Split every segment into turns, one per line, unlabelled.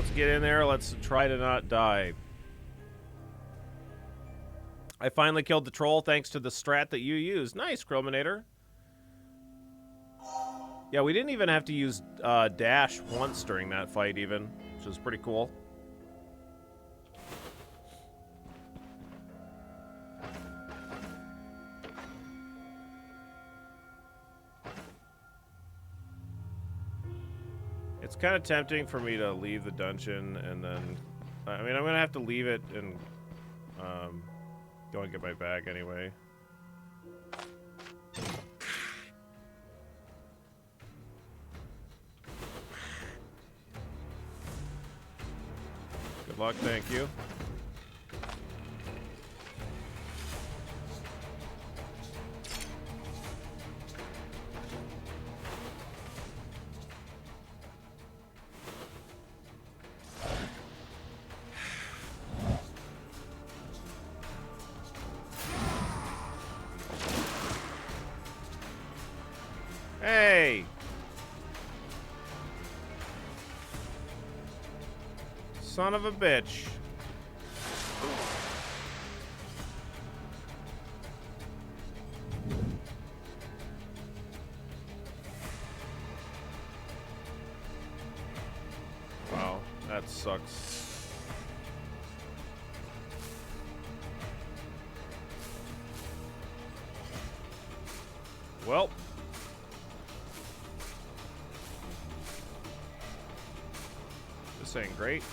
Let's get in there. Let's try to not die. I finally killed the troll thanks to the strat that you used. Nice, Chrominator. Yeah, we didn't even have to use dash once during that fight even, which was pretty cool. It's kind of tempting for me to leave the dungeon and then... I mean, I'm going to have to leave it and go and get my bag anyway. Good luck, thank you. Hey! Son of a bitch. Wow, that sucks. Well. This ain't great.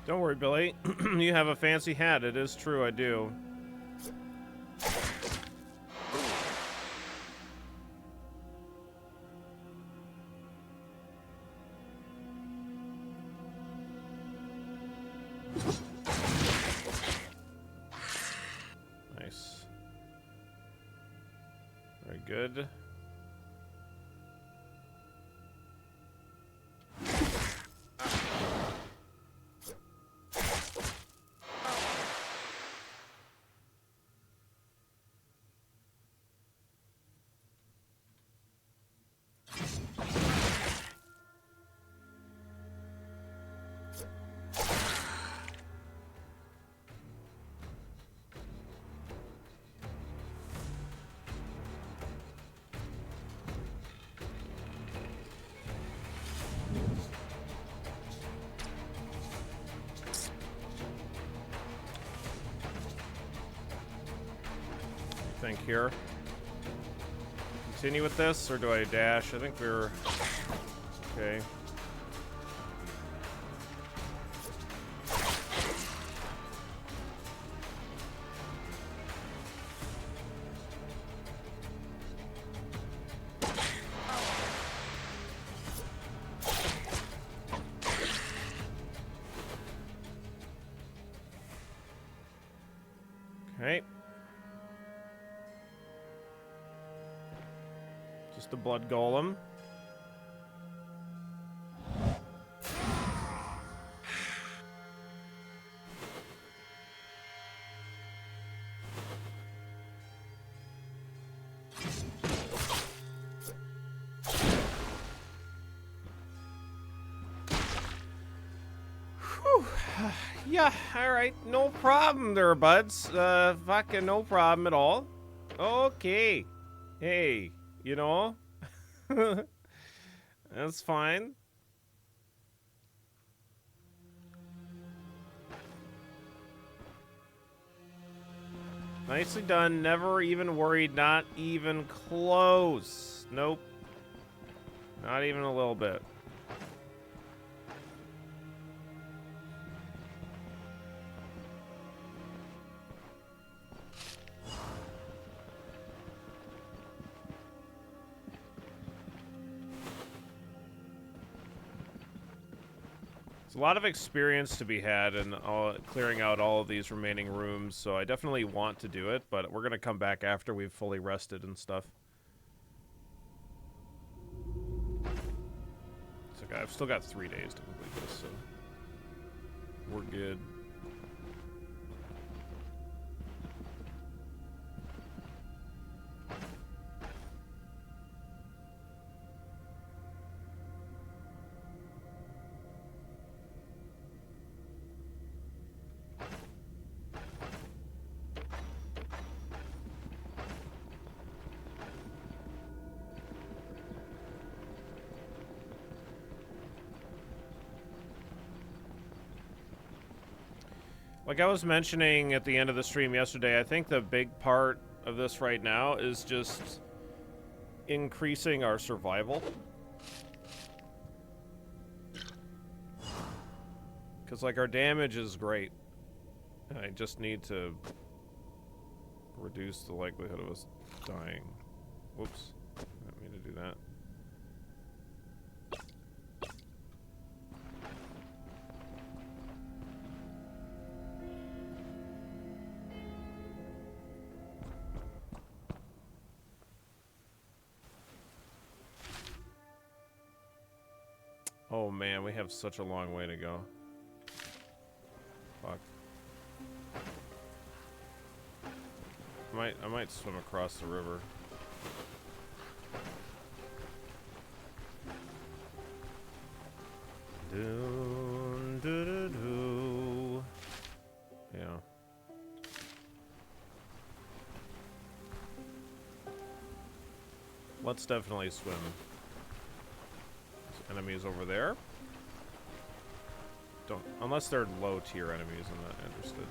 Don't worry, Billy. You have a fancy hat. It is true, I do. Nice. Very good. Think here. Continue with this, or do I dash? I think we're okay. Okay. Just a blood golem. Whew. Yeah, alright. No problem there, buds. Fucking no problem at all. Okay. Hey. You know? That's fine. Nicely done. Never even worried. Not even close. Nope. Not even a little bit. There's a lot of experience to be had in clearing out all of these remaining rooms, so I definitely want to do it, but we're going to come back after we've fully rested and stuff. So I've still got 3 days to complete this, so we're good. Like I was mentioning at the end of the stream yesterday, I think the big part of this right now is just increasing our survival. Because, like, our damage is great. And I just need to reduce the likelihood of us dying. Whoops. I didn't mean to do that. Oh man, we have such a long way to go. Fuck. I might swim across the river. Doo, doo, doo, doo. Yeah. Let's definitely swim. There's enemies over there. Don't, unless they're low tier enemies, I'm not interested.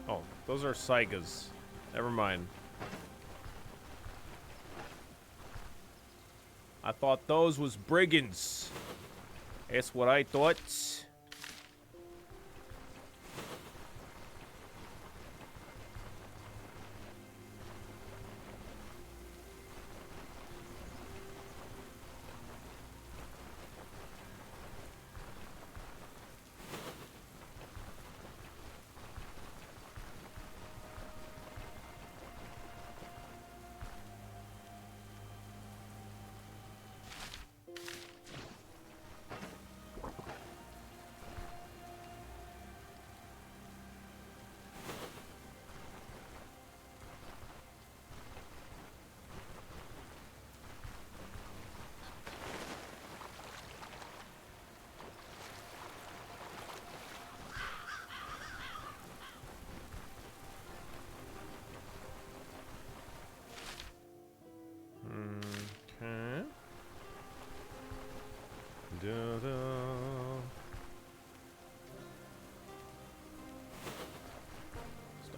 Oh, those are Saigas. Never mind. I thought those was brigands. That's what I thought.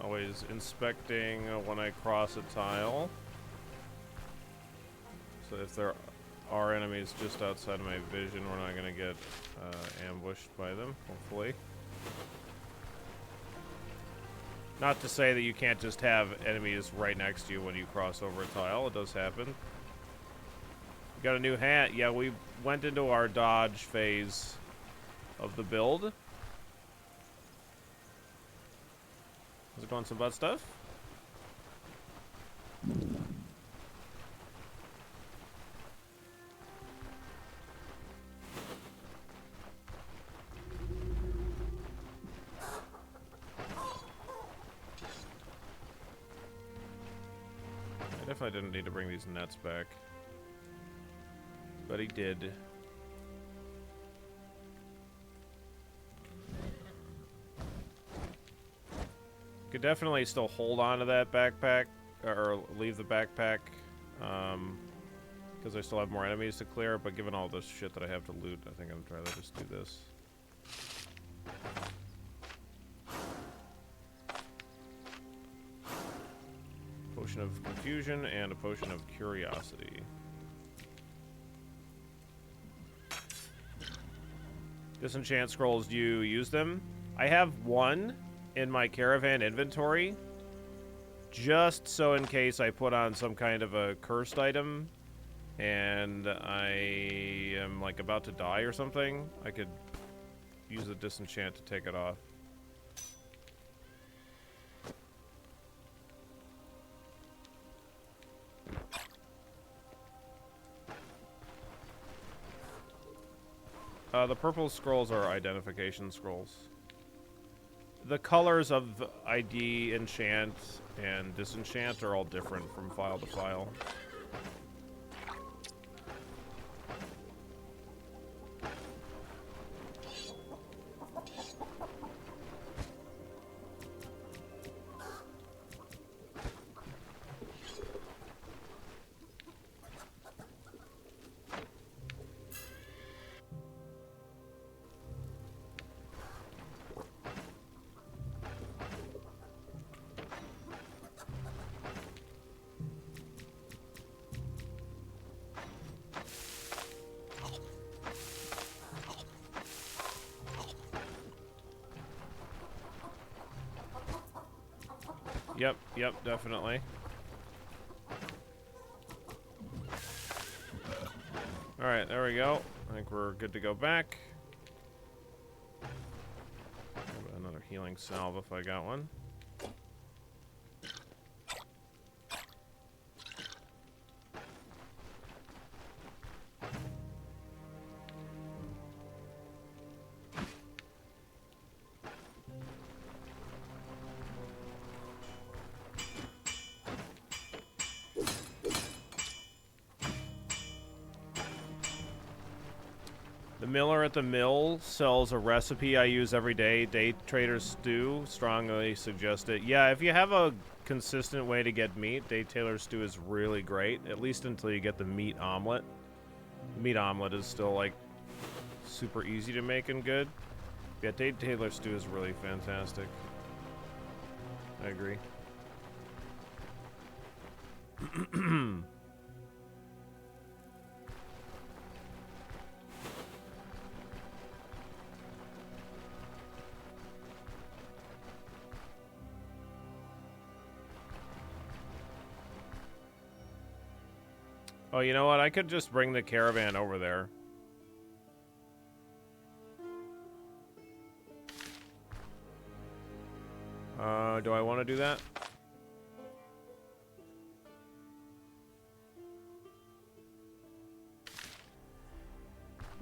Always inspecting when I cross a tile. So if there are enemies just outside of my vision, we're not going to get ambushed by them, hopefully. Not to say that you can't just have enemies right next to you when you cross over a tile. It does happen. We got a new hat. Yeah, we went into our dodge phase of the build. Is it going some butt stuff? I definitely didn't need to bring these nets back. But he did. Could definitely still hold on to that backpack, or leave the backpack, because I still have more enemies to clear, but given all this shit that I have to loot, I think I'm trying to just do this. Potion of confusion and a potion of curiosity. Disenchant scrolls, do you use them? I have one in my caravan inventory, just so in case I put on some kind of a cursed item and I am like about to die or something, I could use a disenchant to take it off. The purple scrolls are identification scrolls. The colors of ID, enchant, and disenchant are all different from file to file. Yep, definitely. Alright, there we go. I think we're good to go back. Another healing salve if I got one. The miller at the mill sells a recipe I use every day. Day Trader Stew. Strongly suggest it. Yeah, if you have a consistent way to get meat, Day Trader Stew is really great. At least until you get the meat omelet. Meat omelet is still, like, super easy to make and good. Yeah, Day Trader Stew is really fantastic. I agree. Oh, you know what? I could just bring the caravan over there. Do I want to do that?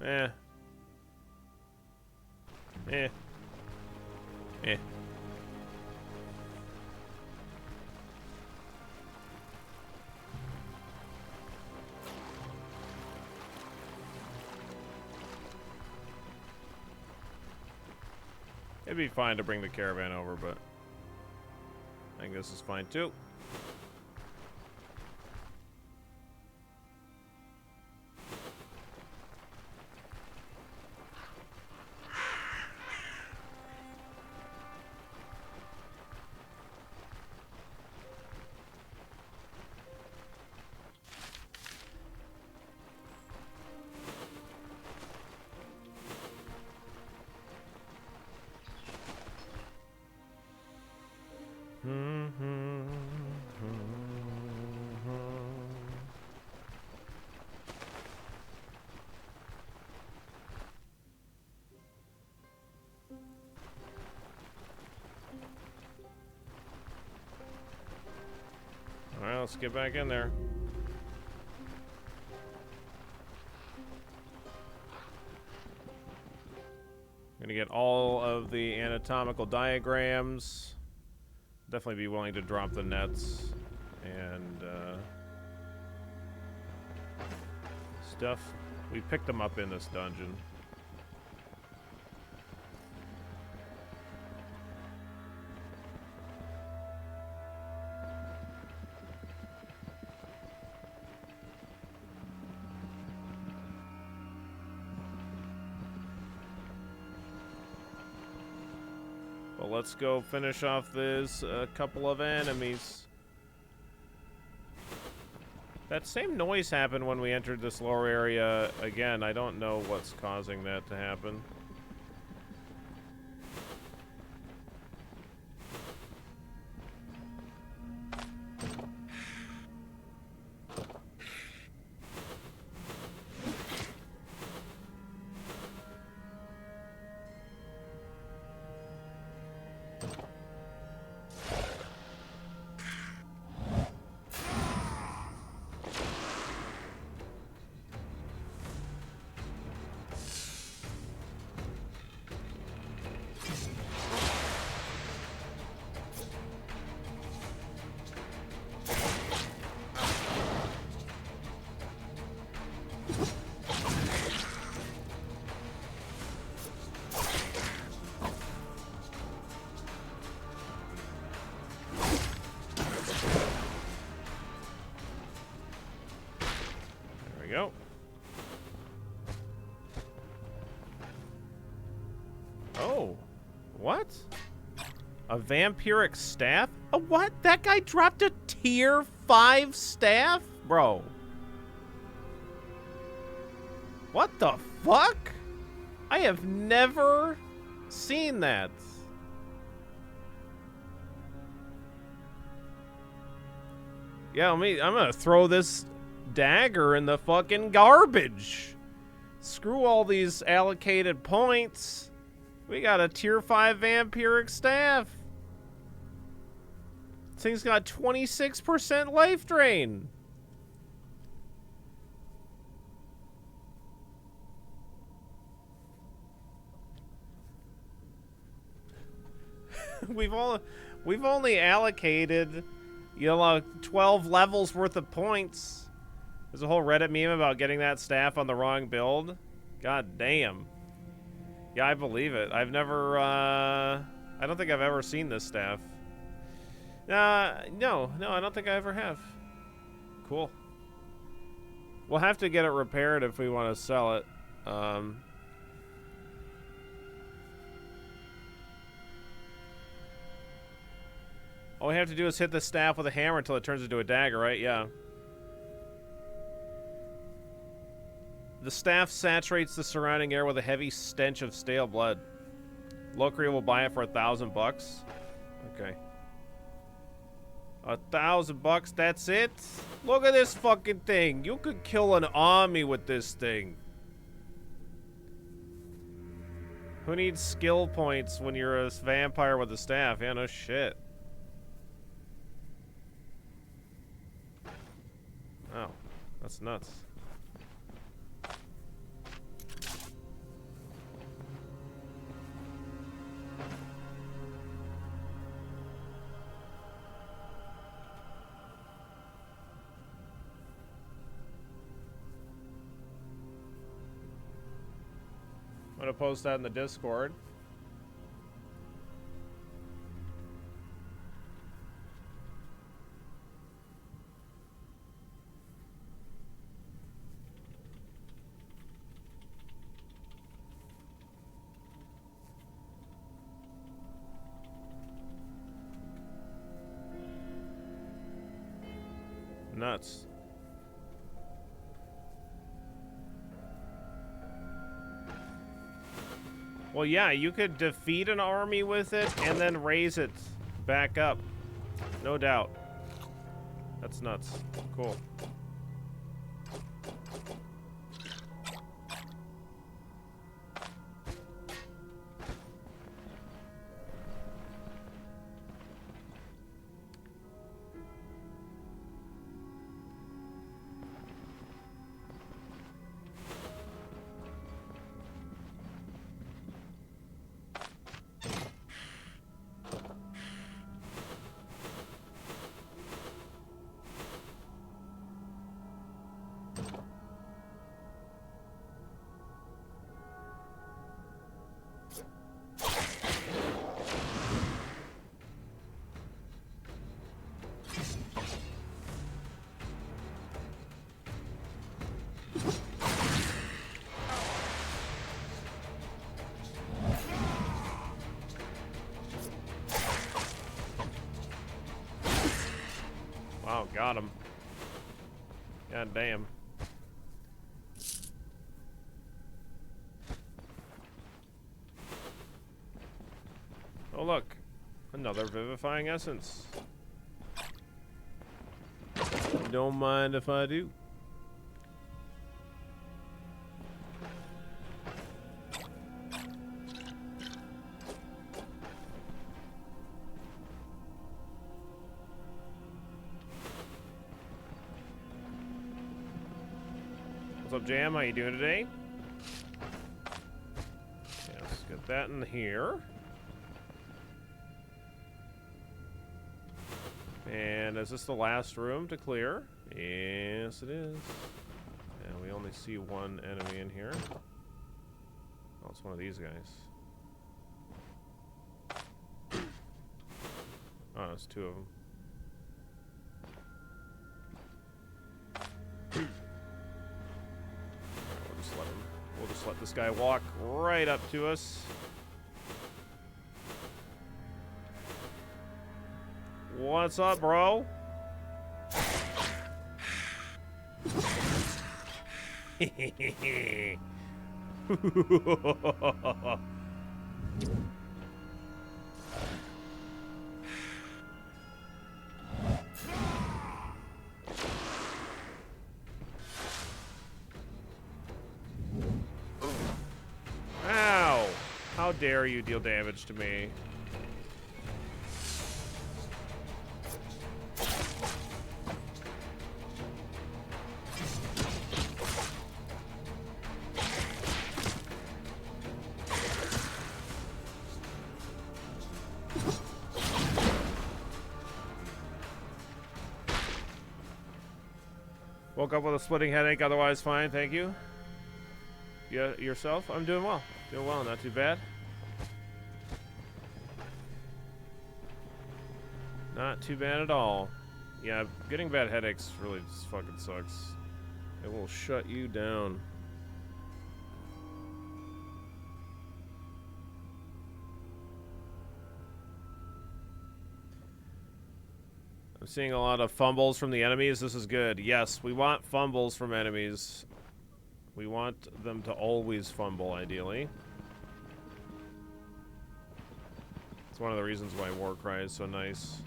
Eh. It'd be fine to bring the caravan over, but I think this is fine too. All right, let's get back in there. Gonna get all of the anatomical diagrams. Definitely be willing to drop the nets and stuff. We picked them up in this dungeon. Let's go finish off this couple of enemies. That same noise happened when we entered this lower area again. I don't know what's causing that to happen. Go. Oh, what? A vampiric staff? A what? That guy dropped a tier 5 staff? Bro. What the fuck? I have never seen that. Yeah, I'm gonna throw this dagger in the fucking garbage. Screw all these allocated points. We got a tier 5 vampiric staff. This thing's got 26% life drain. We've only allocated, 12 levels worth of points. There's a whole Reddit meme about getting that staff on the wrong build. God damn. Yeah, I believe it. I've never, I don't think I've ever seen this staff. No, I don't think I ever have. Cool. We'll have to get it repaired if we want to sell it. All we have to do is hit the staff with a hammer until it turns into a dagger, right? Yeah. The staff saturates the surrounding air with a heavy stench of stale blood. Lokria will buy it for $1,000. Okay. $1,000, that's it? Look at this fucking thing. You could kill an army with this thing. Who needs skill points when you're a vampire with a staff? Yeah, no shit. Oh, that's nuts. I'm gonna post that in the Discord. Nuts. Well, yeah, you could defeat an army with it and then raise it back up. No doubt. That's nuts. Cool. Wow, got him. God damn. Oh look, another vivifying essence. Don't mind if I do. What's up, Jam? How you doing today? Yeah, let's get that in here. And is this the last room to clear? Yes, it is. And we only see one enemy in here. Oh, it's one of these guys. Oh, it's two of them. We'll just let this guy walk right up to us. What's up, bro? How dare you deal damage to me? Woke up with a splitting headache, otherwise fine, thank you. Yeah, yourself? I'm doing well. Doing well, not too bad. Not too bad at all. Yeah, getting bad headaches really just fucking sucks. It will shut you down. I'm seeing a lot of fumbles from the enemies. This is good. Yes, we want fumbles from enemies. We want them to always fumble, ideally. It's one of the reasons why Warcry is so nice.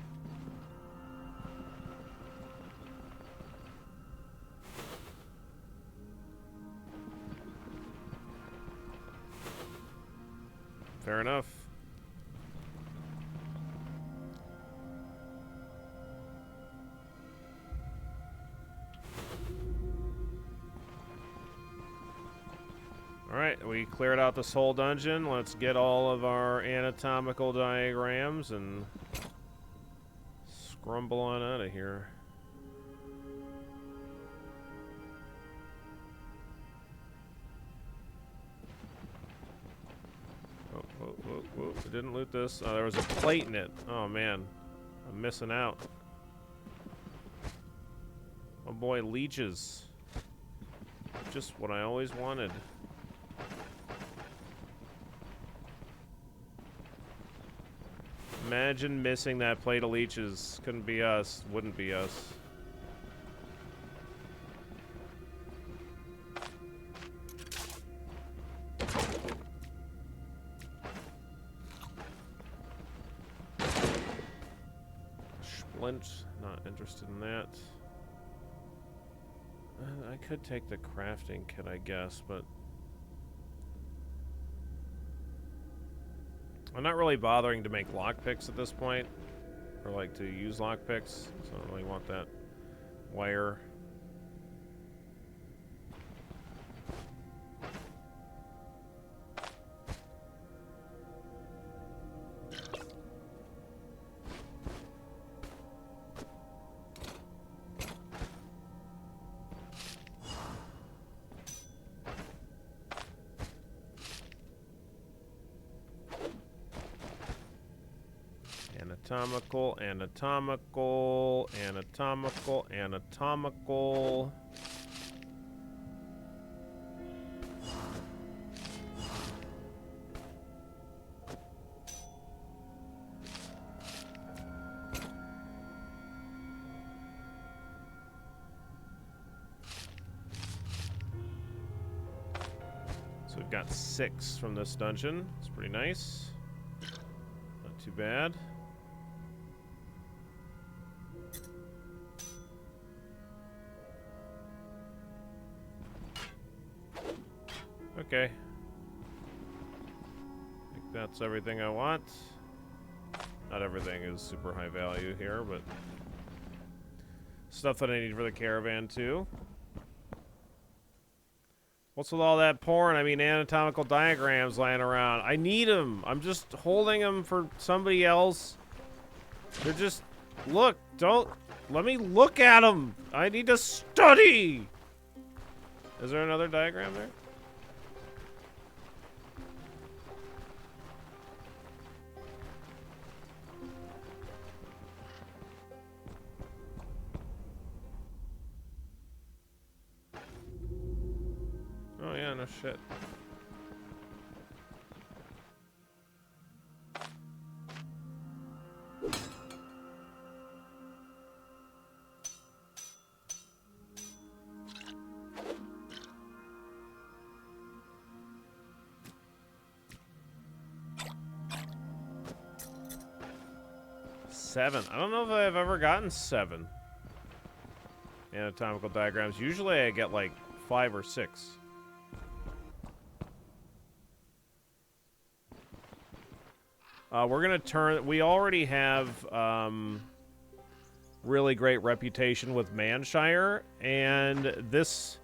Fair enough. Alright, we cleared out this whole dungeon. Let's get all of our anatomical diagrams and scrumble on out of here. Whoa. I didn't loot this. Oh, there was a plate in it. Oh, man. I'm missing out. Oh, boy, leeches. Just what I always wanted. Imagine missing that plate of leeches. Couldn't be us. Wouldn't be us. Splint. Not interested in that. I could take the crafting kit, I guess, but I'm not really bothering to make lockpicks at this point, or like to use lockpicks, so I don't really want that wire. Anatomical, anatomical, anatomical, anatomical. So we've got 6 from this dungeon. It's pretty nice. Not too bad. Okay. I think that's everything I want. Not everything is super high value here, but stuff that I need for the caravan too. What's with all that porn? I mean, anatomical diagrams lying around. I need them. I'm just holding them for somebody else. They're just... Look, don't... Let me look at them. I need to study. Is there another diagram there? Oh yeah, no shit. Seven. I don't know if I've ever gotten 7 anatomical diagrams. Usually I get like 5 or 6. We're gonna turn. We already have really great reputation with Manshire, and this,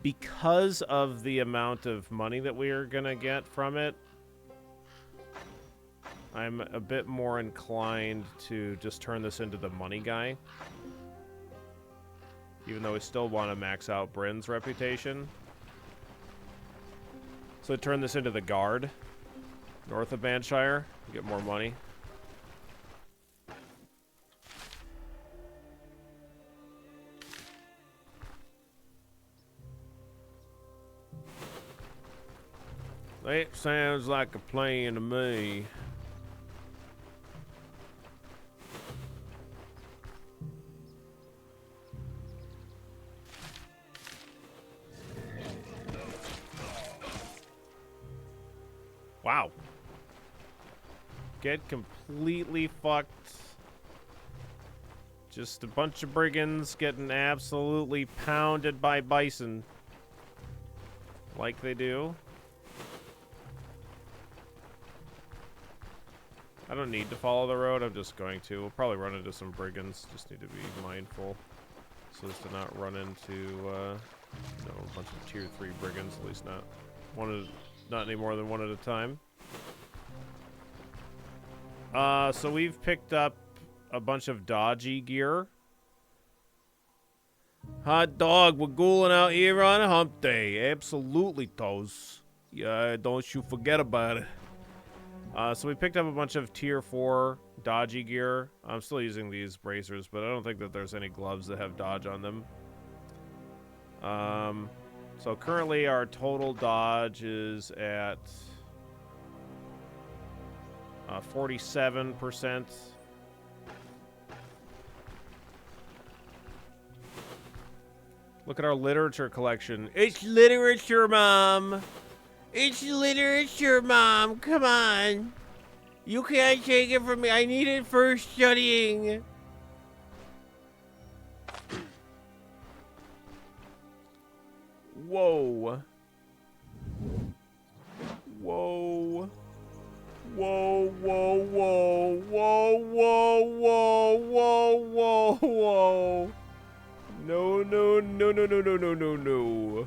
because of the amount of money that we are gonna get from it, I'm a bit more inclined to just turn this into the money guy. Even though we still want to max out Bryn's reputation. So turn this into the guard. North of Manshire. Get more money. That sounds like a plan to me. Wow. Get completely fucked. Just a bunch of brigands getting absolutely pounded by bison. Like they do. I don't need to follow the road, I'm just going to. We'll probably run into some brigands. Just need to be mindful so as to not run into a bunch of tier 3 brigands, at least not any more than one at a time. So we've picked up a bunch of dodgy gear. Hot dog, we're ghouling out here on a hump day. Absolutely, Toes. Yeah, don't you forget about it. So we picked up a bunch of tier 4 dodgy gear. I'm still using these bracers, but I don't think that there's any gloves that have dodge on them. So currently our total dodge is at 47%. Look at our literature collection. It's literature, Mom. It's literature, Mom. Come on. You can't take it from me. I need it for studying. Whoa. Whoa. Whoa, whoa, whoa, whoa, whoa, whoa, whoa, whoa, whoa. No, no, no, no, no, no, no, no, no.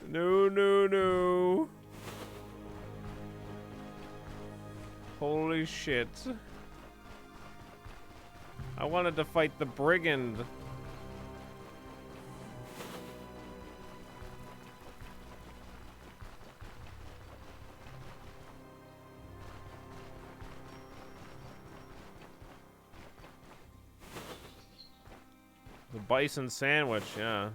No, no, no. Holy shit. I wanted to fight the brigand. The bison sandwich, yeah.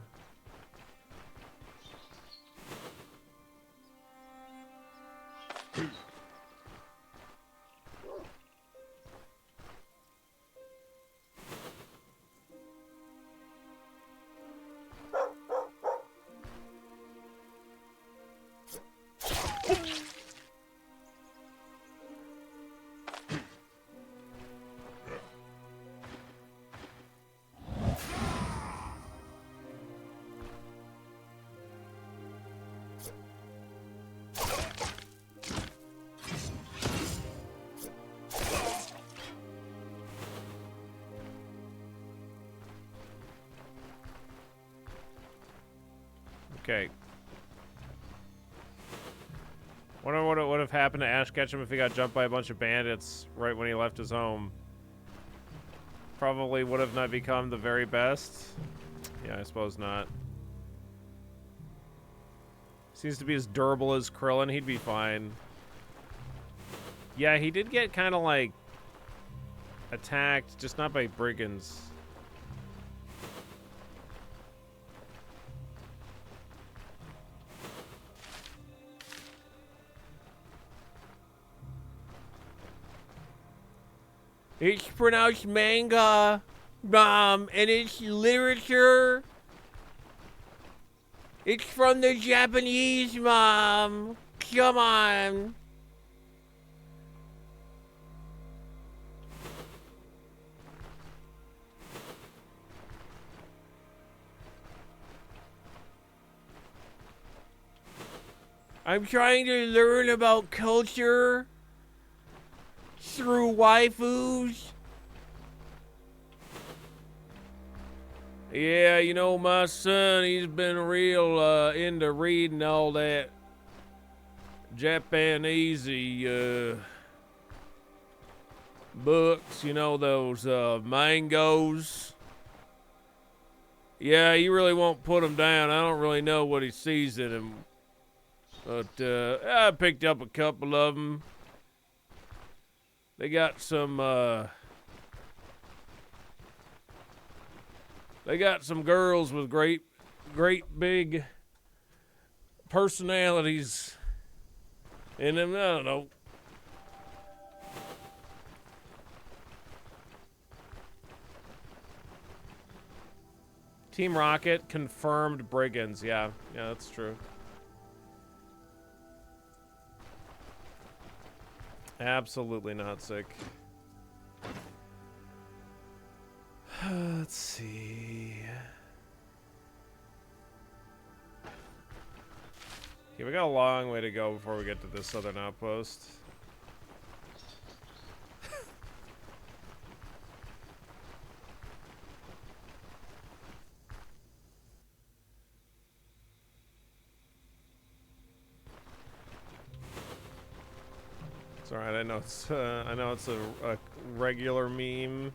Okay. Wonder what would have happened to Ash Ketchum if he got jumped by a bunch of bandits right when he left his home. Probably would have not become the very best. Yeah, I suppose not. Seems to be as durable as Krillin. He'd be fine. Yeah, he did get kind of like attacked, just not by brigands. It's pronounced manga, and it's literature. It's from the Japanese, Mom. Come on. I'm trying to learn about culture through waifus. Yeah, you know, my son, he's been real into reading all that Japanese books, you know, those mangoes. Yeah, you really won't put them down. I don't really know what he sees in them. But I picked up a couple of them. They got some girls with great big personalities in them. I don't know. Team Rocket confirmed brigands. Yeah, that's true. Absolutely not sick. Let's see. Okay, we got a long way to go before we get to this southern outpost. It's alright, I know it's a regular meme.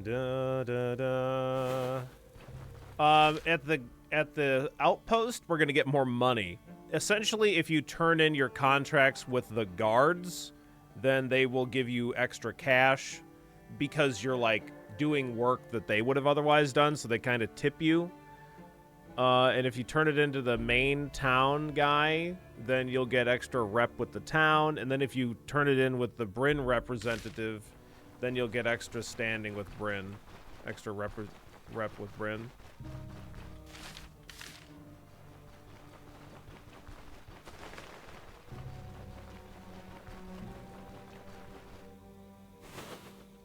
Da, da, da. At the outpost, we're gonna get more money. Essentially, if you turn in your contracts with the guards, then they will give you extra cash because you're like doing work that they would have otherwise done, so they kind of tip you. And if you turn it into the main town guy, then you'll get extra rep with the town. And then if you turn it in with the Bryn representative, then you'll get extra standing with Bryn. Extra rep with Bryn.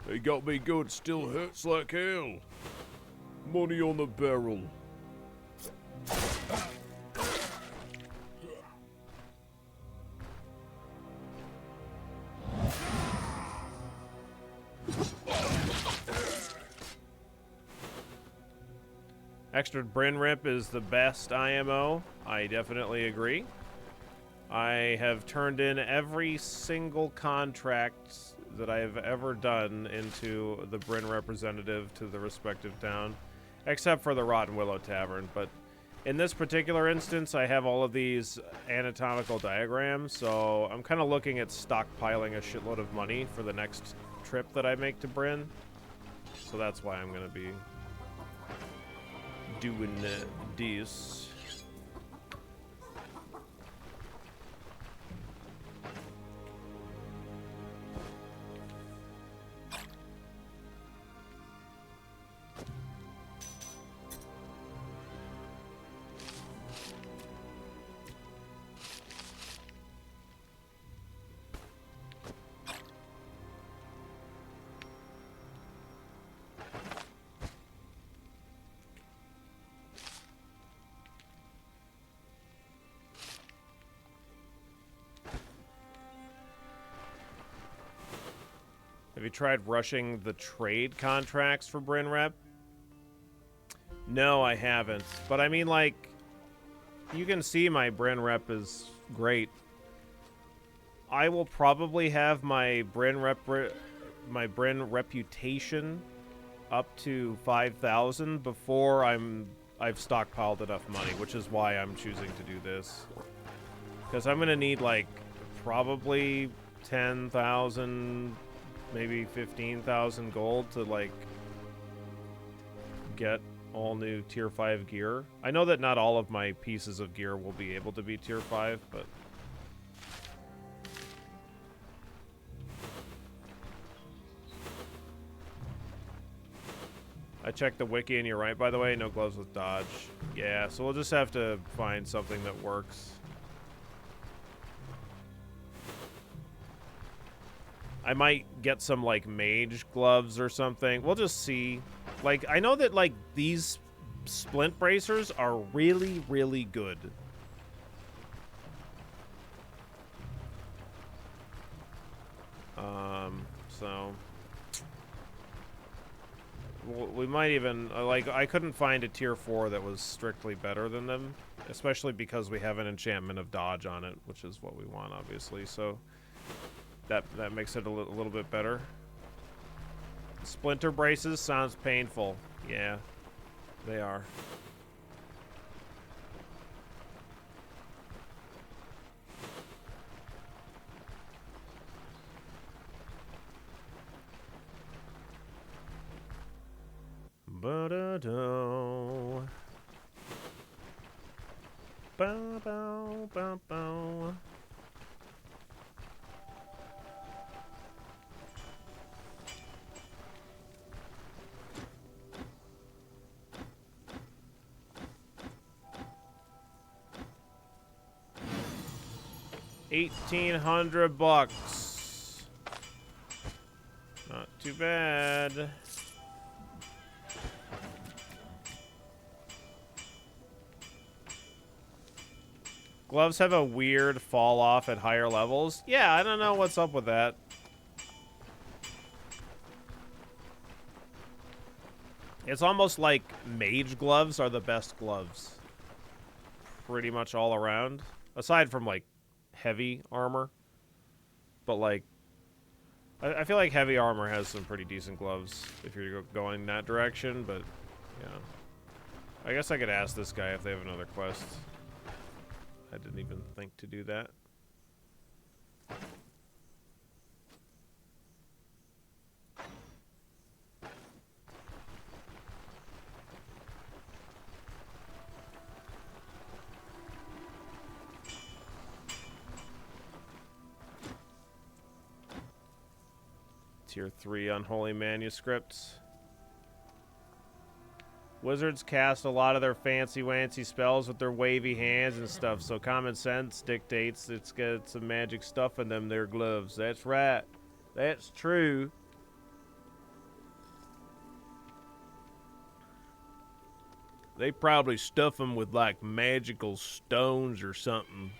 They got me good, still hurts like hell. Money on the barrel. Extra Bryn Rip is the best IMO. I definitely agree. I have turned in every single contract that I have ever done into the Bryn representative to the respective town, except for the Rotten Willow Tavern. But in this particular instance, I have all of these anatomical diagrams, so I'm kind of looking at stockpiling a shitload of money for the next trip that I make to Bryn. So that's why I'm going to be doing this. Have you tried rushing the trade contracts for Bryn Rep? No, I haven't. But I mean, like, you can see my Bryn Rep is great. I will probably have my Bryn reputation up to 5,000 before I've stockpiled enough money, which is why I'm choosing to do this. Because I'm gonna need like probably 10,000. Maybe 15,000 gold to, like, get all new tier 5 gear. I know that not all of my pieces of gear will be able to be tier 5, but... I checked the wiki and you're right, by the way. No gloves with dodge. Yeah, so we'll just have to find something that works. I might get some, like, mage gloves or something. We'll just see. Like, I know that, like, these splint bracers are really, really good. So we might even, like, I couldn't find a tier 4 that was strictly better than them, especially because we have an enchantment of dodge on it, which is what we want, obviously, so that makes it a little bit better. Splinter braces sounds painful. Yeah, they are. Ba-da-do. Bow. 1,800 bucks. Not too bad. Gloves have a weird fall off at higher levels. Yeah, I don't know what's up with that. It's almost like mage gloves are the best gloves. Pretty much all around. Aside from, like, heavy armor. But, like, I feel like heavy armor has some pretty decent gloves if you're going that direction, but, yeah. I guess I could ask this guy if they have another quest. I didn't even think to do that. Tier 3 unholy manuscripts. Wizards cast a lot of their fancy-wancy spells with their wavy hands and stuff, so common sense dictates it's got some magic stuff in them, their gloves. That's right. That's true. They probably stuff them with, like, magical stones or something.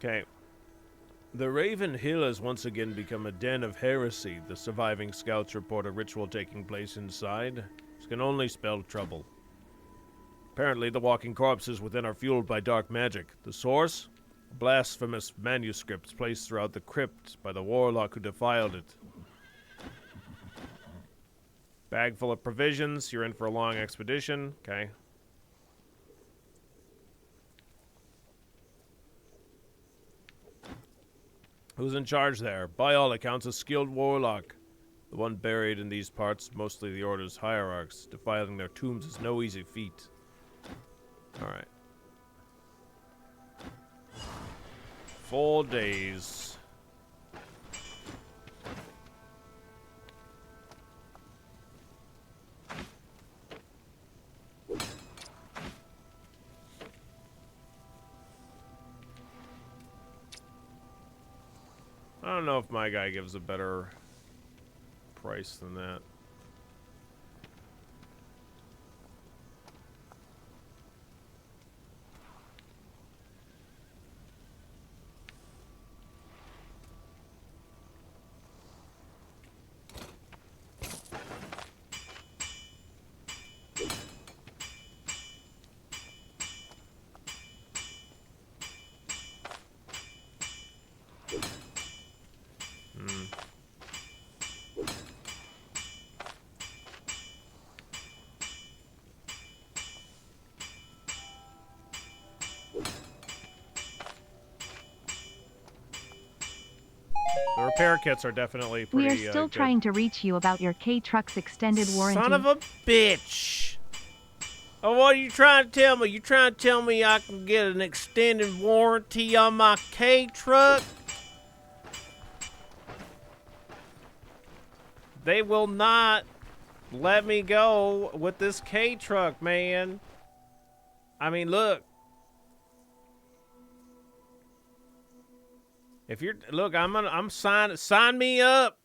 Okay. The Raven Hill has once again become a den of heresy. The surviving scouts report a ritual taking place inside. This can only spell trouble. Apparently, the walking corpses within are fueled by dark magic. The source? Blasphemous manuscripts placed throughout the crypt by the warlock who defiled it. Bag full of provisions. You're in for a long expedition. Okay. Who's in charge there? By all accounts, a skilled warlock. The one buried in these parts, mostly the Order's hierarchs. Defiling their tombs is no easy feat. Alright. 4 days. I don't know if my guy gives a better price than that. repair kits are definitely pretty
We are still
good.
trying to reach you about your K-Truck's extended warranty.
Son of a bitch! Oh, what are you trying to tell me? You trying to tell me I can get an extended warranty on my K-Truck? They will not let me go with this K-Truck, man. I mean, look. If you're, look, I'm sign me up.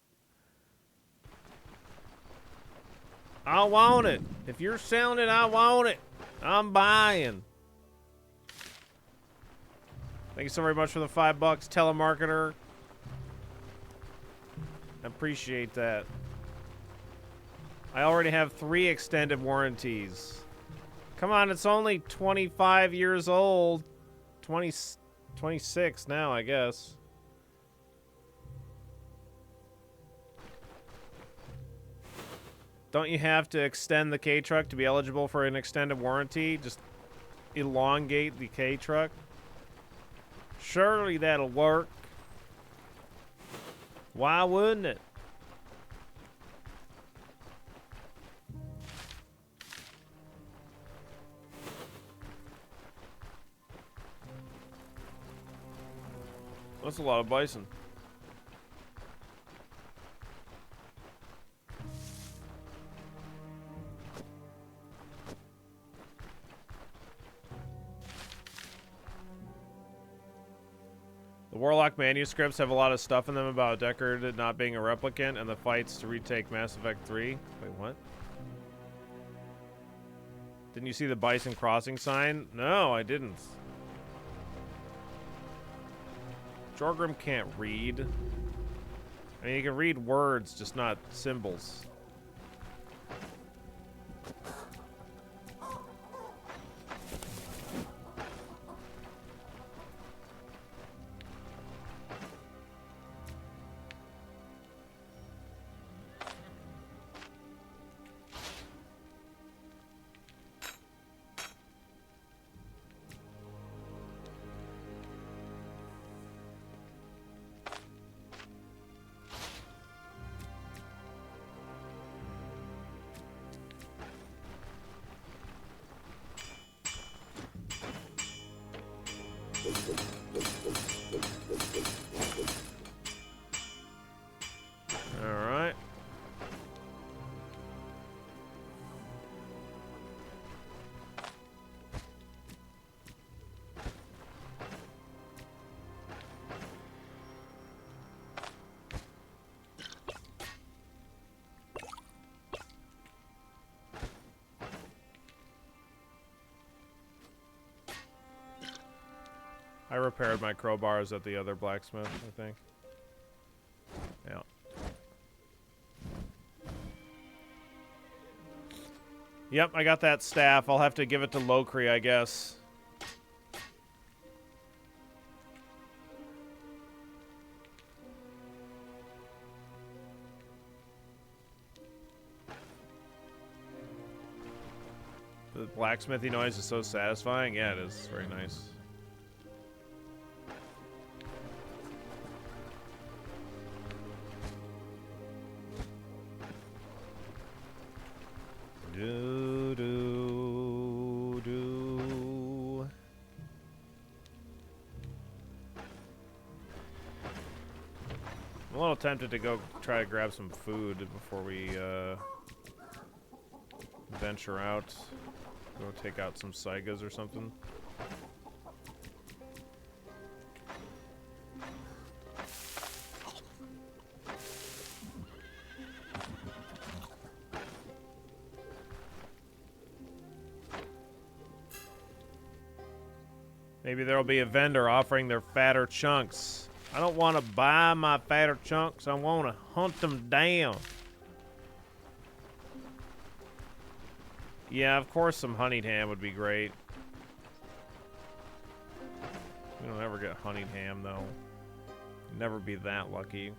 I want it. If you're selling it, I want it. I'm buying. Thank you so very much for the $5, telemarketer. I appreciate that. I already have 3 extended warranties. Come on, it's only 25 years old. 26 now, I guess. Don't you have to extend the K-Truck to be eligible for an extended warranty? Just elongate the K-Truck? Surely that'll work. Why wouldn't it? That's a lot of bison. The Warlock manuscripts have a lot of stuff in them about Deckard not being a replicant and the fights to retake Mass Effect 3. Wait, what? Didn't you see the Bison Crossing sign? No, I didn't. Jorgrim can't read. I mean, he can read words, just not symbols. Alright. I repaired my crowbars at the other blacksmith, I think. Yeah. Yep, I got that staff. I'll have to give it to Lokri, I guess. The blacksmithy noise is so satisfying. Yeah, it is. Very nice. Do, do, do. I'm a little tempted to go try to grab some food before we venture out. Go take out some Saigas or something. Maybe there'll be a vendor offering their fatter chunks. I don't want to buy my fatter chunks. I want to hunt them down. Yeah, of course some honeyed ham would be great. We don't ever get honeyed ham, though. Never be that lucky.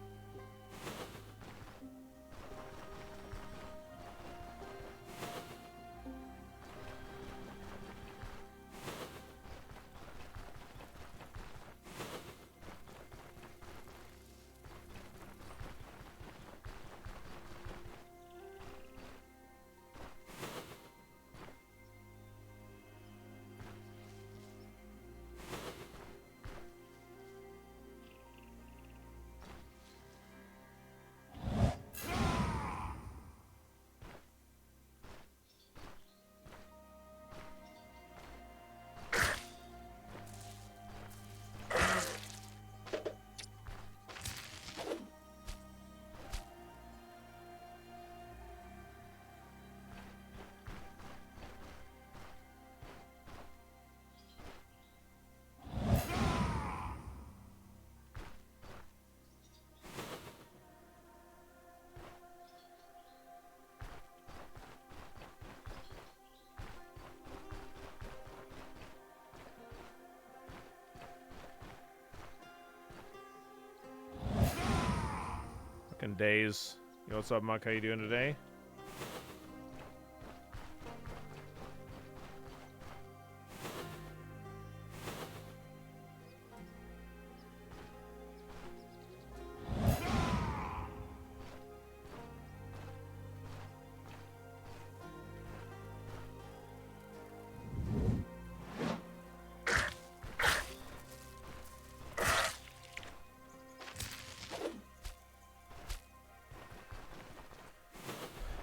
days. Yo, what's up, Muck? How you doing today?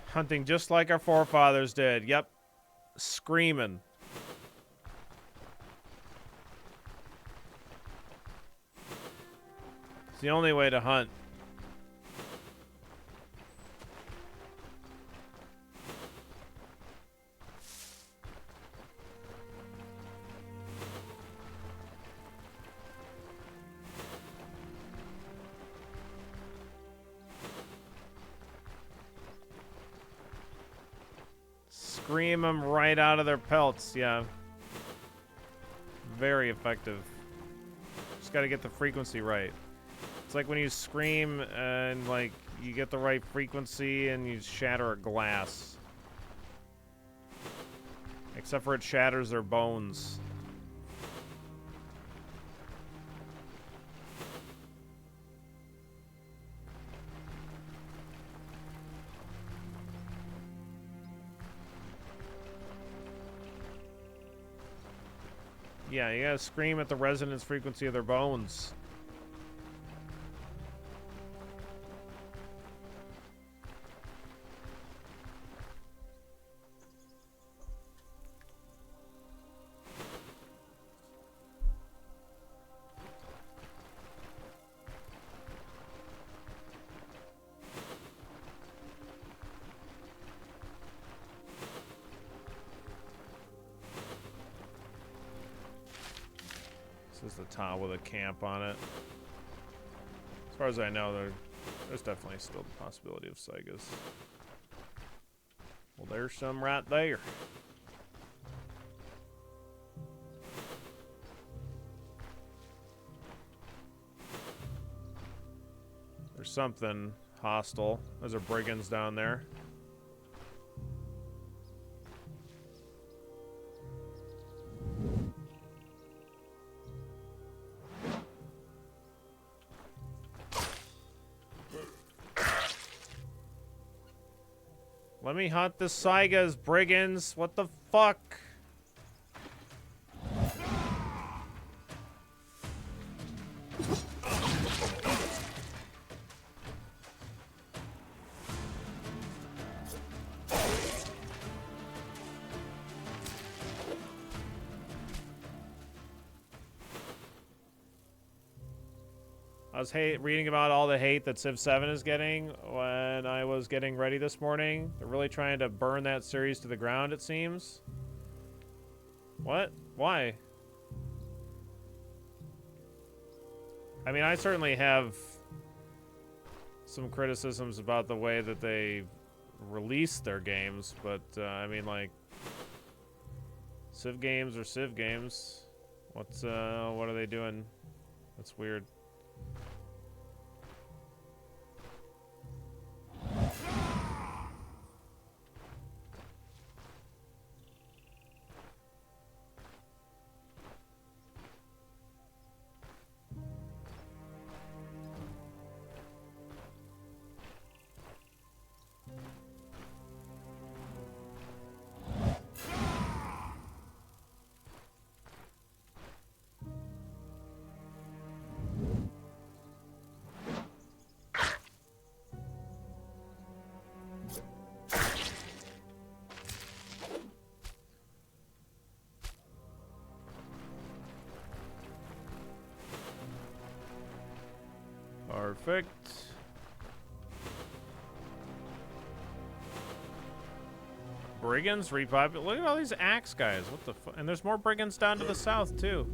Hunting just like our forefathers did. Yep. Screaming. It's the only way to hunt. Scream them right out of their pelts, yeah. Very effective. Just gotta get the frequency right. It's like when you scream and, like, you get the right frequency and you shatter a glass. Except for it shatters their bones. Yeah, you gotta scream at the resonance frequency of their bones. This is the top with a camp on it. As far as I know, there's definitely still the possibility of Saigas. Well, there's some right there. There's something hostile. Those are brigands down there. Let me hunt the Saigas, brigands. What the fuck? I was reading about all the hate that Civ 7 is getting when I was getting ready this morning. They're really trying to burn that series to the ground, it seems. What? Why? I mean, I certainly have some criticisms about the way that they release their games, but, I mean, like, Civ games are Civ games. What are they doing? That's weird. Perfect. Brigands repopulate. Look at all these axe guys. What the fuck? And there's more brigands down to the south, too.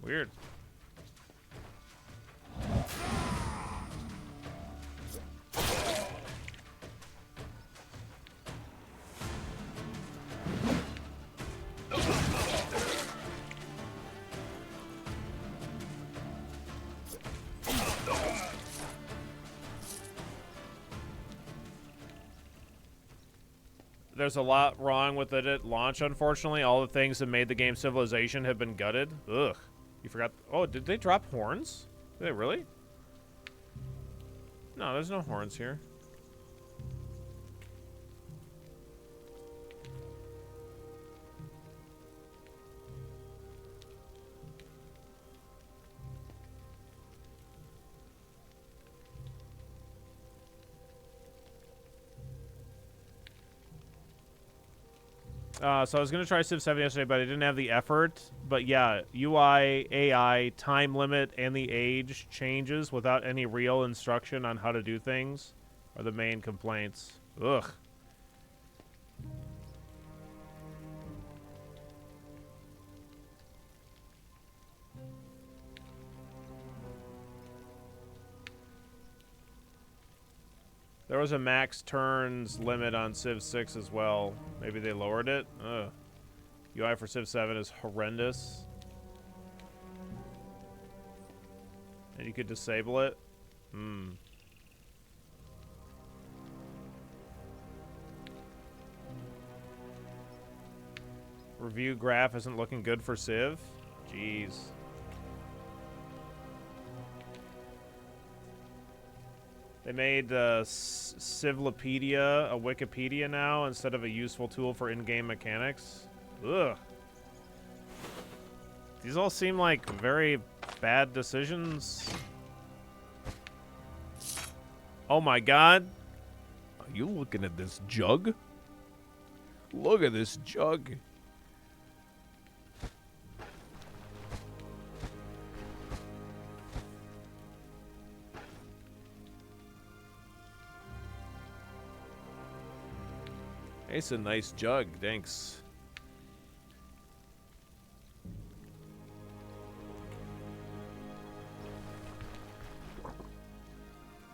Weird. there's a lot wrong with it at launch, unfortunately. All the things that made the game Civilization have been gutted. Ugh. You forgot. Oh, did they drop horns? Did they really? No, there's no horns here. So I was going to try Civ 7 yesterday, but I didn't have the effort. But yeah, UI, AI, time limit, and the age changes without any real instruction on how to do things are the main complaints. Ugh. There was a max turns limit on Civ 6 as well. Maybe they lowered it? Ugh. UI for Civ 7 is horrendous. And you could disable it? Hmm. Review graph isn't looking good for Civ? Jeez. They made Civlopedia a Wikipedia now instead of a useful tool for in-game mechanics. Ugh. These all seem like very bad decisions. Oh my god. Are you looking at this jug? Look at this jug. It's a nice jug, thanks.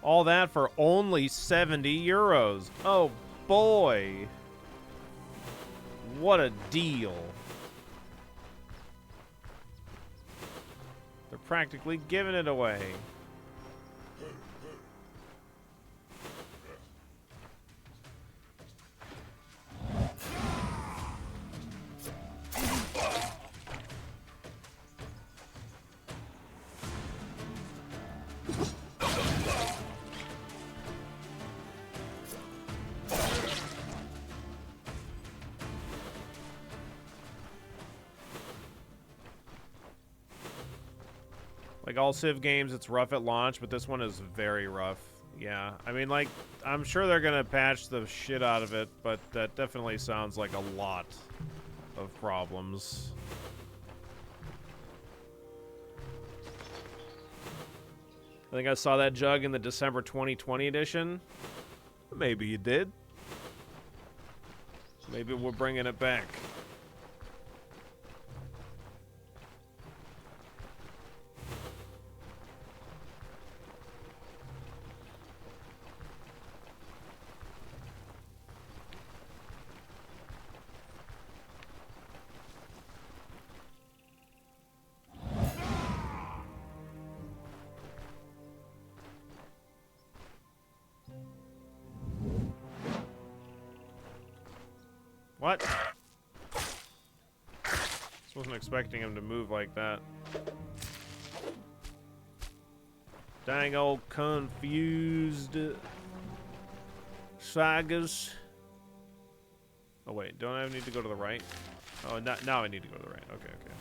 All that for only 70 euros. Oh boy. What a deal. They're practically giving it away. Like all Civ games, it's rough at launch, but this one is very rough. Yeah, I mean, like, I'm sure they're gonna patch the shit out of it, but that definitely sounds like a lot of problems. I think I saw that jug in the December 2020 edition. Maybe you did. Maybe we're bringing it back. What? Just wasn't expecting him to move like that. Dang old confused sagas. Oh wait, don't I need to go to the right? Oh, now I need to go to the right. Okay, okay.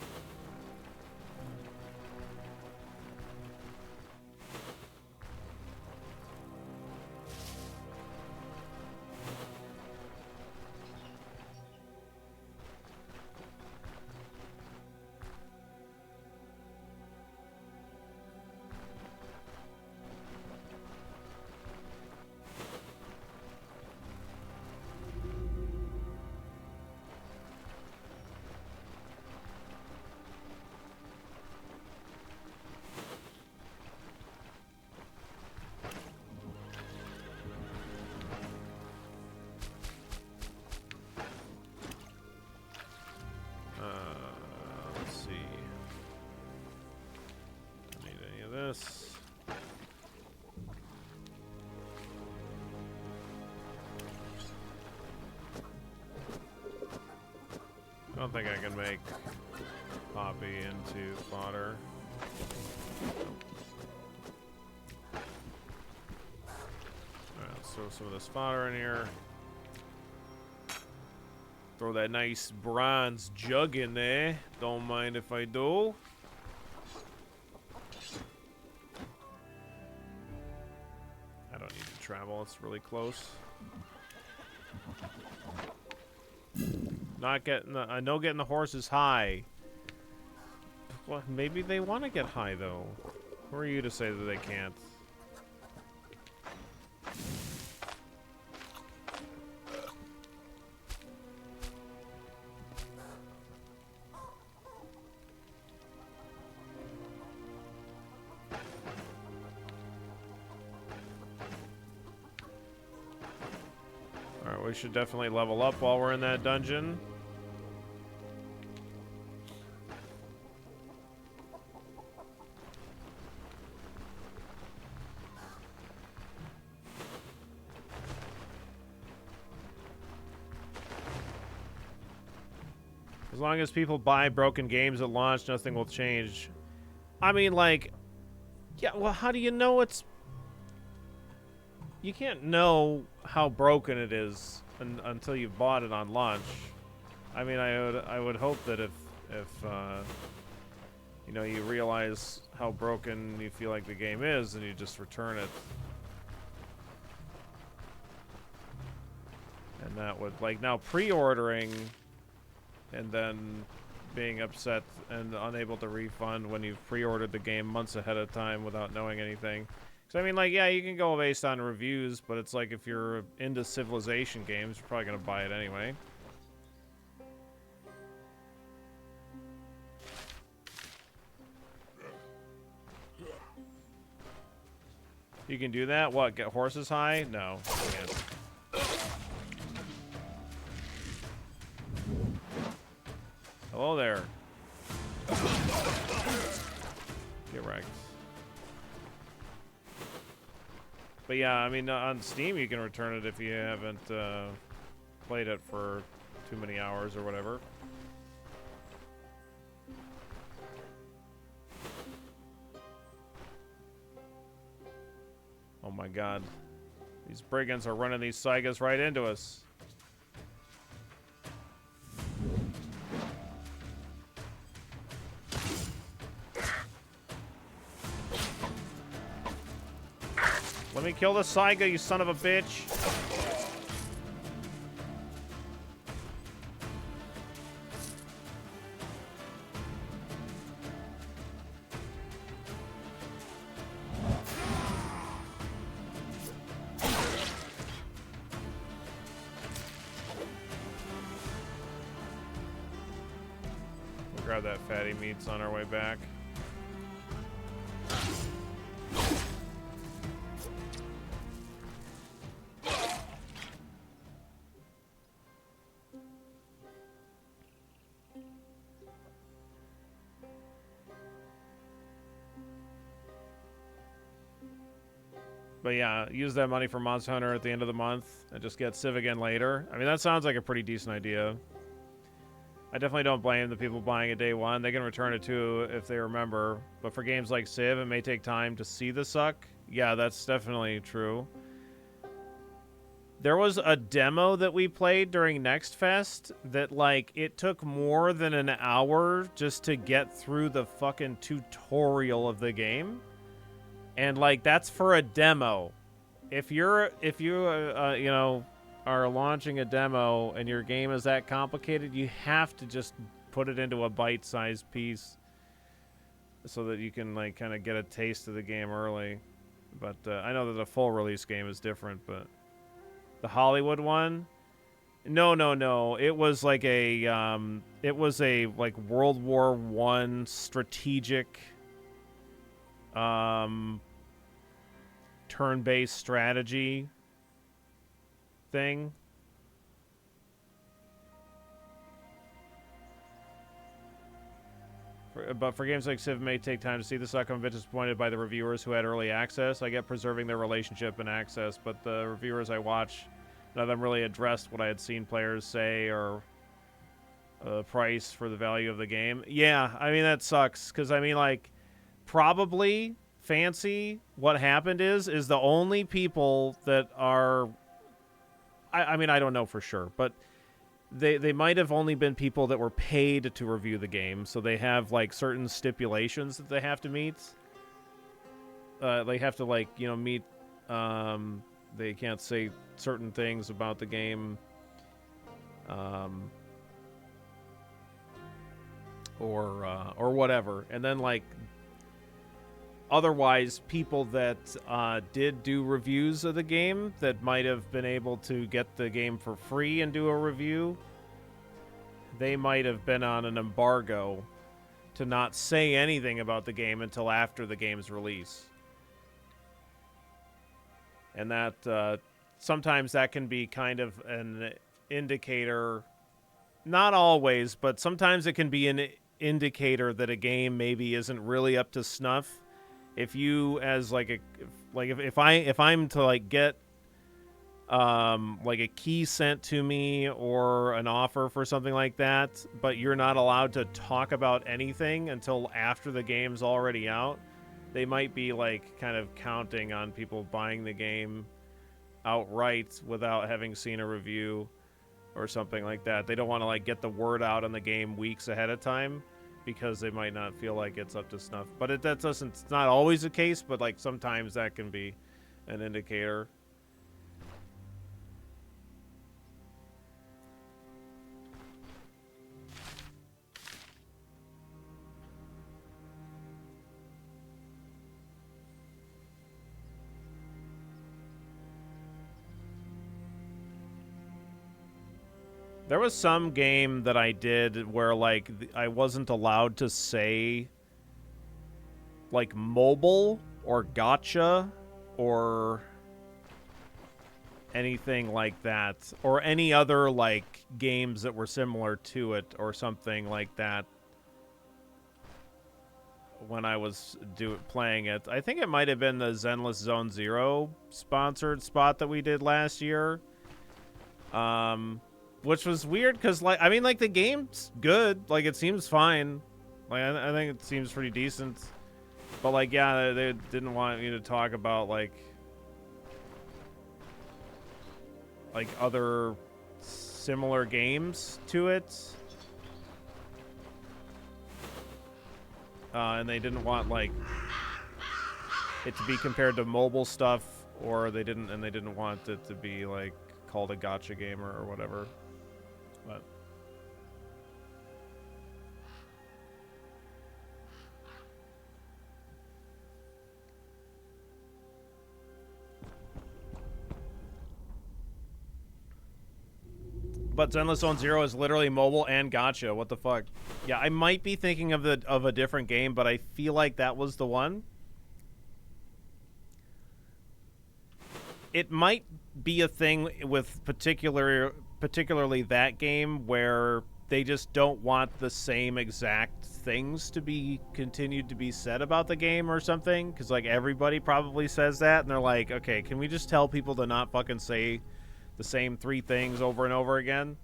don't think I can make Poppy into fodder. Alright, let's throw some of this fodder in here. Throw that nice bronze jug in there. Don't mind if I do. I don't need to travel. It's really close. Not getting the... I know getting the horses high. Well, maybe they want to get high, though. Who are you to say that they can't? Alright, we should definitely level up while we're in that dungeon. As long as people buy broken games at launch, nothing will change. I mean, like... Yeah, well, how do you know it's... You can't know how broken it is until you've bought it on launch. I mean, I would hope that if you know, you realize how broken you feel like the game is, and you just return it. And that would, like, now pre-ordering and then being upset and unable to refund when you've pre-ordered the game months ahead of time without knowing anything. So I mean, like, yeah, you can go based on reviews, but it's like if you're into Civilization games, you're probably gonna buy it anyway. You can do that? What, get horses high? No, you can't. Hello there. Get wrecked. But yeah, I mean, on Steam you can return it if you haven't played it for too many hours or whatever. Oh my god. These brigands are running these Saigas right into us. Let me kill the Saiga, you son of a bitch. We'll grab that fatty meats on our way back. But yeah, use that money for Monster Hunter at the end of the month and just get Civ again later. I mean, that sounds like a pretty decent idea. I definitely don't blame the people buying it day one. They can return it too if they remember. But for games like Civ, it may take time to see the suck. Yeah, that's definitely true. There was a demo that we played during Next Fest that, like, it took more than an hour just to get through the fucking tutorial of the game. And, like, that's for a demo. If you you know, are launching a demo and your game is that complicated, you have to just put it into a bite-sized piece so that you can, like, kind of get a taste of the game early. But I know that a full release game is different, but the Hollywood one, no, it was like a like World War I strategic turn-based strategy thing. But for games like Civ, it may take time to see the suck. I'm a bit disappointed by the reviewers who had early access. I get preserving their relationship and access, but the reviewers I watch, none of them really addressed what I had seen players say or price for the value of the game. Yeah, I mean, that sucks. Because, I mean, like, probably, Fancy, what happened is the only people that are... I mean, I don't know for sure, but they might have only been people that were paid to review the game, so they have, like, certain stipulations that they have to meet. They have to, like, you know, meet... they can't say certain things about the game. Or whatever. And then, like, otherwise, people that did do reviews of the game that might have been able to get the game for free and do a review, they might have been on an embargo to not say anything about the game until after the game's release. And that sometimes that can be kind of an indicator, not always, but sometimes it can be an indicator that a game maybe isn't really up to snuff. If you, as like a, like if I'm to like get like a key sent to me or an offer for something like that, but you're not allowed to talk about anything until after the game's already out, they might be like kind of counting on people buying the game outright without having seen a review or something like that. They don't want to like get the word out on the game weeks ahead of time because they might not feel like it's up to snuff. But it's not always the case, but like sometimes that can be an indicator. There was some game that I did where, like, I wasn't allowed to say, like, mobile or gotcha or anything like that. Or any other, like, games that were similar to it or something like that when I was playing it. I think it might have been the Zenless Zone Zero sponsored spot that we did last year. Which was weird because, like, I mean, like, the game's good. Like, it seems fine. Like, I think it seems pretty decent. But, like, yeah, they didn't want me to talk about, like other similar games to it. And they didn't want, like, it to be compared to mobile stuff, or they didn't want it to be, like, called a gotcha game or whatever. But Zenless Zone Zero is literally mobile and gotcha. What the fuck? Yeah, I might be thinking of a different game, but I feel like that was the one. It might be a thing with particularly that game where they just don't want the same exact things to be continued to be said about the game or something, because like everybody probably says that, and they're like, okay, can we just tell people to not fucking say the same 3 things over and over again?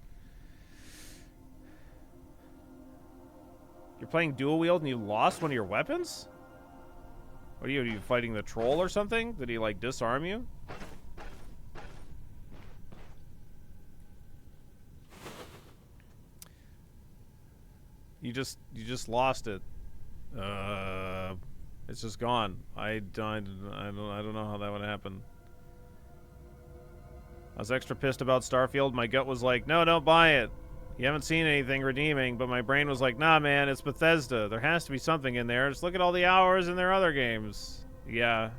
You're playing dual wield and you lost one of your weapons? What are you fighting the troll or something? Did he like disarm you? You just lost it. It's just gone. I don't know how that would happen. I was extra pissed about Starfield. My gut was like, no, don't buy it. You haven't seen anything redeeming. But my brain was like, nah, man, it's Bethesda. There has to be something in there. Just look at all the hours in their other games. Yeah.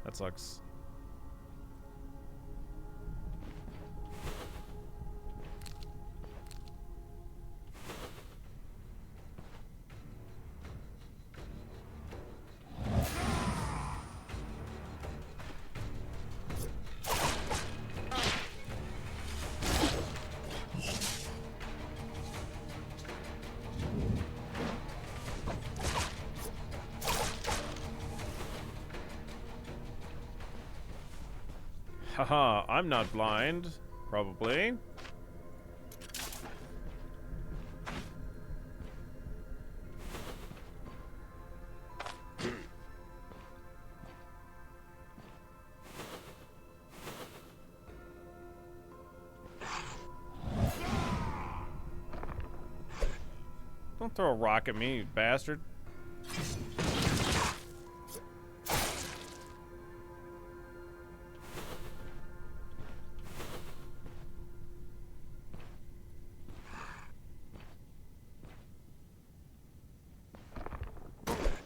That sucks. Haha, I'm not blind. Probably. Don't throw a rock at me, you bastard.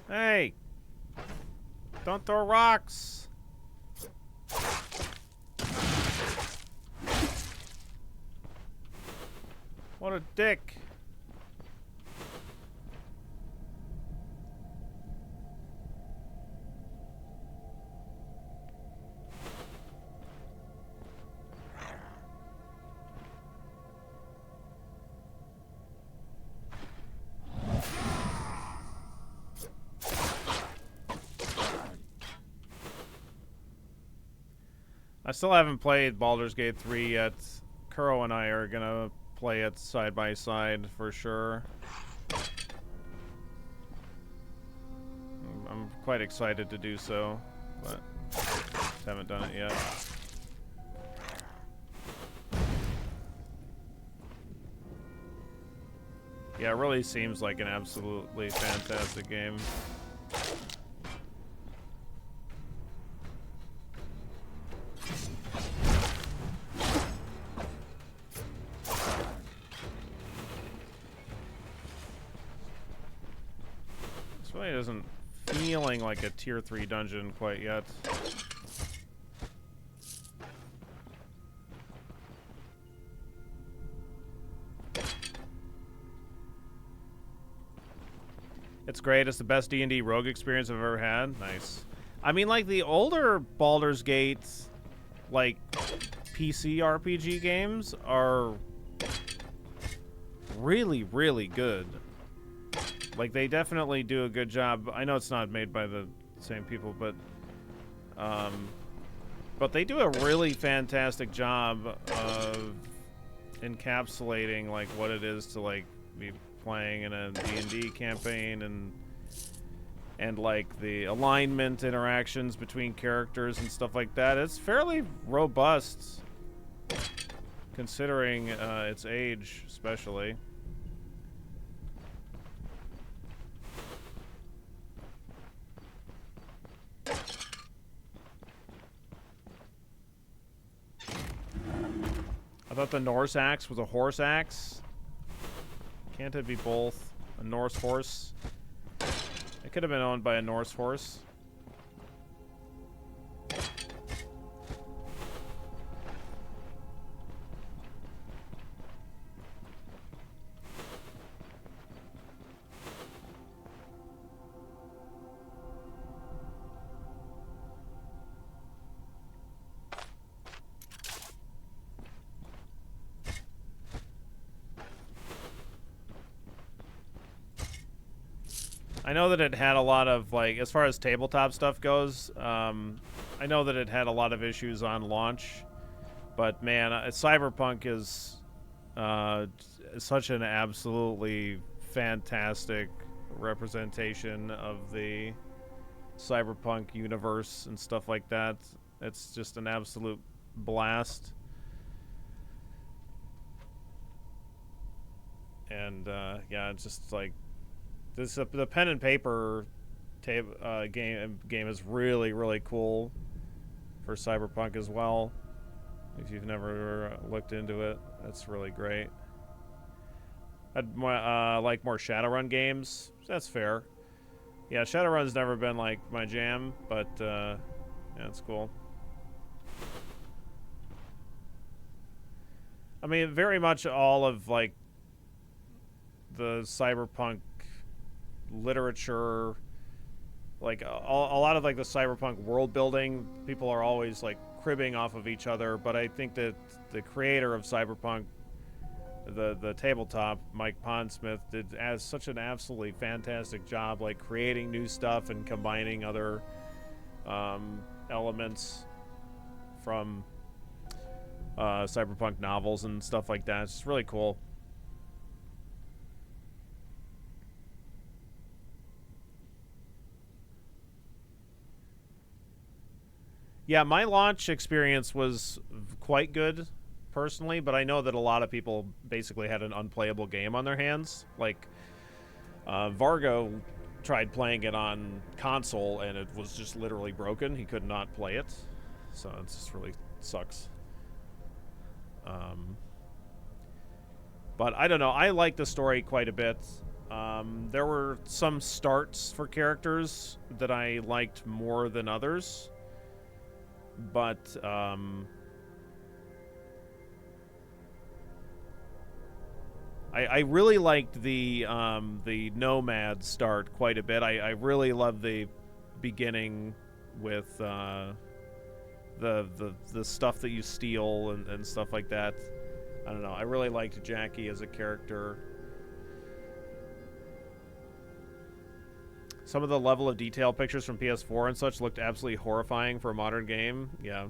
Hey! Don't throw rocks! What a dick. I still haven't played Baldur's Gate 3 yet. Kuro and I are gonna play it side by side for sure. I'm quite excited to do so, but haven't done it yet. Yeah, it really seems like an absolutely fantastic game. This really isn't feeling like a tier 3 dungeon quite yet. It's great. It's the best D&D rogue experience I've ever had. Nice. I mean, like, the older Baldur's Gate, like, PC RPG games are really, really good. Like, they definitely do a good job. I know it's not made by the same people, but they do a really fantastic job of encapsulating, like, what it is to, like, be playing in a D&D campaign and like the alignment interactions between characters and stuff like that. It's fairly robust considering its age, especially. I thought the Norse axe was a horse axe. Can't it be both? A Norse horse? It could have been owned by a Norse horse. I know that it had a lot of, like, as far as tabletop stuff goes, I know that it had a lot of issues on launch, but man, Cyberpunk is such an absolutely fantastic representation of the Cyberpunk universe and stuff like that. It's just an absolute blast. And yeah, it's just like this. The pen and paper game is really, really cool for Cyberpunk as well. If you've never looked into it, that's really great. I'd like more Shadowrun games. That's fair. Yeah, Shadowrun's never been like my jam, but yeah, it's cool. I mean, very much all of like the Cyberpunk literature, like a lot of like the Cyberpunk world building, people are always like cribbing off of each other, but I think that the creator of Cyberpunk, the tabletop, Mike Pondsmith, did as such an absolutely fantastic job, like creating new stuff and combining other elements from Cyberpunk novels and stuff like that. It's just really cool. Yeah, my launch experience was quite good, personally, but I know that a lot of people basically had an unplayable game on their hands. Like, Vargo tried playing it on console, and it was just literally broken. He could not play it, so it just really sucks. But I don't know. I like the story quite a bit. There were some starts for characters that I liked more than others, but I really liked the Nomad start quite a bit. I really love the beginning with the stuff that you steal and stuff like that. I don't know. I really liked Jackie as a character. Some of the level of detail pictures from PS4 and such looked absolutely horrifying for a modern game. Yeah.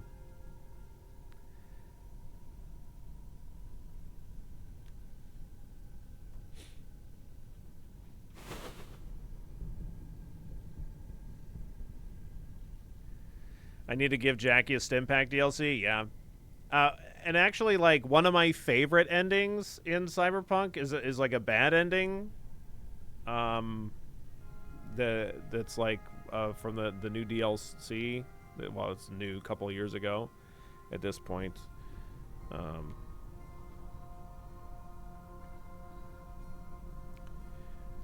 I need to give Jackie a Stimpack DLC. Yeah. And actually, like, one of my favorite endings in Cyberpunk is like a bad ending. That's like from the new DLC. Well, it's new a couple of years ago at this point.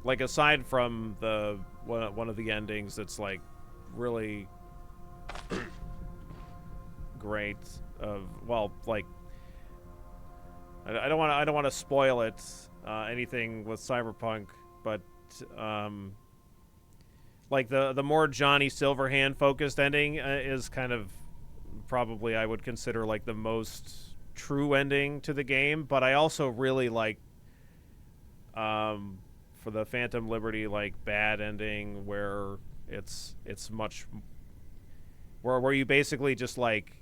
Like, aside from the one of the endings that's like really great, well, like, I don't want to spoil it, anything with Cyberpunk, but like the more Johnny Silverhand focused ending is kind of probably, I would consider, like the most true ending to the game. But I also really like for the Phantom Liberty, like, bad ending where it's much where you basically just like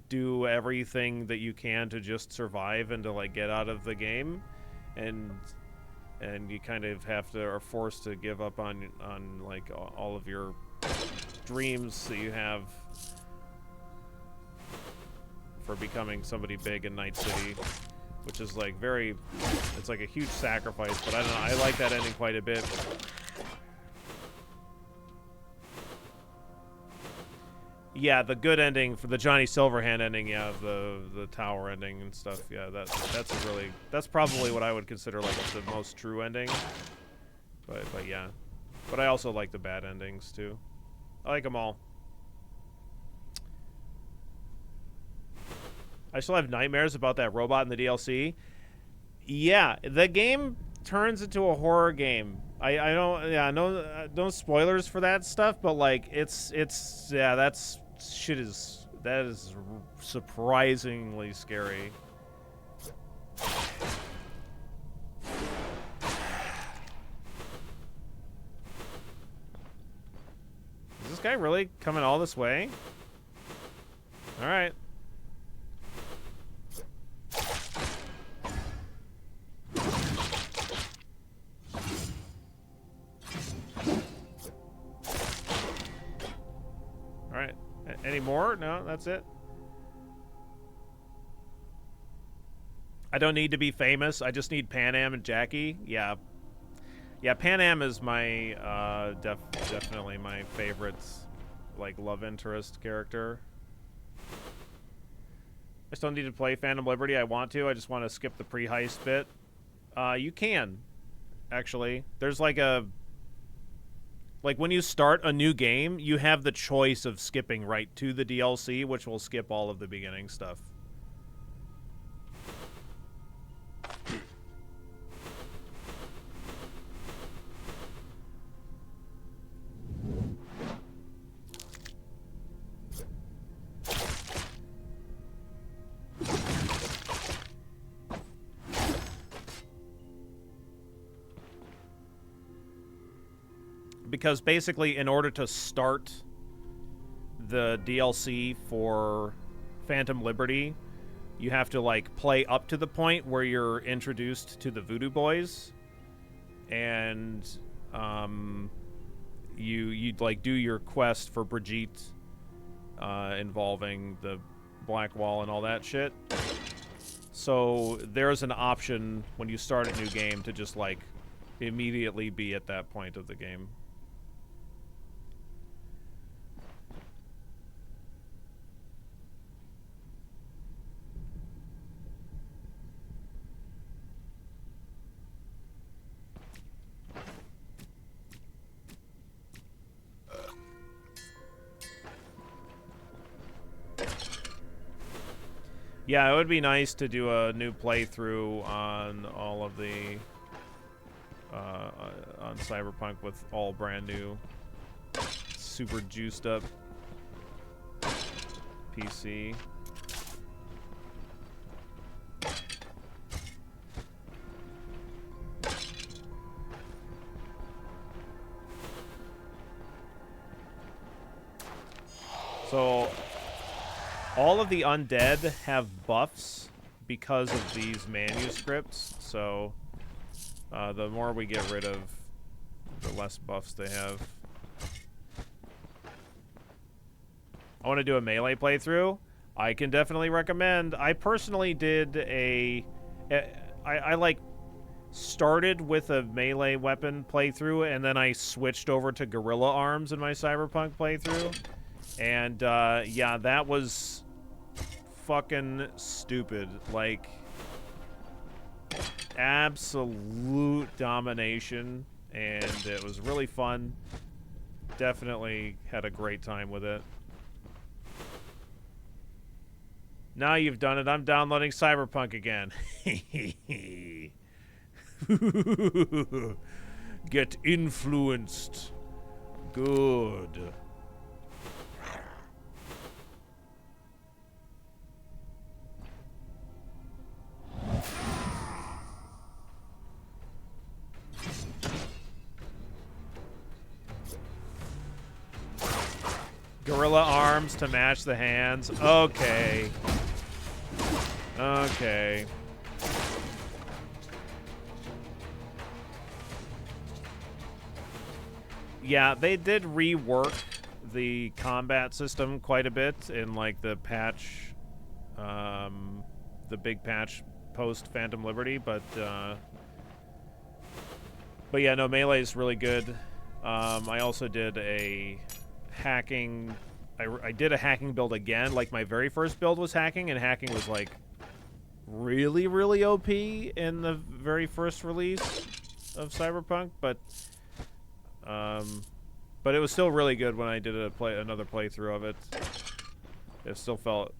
do everything that you can to just survive and to like get out of the game, and you kind of are forced to give up on like all of your dreams that you have for becoming somebody big in Night City, which is like it's like a huge sacrifice. But I don't know, I like that ending quite a bit. Yeah, the good ending for the Johnny Silverhand ending, yeah, the tower ending and stuff, yeah, that's probably what I would consider like the most true ending. But yeah. But I also like the bad endings too. I like them all. I still have nightmares about that robot in the DLC. Yeah, the game turns into a horror game. I don't, yeah, no spoilers for that stuff, but like it's yeah, that is surprisingly scary. Is this guy really coming all this way? All right. Any more? No, that's it. I don't need to be famous. I just need Pan Am and Jackie. Yeah. Yeah, Pan Am is my, definitely my favorite, like, love interest character. I still need to play Phantom Liberty. I want to. I just want to skip the pre-heist bit. You can, actually. There's like when you start a new game, you have the choice of skipping right to the DLC, which will skip all of the beginning stuff. Because basically, in order to start the DLC for Phantom Liberty, you have to like play up to the point where you're introduced to the Voodoo Boys, and you'd like do your quest for Brigitte, involving the Black Wall and all that shit. So there's an option when you start a new game to just like immediately be at that point of the game. Yeah, it would be nice to do a new playthrough on all of the on Cyberpunk with all brand new, super juiced up PC. So all of the undead have buffs because of these manuscripts, so the more we get rid of, the less buffs they have. I want to do a melee playthrough. I can definitely recommend. I personally did I like started with a melee weapon playthrough, and then I switched over to gorilla arms in my Cyberpunk playthrough. And yeah, that was fucking stupid. Like, absolute domination, and it was really fun. Definitely had a great time with it. Now you've done it, I'm downloading Cyberpunk again. Get influenced. Good. Gorilla arms to match the hands. Okay. Okay. Yeah, they did rework the combat system quite a bit in, like, the patch, the big patch post Phantom Liberty, but yeah, no, melee is really good. I also did a hacking. I did a hacking build again. Like, my very first build was hacking, and hacking was like really, really OP in the very first release of Cyberpunk, but it was still really good when I did another playthrough of it. It still felt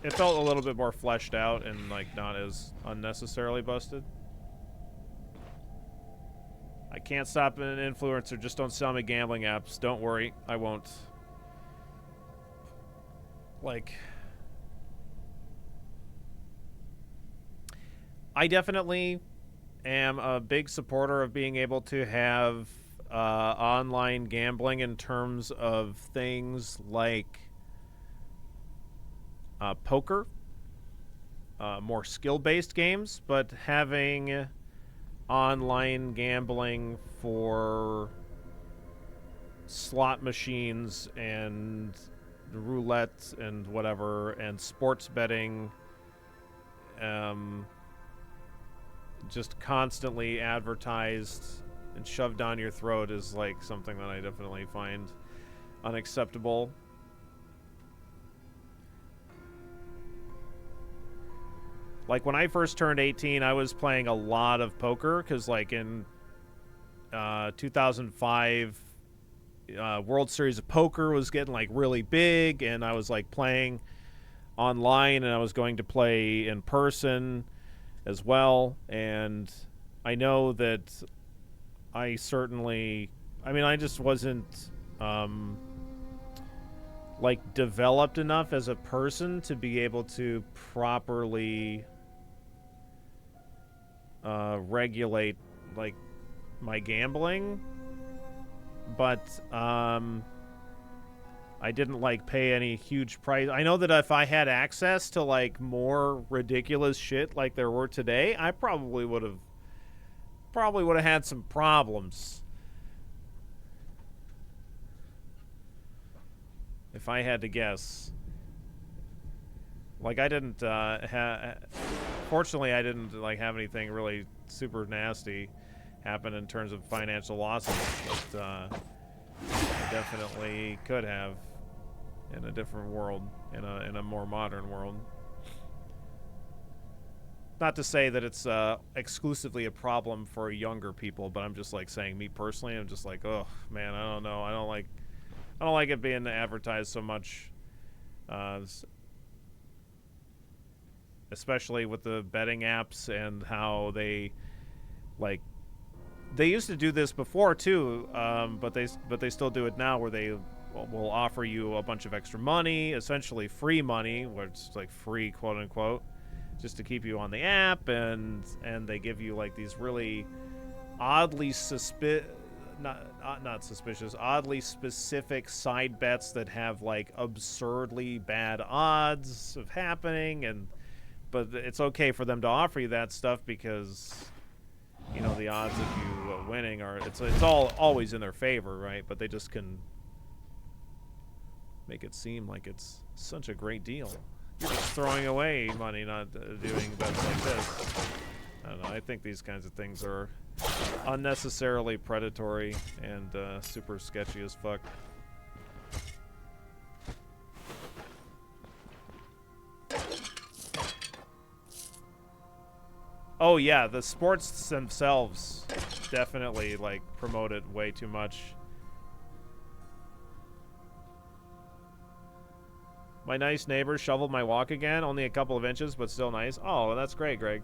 a little bit more fleshed out and, like, not as unnecessarily busted. I can't stop an influencer. Just don't sell me gambling apps. Don't worry, I won't. Like, I definitely am a big supporter of being able to have online gambling in terms of things like poker, more skill-based games, but having online gambling for slot machines and roulette and whatever, and sports betting, just constantly advertised and shoved down your throat is, like, something that I definitely find unacceptable. Like, when I first turned 18, I was playing a lot of poker, because, like, in 2005, World Series of Poker was getting, like, really big, and I was, like, playing online, and I was going to play in person as well. And I know that I just wasn't like, developed enough as a person to be able to properly regulate, like, my gambling. But I didn't, like, pay any huge price. I know that if I had access to, like, more ridiculous shit like there were today, I probably would have had some problems. If I had to guess. Like, I didn't fortunately I didn't, like, have anything really super nasty happen in terms of financial losses, but I definitely could have in a different world, in a more modern world. Not to say that it's exclusively a problem for younger people, but I'm just like saying, me personally, I'm just like, oh man, I don't know, I don't like it being advertised so much, especially with the betting apps and how they used to do this before too, but they still do it now, where they will offer you a bunch of extra money, essentially free money, where it's like free, quote unquote, just to keep you on the app, and they give you like these really oddly not suspicious, oddly specific side bets that have like absurdly bad odds of happening, but it's okay for them to offer you that stuff because, you know, the odds of you winning are, it's all always in their favor, right? But they just can make it seem like it's such a great deal. You're just throwing away money, not doing bets like this. I don't know. I think these kinds of things are unnecessarily predatory and super sketchy as fuck. Oh yeah, the sports themselves definitely like promote it way too much. My nice neighbor shoveled my walk again, only a couple of inches, but still nice. Oh, that's great, Greg.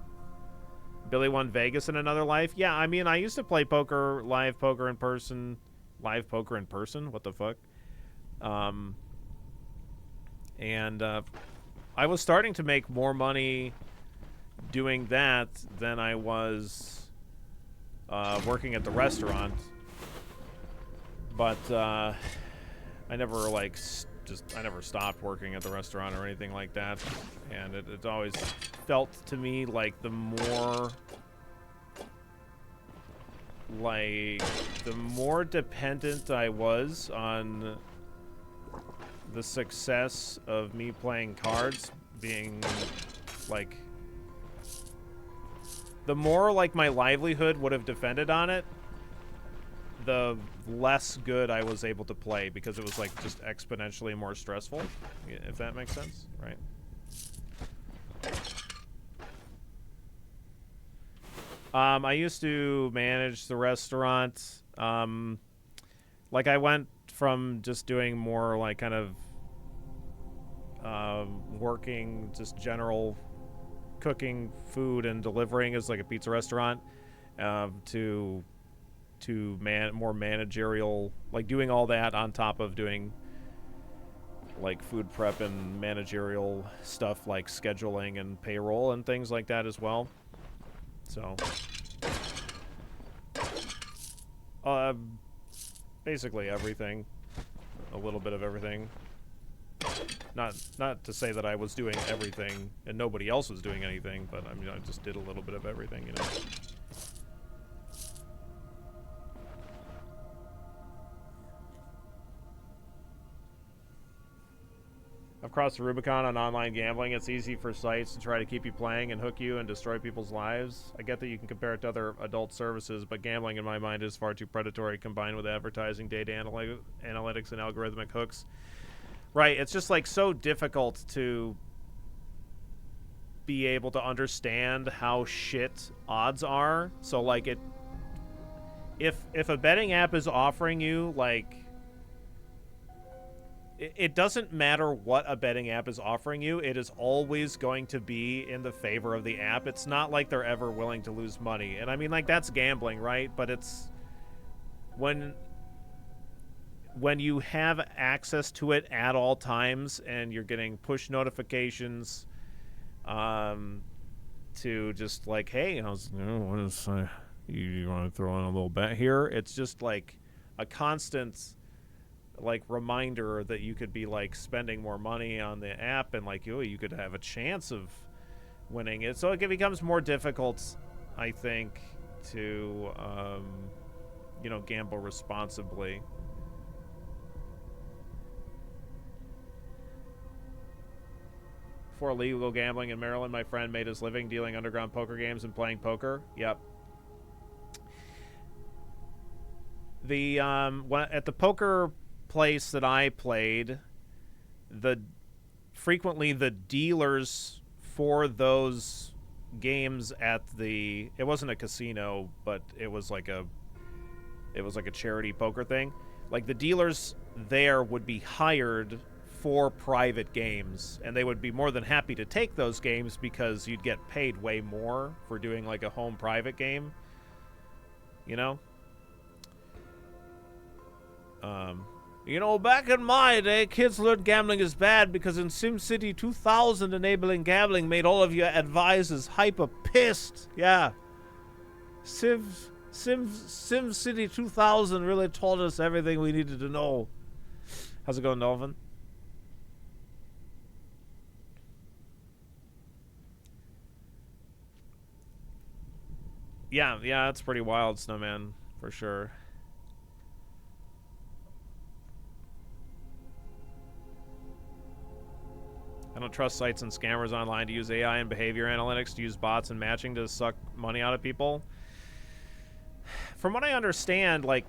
Billy won Vegas in another life. Yeah, I mean, I used to play poker, live poker in person. Live poker in person? What the fuck? And I was starting to make more money doing that than I was working at the restaurant. But I never, like, I never stopped working at the restaurant or anything like that. And it always felt to me like the more dependent I was on the success of me playing cards being like, the more like my livelihood would have depended on it, the less good I was able to play, because it was like just exponentially more stressful, if that makes sense, right? I used to manage the restaurant. Like, I went from just doing more like kind of working, just general cooking food and delivering as like a pizza restaurant, to more managerial, like doing all that on top of doing like food prep and managerial stuff like scheduling and payroll and things like that as well. So basically everything, a little bit of everything. Not to say that I was doing everything and nobody else was doing anything, but I mean, I just did a little bit of everything, you know. I've crossed the Rubicon on online gambling. It's easy for sites to try to keep you playing and hook you and destroy people's lives. I get that you can compare it to other adult services, but gambling in my mind is far too predatory, combined with advertising, data analytics, and algorithmic hooks. Right, it's just like so difficult to be able to understand how shit odds are. So like, if a betting app is offering you like, it doesn't matter what a betting app is offering you, it is always going to be in the favor of the app. It's not like they're ever willing to lose money. And I mean, like, that's gambling, right? But it's when you have access to it at all times and you're getting push notifications to just like, hey, you want to throw in a little bet here? It's just like a constant like reminder that you could be like spending more money on the app, and like, you could have a chance of winning it. So it becomes more difficult, I think, to gamble responsibly. Before legal gambling in Maryland, my friend made his living dealing underground poker games and playing poker. Yep. The at the poker place that I played, frequently the dealers for those games at it wasn't a casino, but it was like a charity poker thing. Like the dealers there would be hired for private games, and they would be more than happy to take those games because you'd get paid way more for doing like a home private game, you know. Back in my day, kids learned gambling is bad because in SimCity 2000, enabling gambling made all of your advisors hyper pissed. Yeah. SimCity 2000 really taught us everything we needed to know. How's it going, Dolphin? Yeah, it's pretty wild, Snowman, for sure. I don't trust sites and scammers online to use AI and behavior analytics to use bots and matching to suck money out of people. From what I understand, like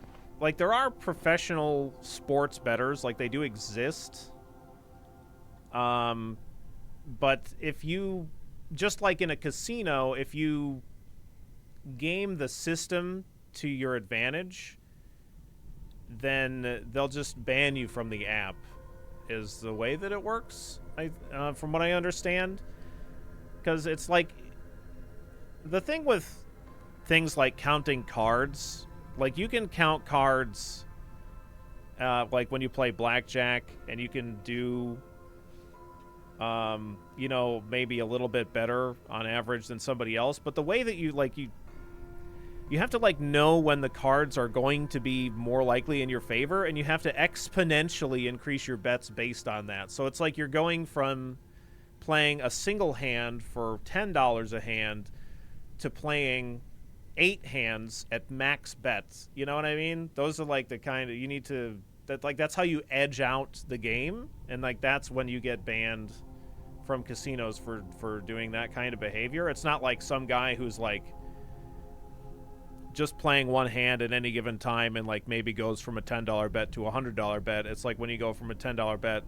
there are professional sports bettors, like they do exist. But if you, just like in a casino, if you game the system to your advantage, then they'll just ban you from the app, is the way that it works, from what I understand. Because it's like, the thing with things like counting cards, like you can count cards like when you play blackjack, and you can do maybe a little bit better on average than somebody else, but the way that you have to like know when the cards are going to be more likely in your favor, and you have to exponentially increase your bets based on that. So it's like you're going from playing a single hand for $10 a hand to playing 8 hands at max bets. You know what I mean? Those are like the kind of, you need to, that's how you edge out the game, and like that's when you get banned from casinos for doing that kind of behavior. It's not like some guy who's like just playing one hand at any given time and like maybe goes from a $10 bet to a $100 bet. It's like when you go from a $10 bet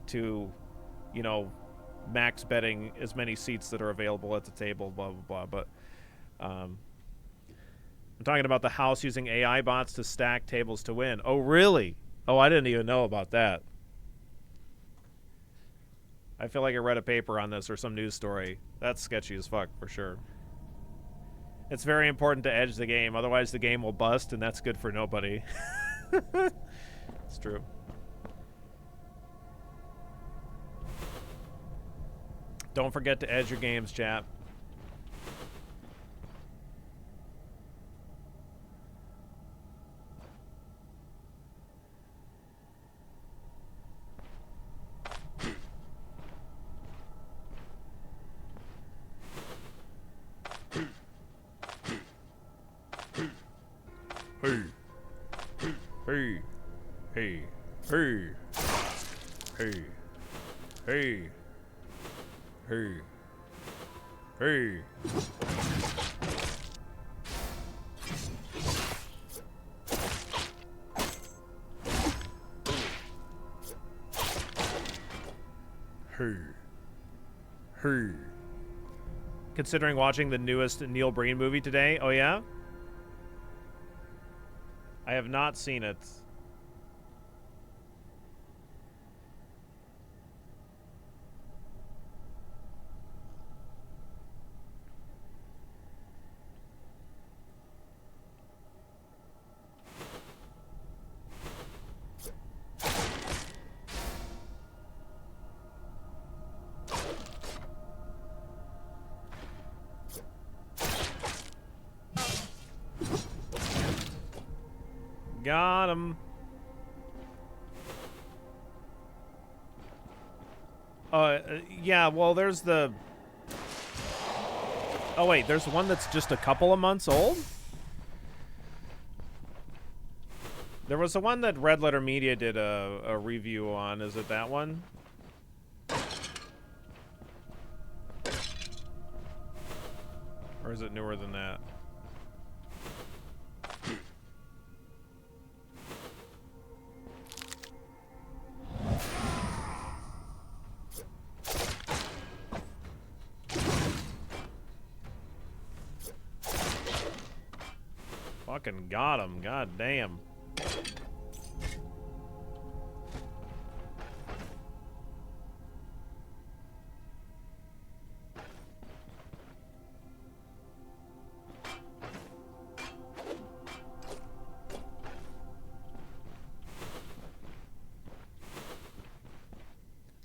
to, max betting as many seats that are available at the table, blah, blah, blah. But I'm talking about the house using AI bots to stack tables to win. Oh, really? Oh, I didn't even know about that. I feel like I read a paper on this or some news story. That's sketchy as fuck, for sure. It's very important to edge the game, otherwise the game will bust, and that's good for nobody. It's true. Don't forget to edge your games, chat. Hey. Hey. Hey. Hey. Hey. Hey. Hey. Hey. Hey. Hey. Considering watching the newest Neil Breen movie today? Oh, yeah? I have not seen it. Got him. Yeah, well, there's the... Oh, wait, there's one that's just a couple of months old? There was the one that Red Letter Media did a review on. Is it that one? Or is it newer than that? Fucking got him. God damn.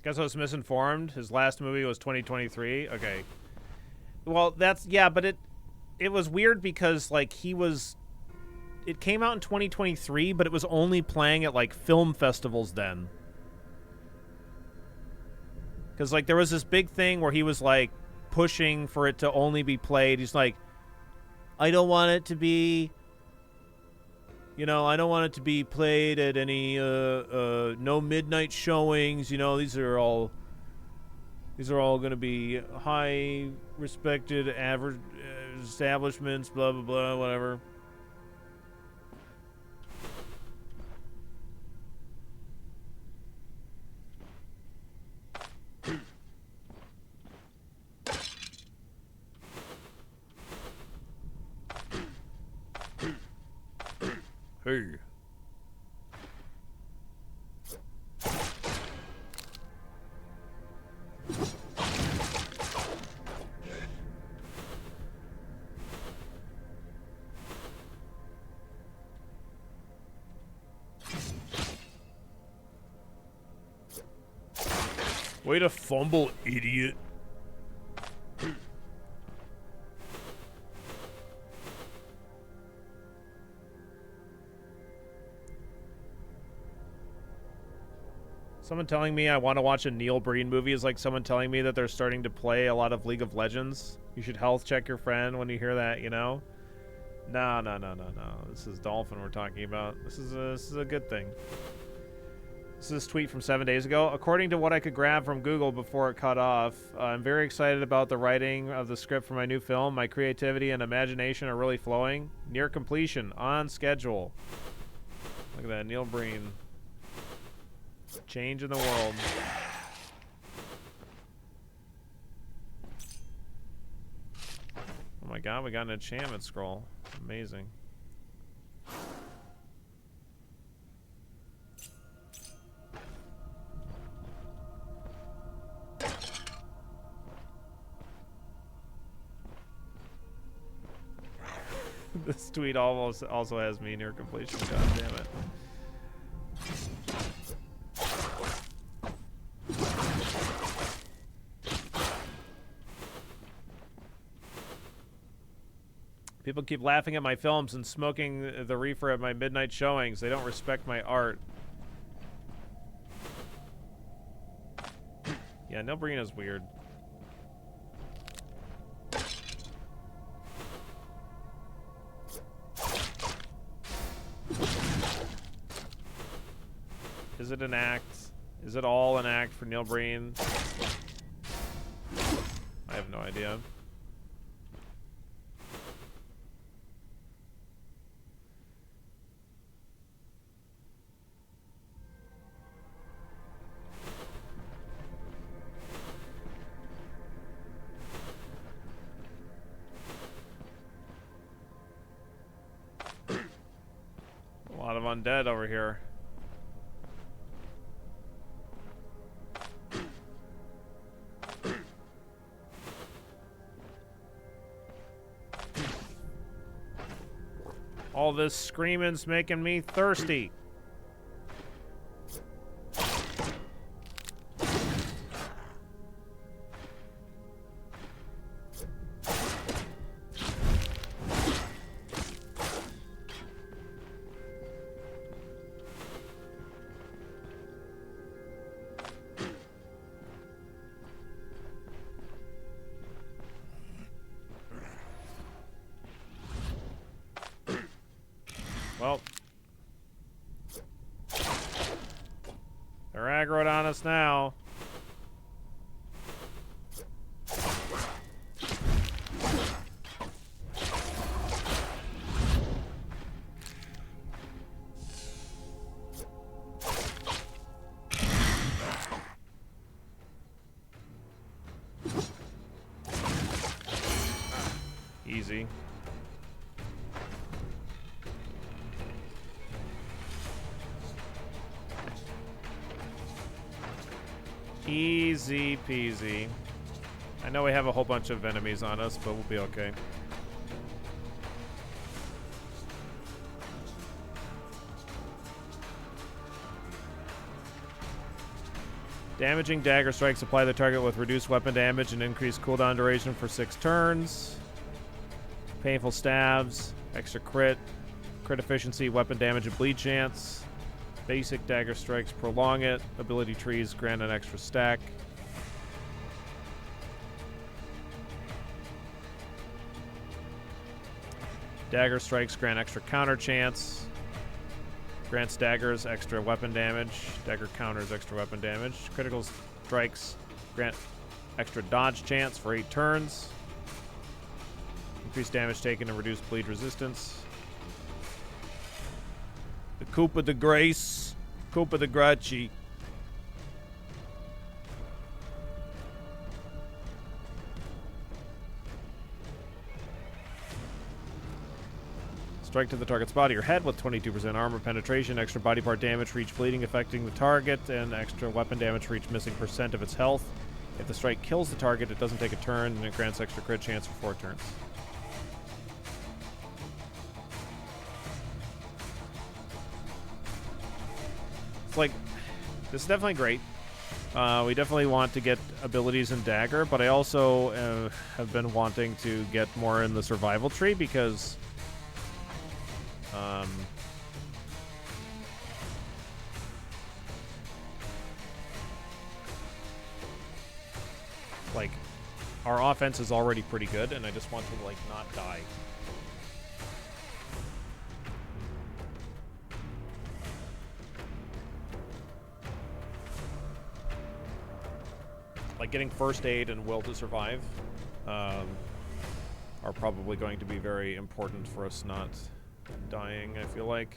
Guess I was misinformed. His last movie was 2023. Okay. Well, that's yeah, but it was weird because like it came out in 2023, but it was only playing at like film festivals then. Cuz like there was this big thing where he was like pushing for it to only be played. He's like, I don't want it to be, you know, I don't want it to be played at any no midnight showings, you know, these are all going to be high respected average establishments, blah blah blah, whatever. Hey. Way to fumble, idiot. Someone telling me I want to watch a Neil Breen movie is like someone telling me that they're starting to play a lot of League of Legends. You should health check your friend when you hear that, you know? No. This is Dolphin we're talking about. This is a good thing. This is a tweet from 7 days ago. According to what I could grab from Google before it cut off, I'm very excited about the writing of the script for my new film. My creativity and imagination are really flowing. Near completion. On schedule. Look at that. Neil Breen. Change in the world. Oh my god, we got an enchantment scroll. Amazing. This tweet also has me near completion. God damn it. People keep laughing at my films and smoking the reefer at my midnight showings. They don't respect my art. Yeah, Neil Breen is weird. Is it an act? Is it all an act for Neil Breen? I have no idea. A lot of undead over here. All this screaming's making me thirsty. Well, they're aggroed on us now. Easy. Easy peasy. I know we have a whole bunch of enemies on us, but we'll be okay. Damaging dagger strikes apply the target with reduced weapon damage and increased cooldown duration for 6 turns. Painful stabs, extra crit, crit efficiency, weapon damage, and bleed chance. Basic dagger strikes prolong it. Ability trees grant an extra stack. Dagger strikes grant extra counter chance. Grants daggers extra weapon damage. Dagger counters extra weapon damage. Critical strikes grant extra dodge chance for 8 turns. Increased damage taken and reduced bleed resistance. The Coupe de Grace. Coupe de Graci. Strike to the target's body or head with 22% armor penetration, extra body part damage for each bleeding affecting the target, and extra weapon damage for each missing % of its health. If the strike kills the target, it doesn't take a turn, and it grants extra crit chance for 4 turns. It's like, this is definitely great. We definitely want to get abilities in Dagger, but I also have been wanting to get more in the survival tree because like, our offense is already pretty good, and I just want to, like, not die. Like, getting first aid and will to survive are probably going to be very important for us not dying, I feel like.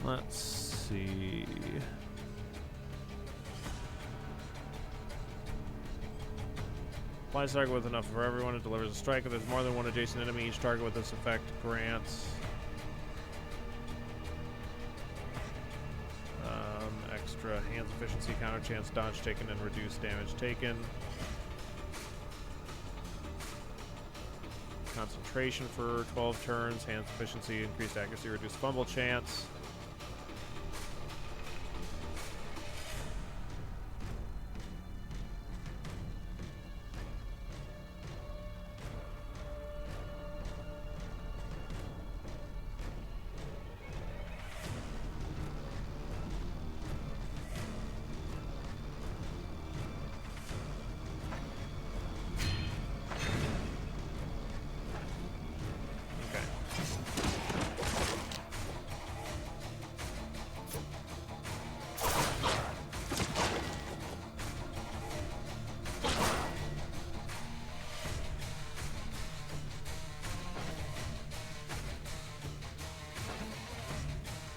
Let's see. Applies target with enough for everyone. It delivers a strike. If there's more than one adjacent enemy, each target with this effect grants extra hands efficiency, counter chance, dodge taken, and reduced damage taken. Concentration for 12 turns, hands efficiency, increased accuracy, reduced fumble chance.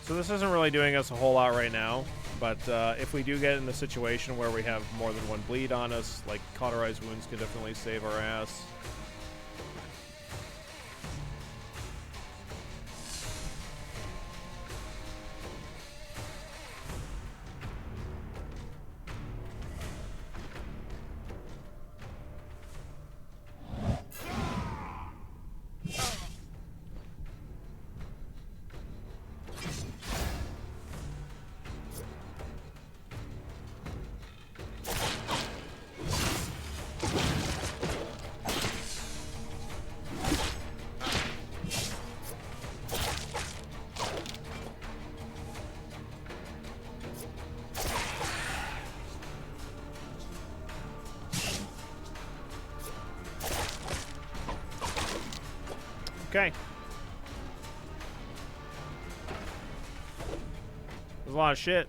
So this isn't really doing us a whole lot right now, but if we do get in a situation where we have more than one bleed on us, like cauterized wounds can definitely save our ass. Okay. There's a lot of shit.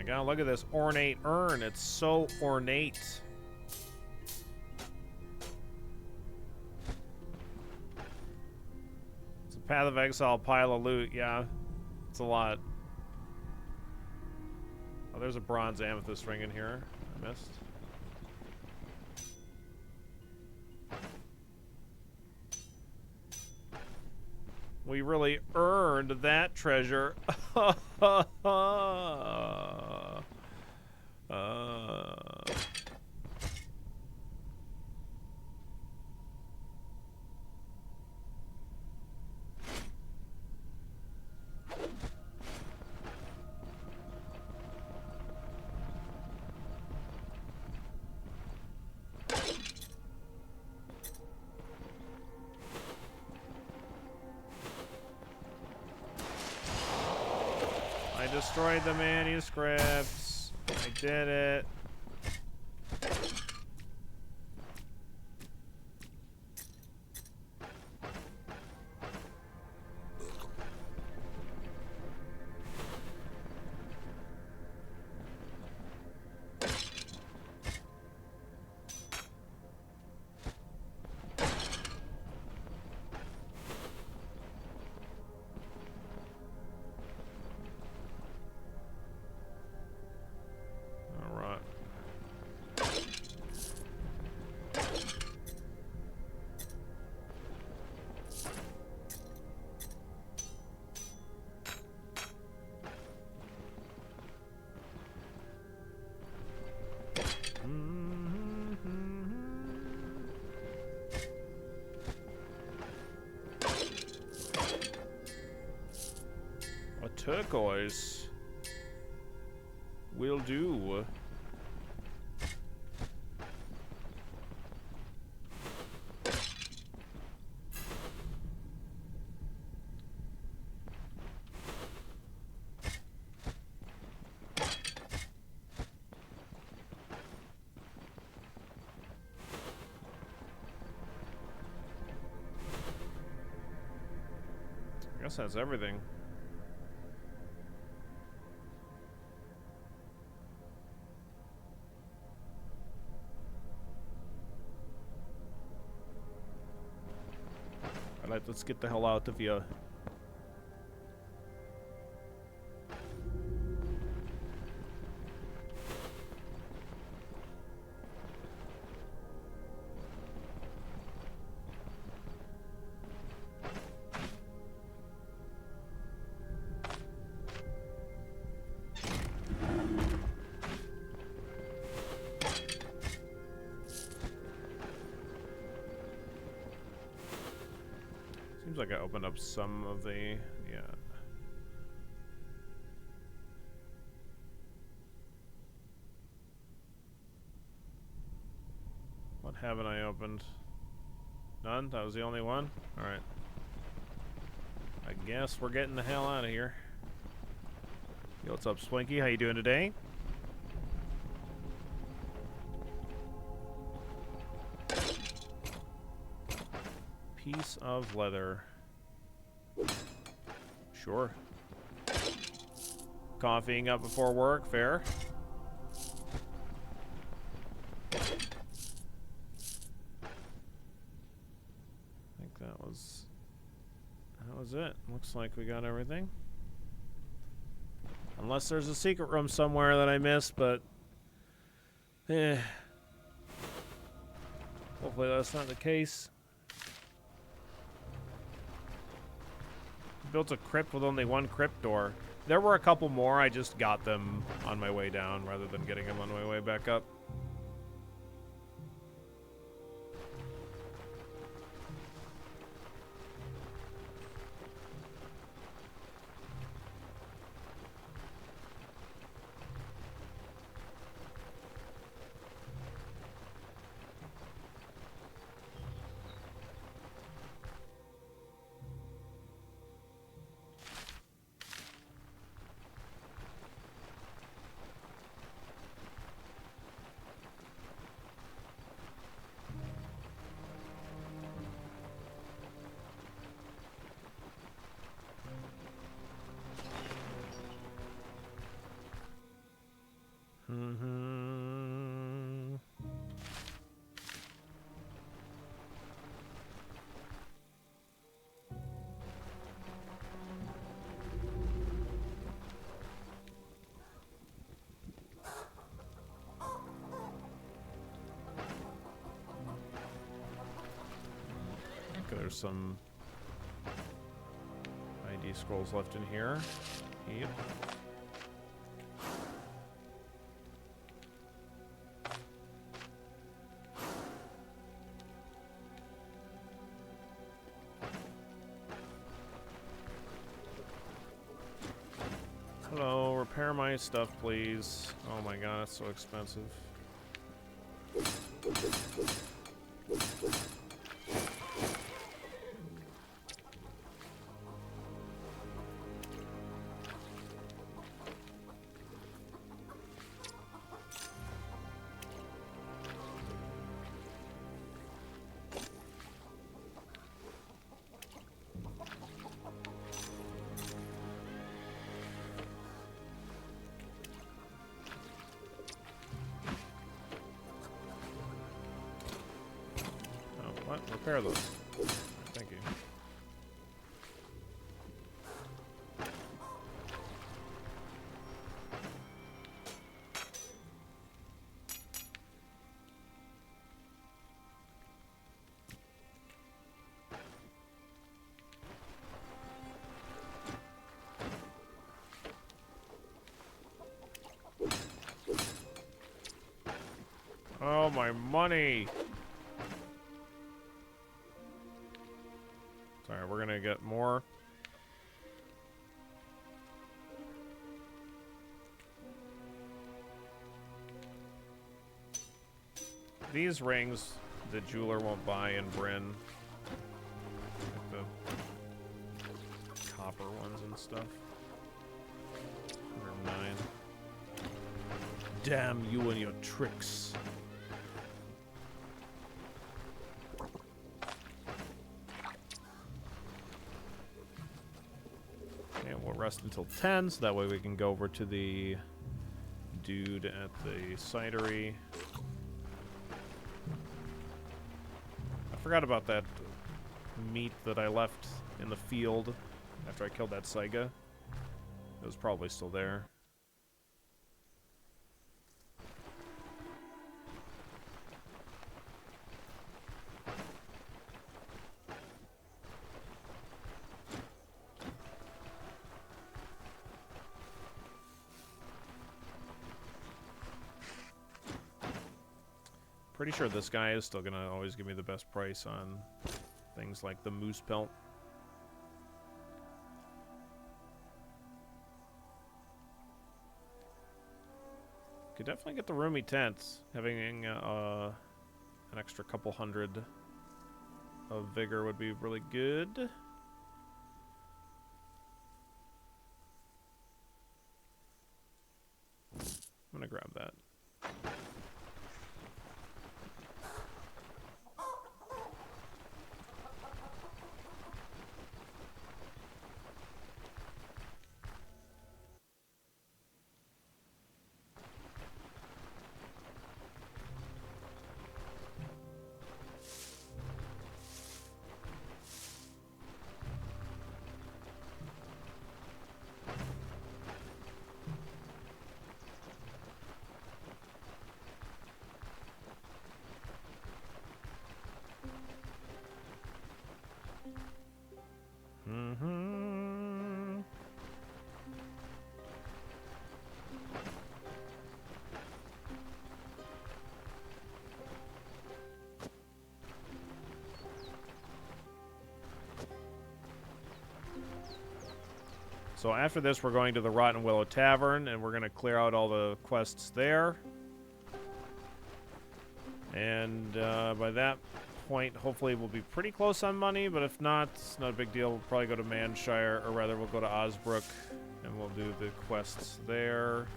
God, look at this ornate urn. It's so ornate. It's a Path of Exile pile of loot. Yeah, it's a lot. Oh, there's a bronze amethyst ring in here. I missed. We really earned that treasure. I destroyed the manuscripts. I did it. A turquoise will do. I guess that's everything. Alright, let's get the hell out of here. Seems like I opened up some of the, yeah. What haven't I opened? None? That was the only one? Alright. I guess we're getting the hell out of here. Yo, what's up, Swinky? How you doing today? Piece of leather. Sure. Coffeeing up before work, fair. I think that was it. Looks like we got everything. Unless there's a secret room somewhere that I missed, but hopefully that's not the case. Built a crypt with only one crypt door. There were a couple more. I just got them on my way down rather than getting them on my way back up. There's some ID scrolls left in here. Yep. Hello, repair my stuff, please. Oh my god, it's so expensive. What? Repair those. Thank you. Oh, my money! Sorry, we're gonna get more. These rings the jeweler won't buy in Bryn. Like the copper ones and stuff. 109. Damn you and your tricks. Rest until 10, so that way we can go over to the dude at the cidery. I forgot about that meat that I left in the field after I killed that Saiga. It was probably still there. Pretty sure this guy is still gonna always give me the best price on things like the moose pelt. Could definitely get the roomy tents. Having an extra couple hundred of vigor would be really good. I'm gonna grab that. So after this, we're going to the Rotten Willow Tavern, and we're going to clear out all the quests there. And by that point, hopefully we'll be pretty close on money, but if not, it's not a big deal. We'll probably go to Manshire, or rather we'll go to Osbrook, and we'll do the quests there.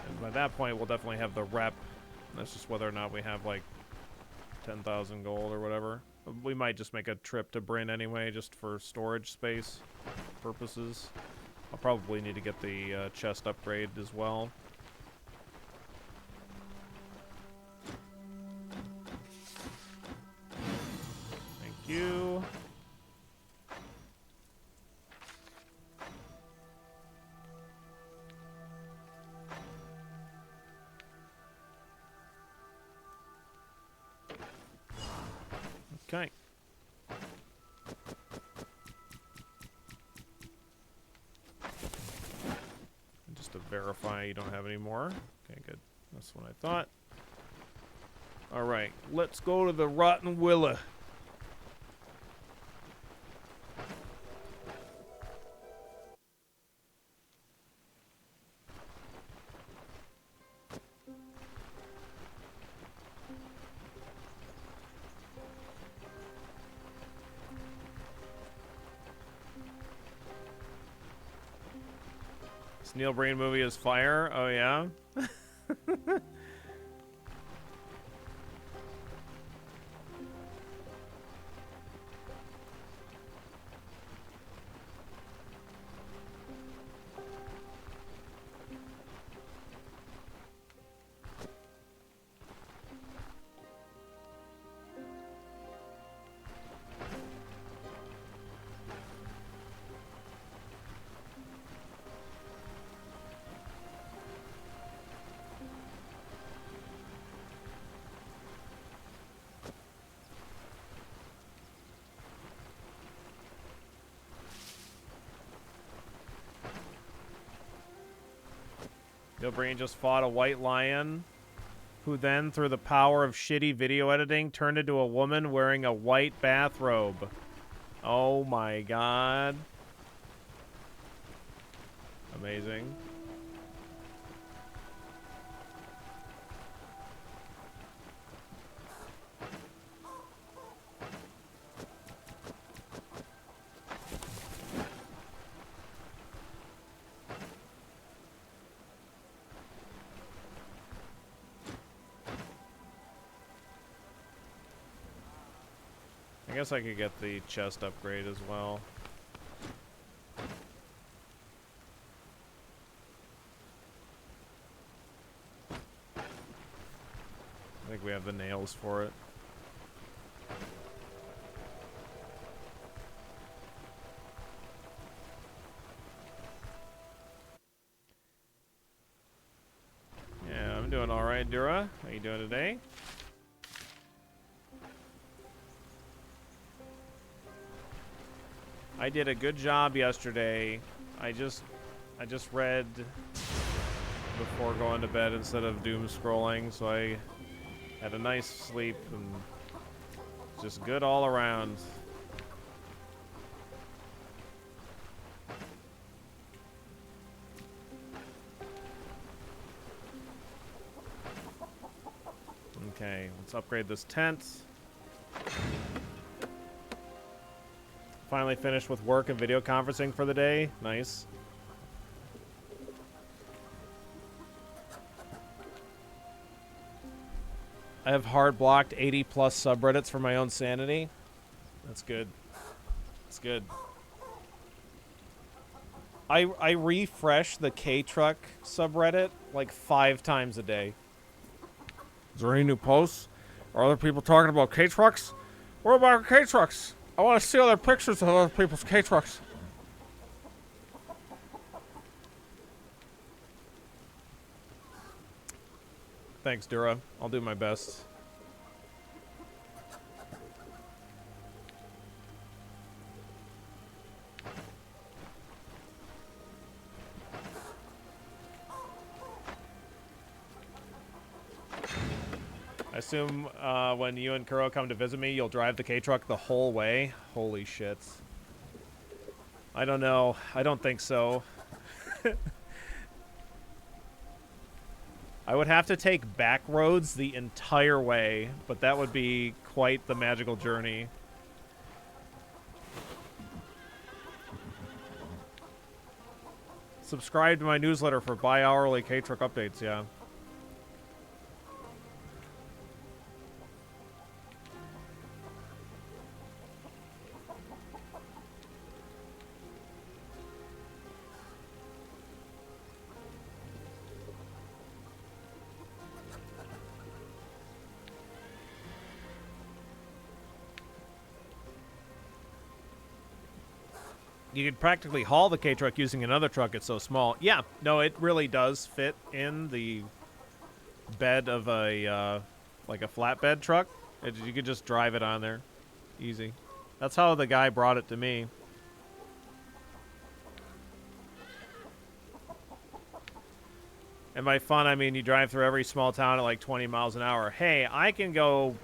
And by that point, we'll definitely have the rep. That's just whether or not we have, like, 10,000 gold or whatever. We might just make a trip to Bryn anyway, just for storage space purposes. I'll probably need to get the chest upgrade as well. Thank you. Okay. And just to verify you don't have any more. Okay, good. That's what I thought. All right, let's go to the Rotten Willow. This Neil Breen movie is fire. Oh, yeah? Neil Breen just fought a white lion, who then, through the power of shitty video editing, turned into a woman wearing a white bathrobe. Oh my god. Amazing. I guess I could get the chest upgrade as well. I think we have the nails for it. Yeah, I'm doing all right, Dura. How you doing today? I did a good job yesterday. I just read before going to bed instead of doom scrolling, so I had a nice sleep and just good all around. Okay, let's upgrade this tent. Finally finished with work and video conferencing for the day. Nice. I have hard blocked 80 plus subreddits for my own sanity. That's good. That's good. I refresh the K-Truck subreddit like 5 times a day. Is there any new posts? Are other people talking about K-Trucks? What about K-Trucks? I want to see other pictures of other people's K-Trucks. Thanks, Dura. I'll do my best. I assume when you and Kuro come to visit me, you'll drive the K-Truck the whole way? Holy shit. I don't know. I don't think so. I would have to take back roads the entire way, but that would be quite the magical journey. Subscribe to my newsletter for bi-hourly K-Truck updates, yeah. You could practically haul the K-Truck using another truck. It's so small. Yeah, no, it really does fit in the bed of a, like a flatbed truck. You could just drive it on there. Easy. That's how the guy brought it to me. And by fun, I mean you drive through every small town at like 20 miles an hour. Hey, I can go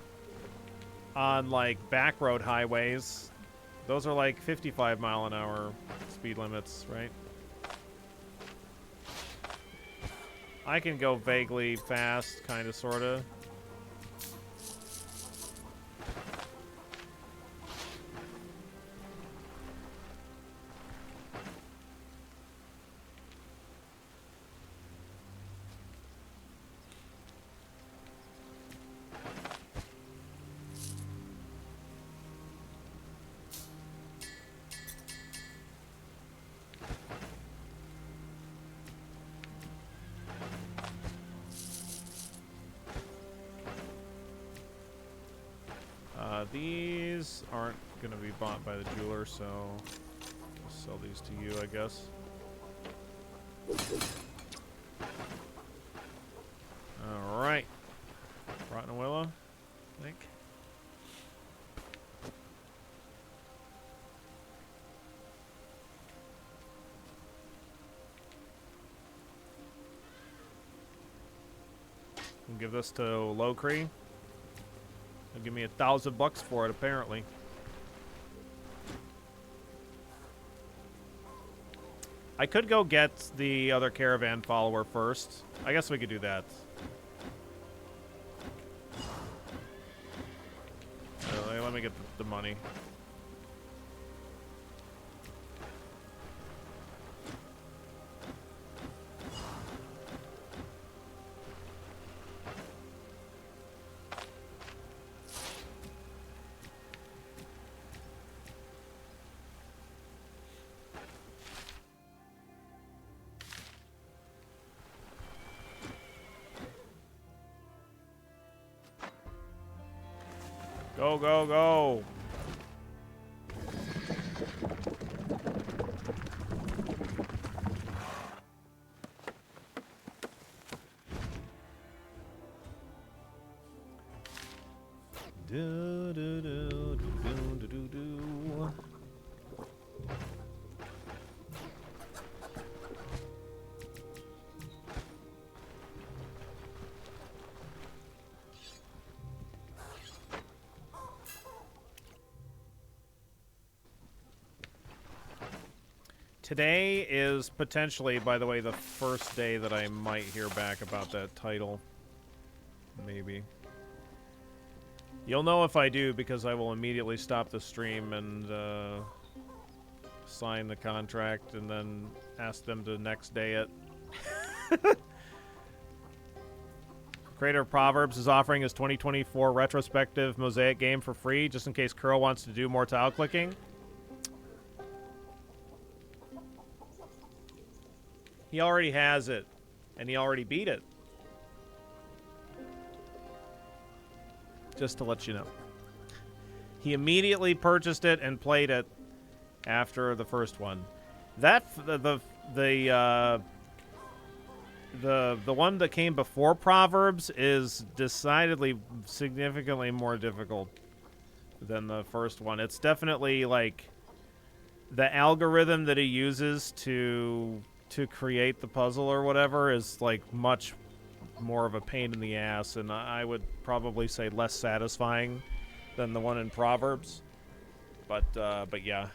on like back road highways. Those are like 55 mile an hour speed limits, right? I can go vaguely fast, kind of, sort of. These aren't going to be bought by the jeweler, so I'll sell these to you, I guess. Alright. Rotten Willow, I think. We'll give this to Locree. They'll give me $1,000 for it, apparently. I could go get the other caravan follower first. I guess we could do that. Let me get the money. Go, go, go. Do, do, do, do, do, do, do. Today is potentially, by the way, the first day that I might hear back about that title. Maybe. You'll know if I do, because I will immediately stop the stream and sign the contract and then ask them to next day it. Creator of Proverbs is offering his 2024 retrospective Mosaic game for free, just in case Kuro wants to do more tile clicking. He already has it, and he already beat it. Just to let you know. He immediately purchased it and played it after the first one. That the one that came before Proverbs is decidedly significantly more difficult than the first one. It's definitely like the algorithm that he uses to create the puzzle or whatever is like much more of a pain in the ass, and I would probably say less satisfying than the one in Proverbs. But yeah.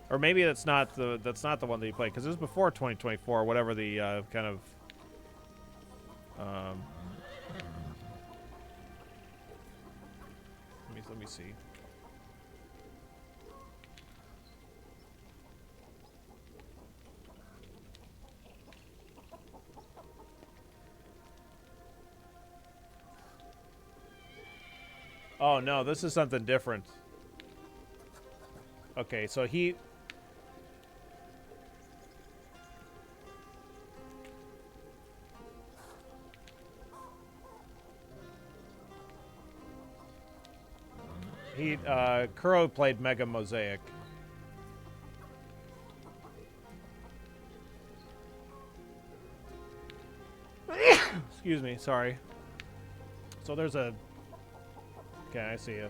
Or maybe that's not the one that you played, because it was before 2024, whatever the kind of let me see. Oh no, this is something different. Okay, so he Kuro played Mega Mosaic. Excuse me, sorry. So there's a... Okay, I see you.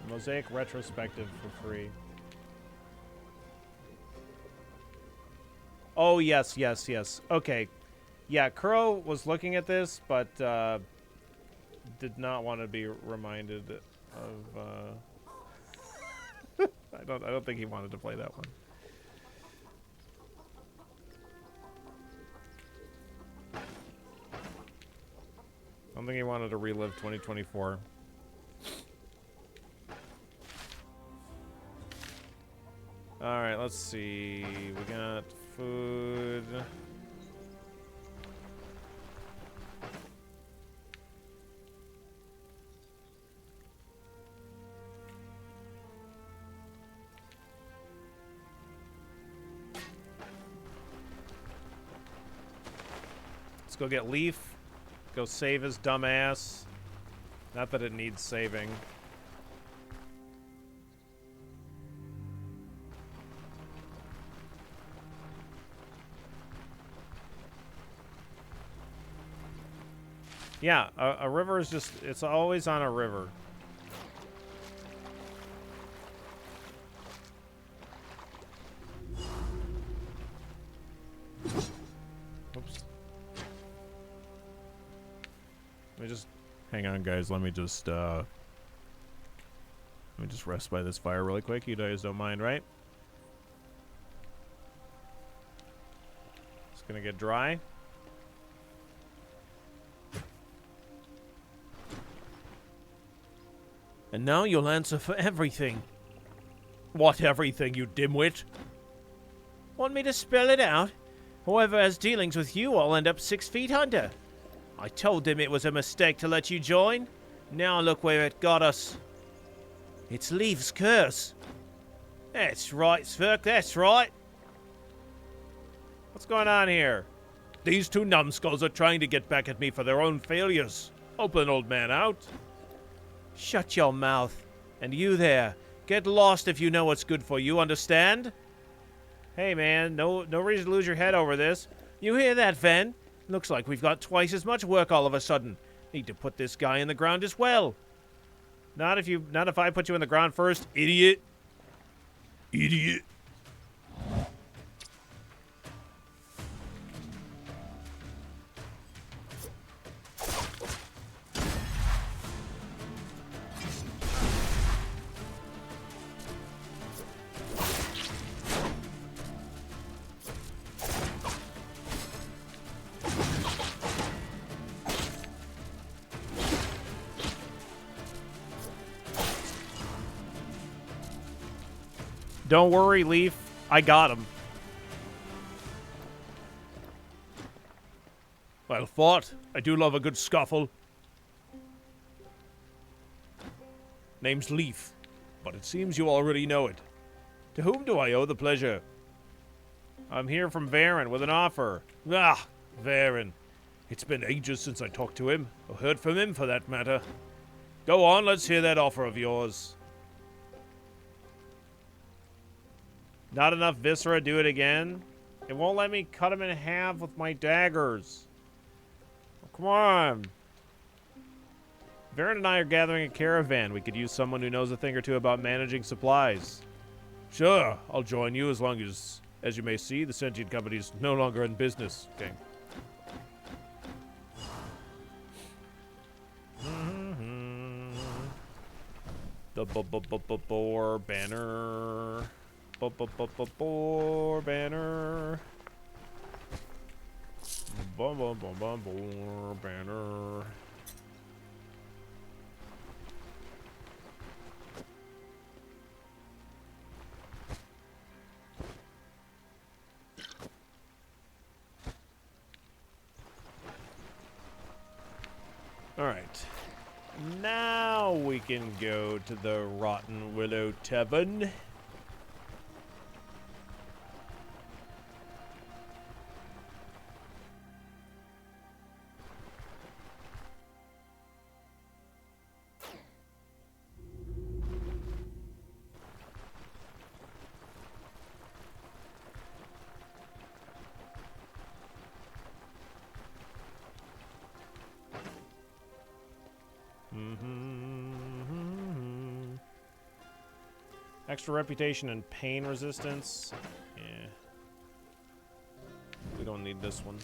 Mosaic retrospective for free. Oh, yes, yes, yes. Okay. Yeah, Kuro was looking at this, but did not want to be reminded of... I don't think he wanted to play that one. I don't think he wanted to relive 2024. Alright, let's see. We got food. Let's go get Leaf. Go save his dumb ass. Not that it needs saving. Yeah, a river is just, it's always on a river. Oops. Let me just, hang on guys, let me just rest by this fire really quick. You guys don't mind, right? It's gonna get dry. And now you'll answer for everything. What everything, you dimwit? Want me to spell it out? Whoever has dealings with you, I'll end up 6 feet under. I told them it was a mistake to let you join. Now look where it got us. It's Leaf's curse. That's right, Svirk, that's right. What's going on here? These two numbskulls are trying to get back at me for their own failures. Help an old man out. Shut your mouth. And you there, get lost if you know what's good for you, understand? Hey man, no reason to lose your head over this. You hear that, Ven? Looks like we've got twice as much work all of a sudden. Need to put this guy in the ground as well. Not if I put you in the ground first, idiot. Idiot. Don't worry, Leaf. I got him. Well fought. I do love a good scuffle. Name's Leaf, but it seems you already know it. To whom do I owe the pleasure? I'm here from Varen with an offer. Ah, Varen. It's been ages since I talked to him, or heard from him for that matter. Go on, let's hear that offer of yours. Not enough Viscera, do it again? It won't let me cut him in half with my daggers. Oh, come on. Varen and I are gathering a caravan. We could use someone who knows a thing or two about managing supplies. Sure, I'll join you as long as you may see, the sentient company is no longer in business. Okay. The boar banner. Boar banner. Boar banner. All right. Now we can go to the Rotten Willow Tavern. Extra reputation and pain resistance. Yeah. We don't need this one.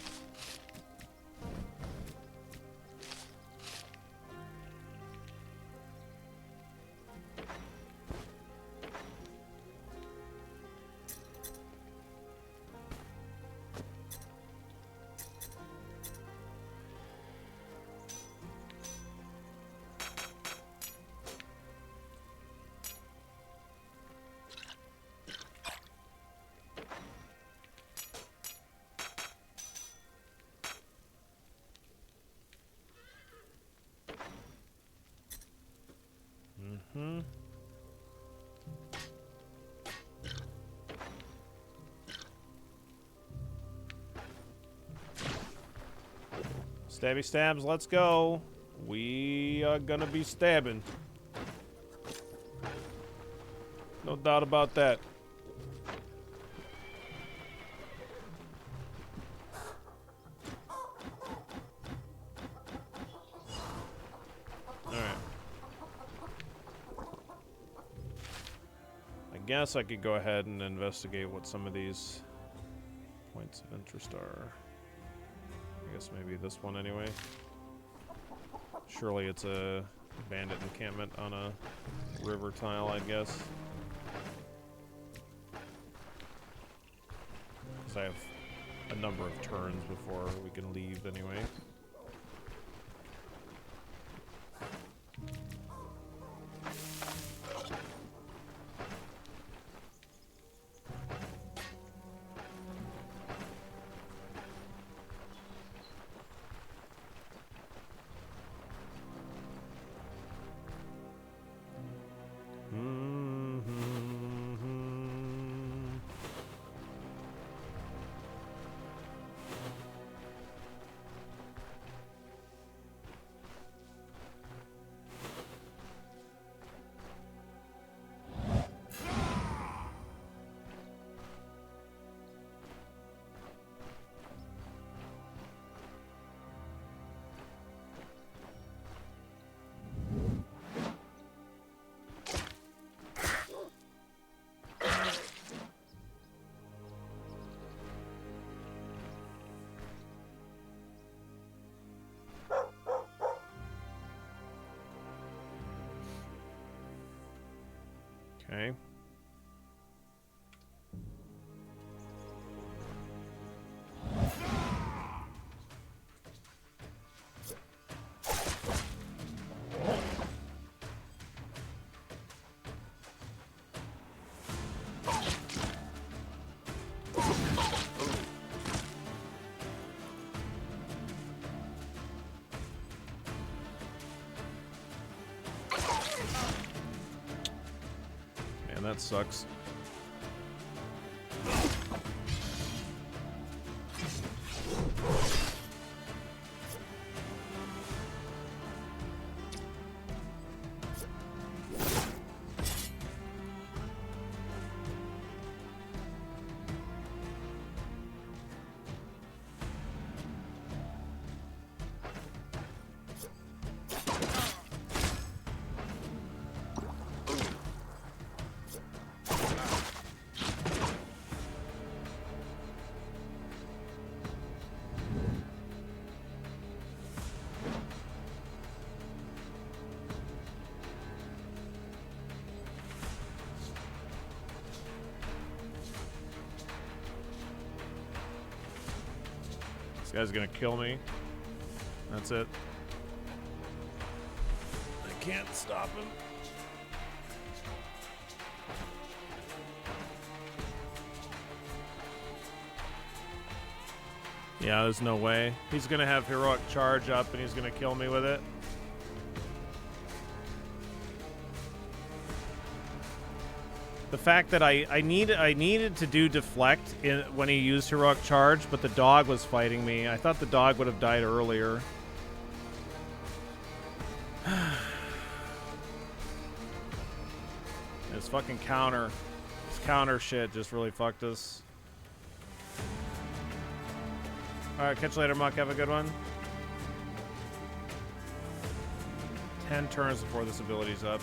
Mm-hmm. Stabby stabs, let's go. We are gonna be stabbing. No doubt about that. Alright. I guess I could go ahead and investigate what some of these points of interest are. I guess maybe this one anyway. Surely it's a bandit encampment on a river tile, I guess. Because I have a number of turns before we can leave anyway. Okay. Man, that sucks. This guy's gonna kill me. That's it. I can't stop him. Yeah, there's no way. He's gonna have heroic charge up and he's gonna kill me with it. The fact that I needed to do deflect when he used heroic charge, but the dog was fighting me. I thought the dog would have died earlier. This fucking counter. This counter shit just really fucked us. Alright, catch you later, Muck. Have a good one. 10 turns before this ability's up.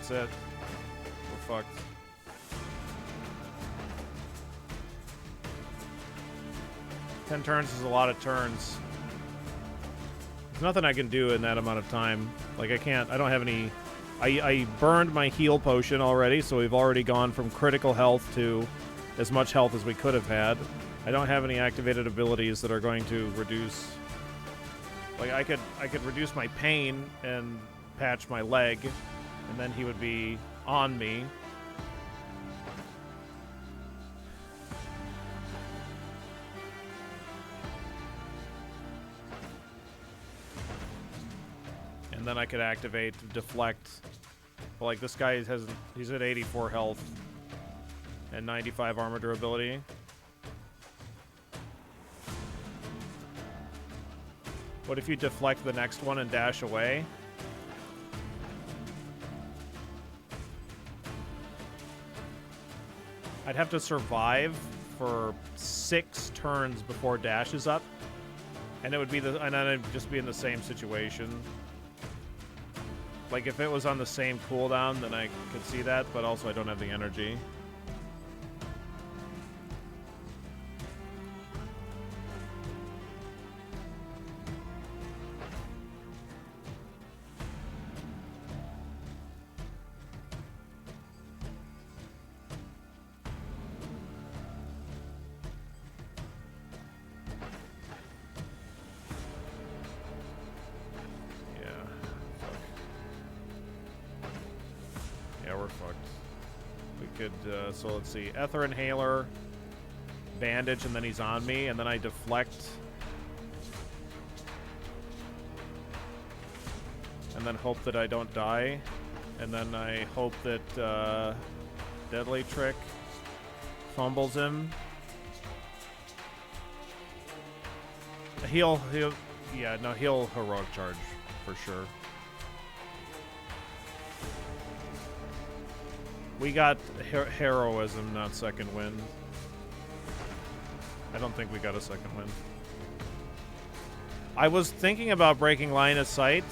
That's it. We're fucked. Ten turns is a lot of turns. There's nothing I can do in that amount of time. Like, I don't have any... I burned my heal potion already, so we've already gone from critical health to as much health as we could have had. I don't have any activated abilities that are going to reduce... Like, I could reduce my pain and patch my leg, and then he would be on me. And then I could activate deflect. But like, this guy he's at 84 health and 95 armor durability. What if you deflect the next one and dash away? I'd have to survive for 6 turns before dash is up, and it would be and then I'd just be in the same situation. Like, if it was on the same cooldown, then I could see that, but also I don't have the energy. So let's see, Ether Inhaler, Bandage, and then he's on me, and then I deflect. And then hope that I don't die. And then I hope that Deadly Trick fumbles him. He'll Heroic Charge, for sure. We got heroism, not second wind. I don't think we got a second wind. I was thinking about breaking line of sight,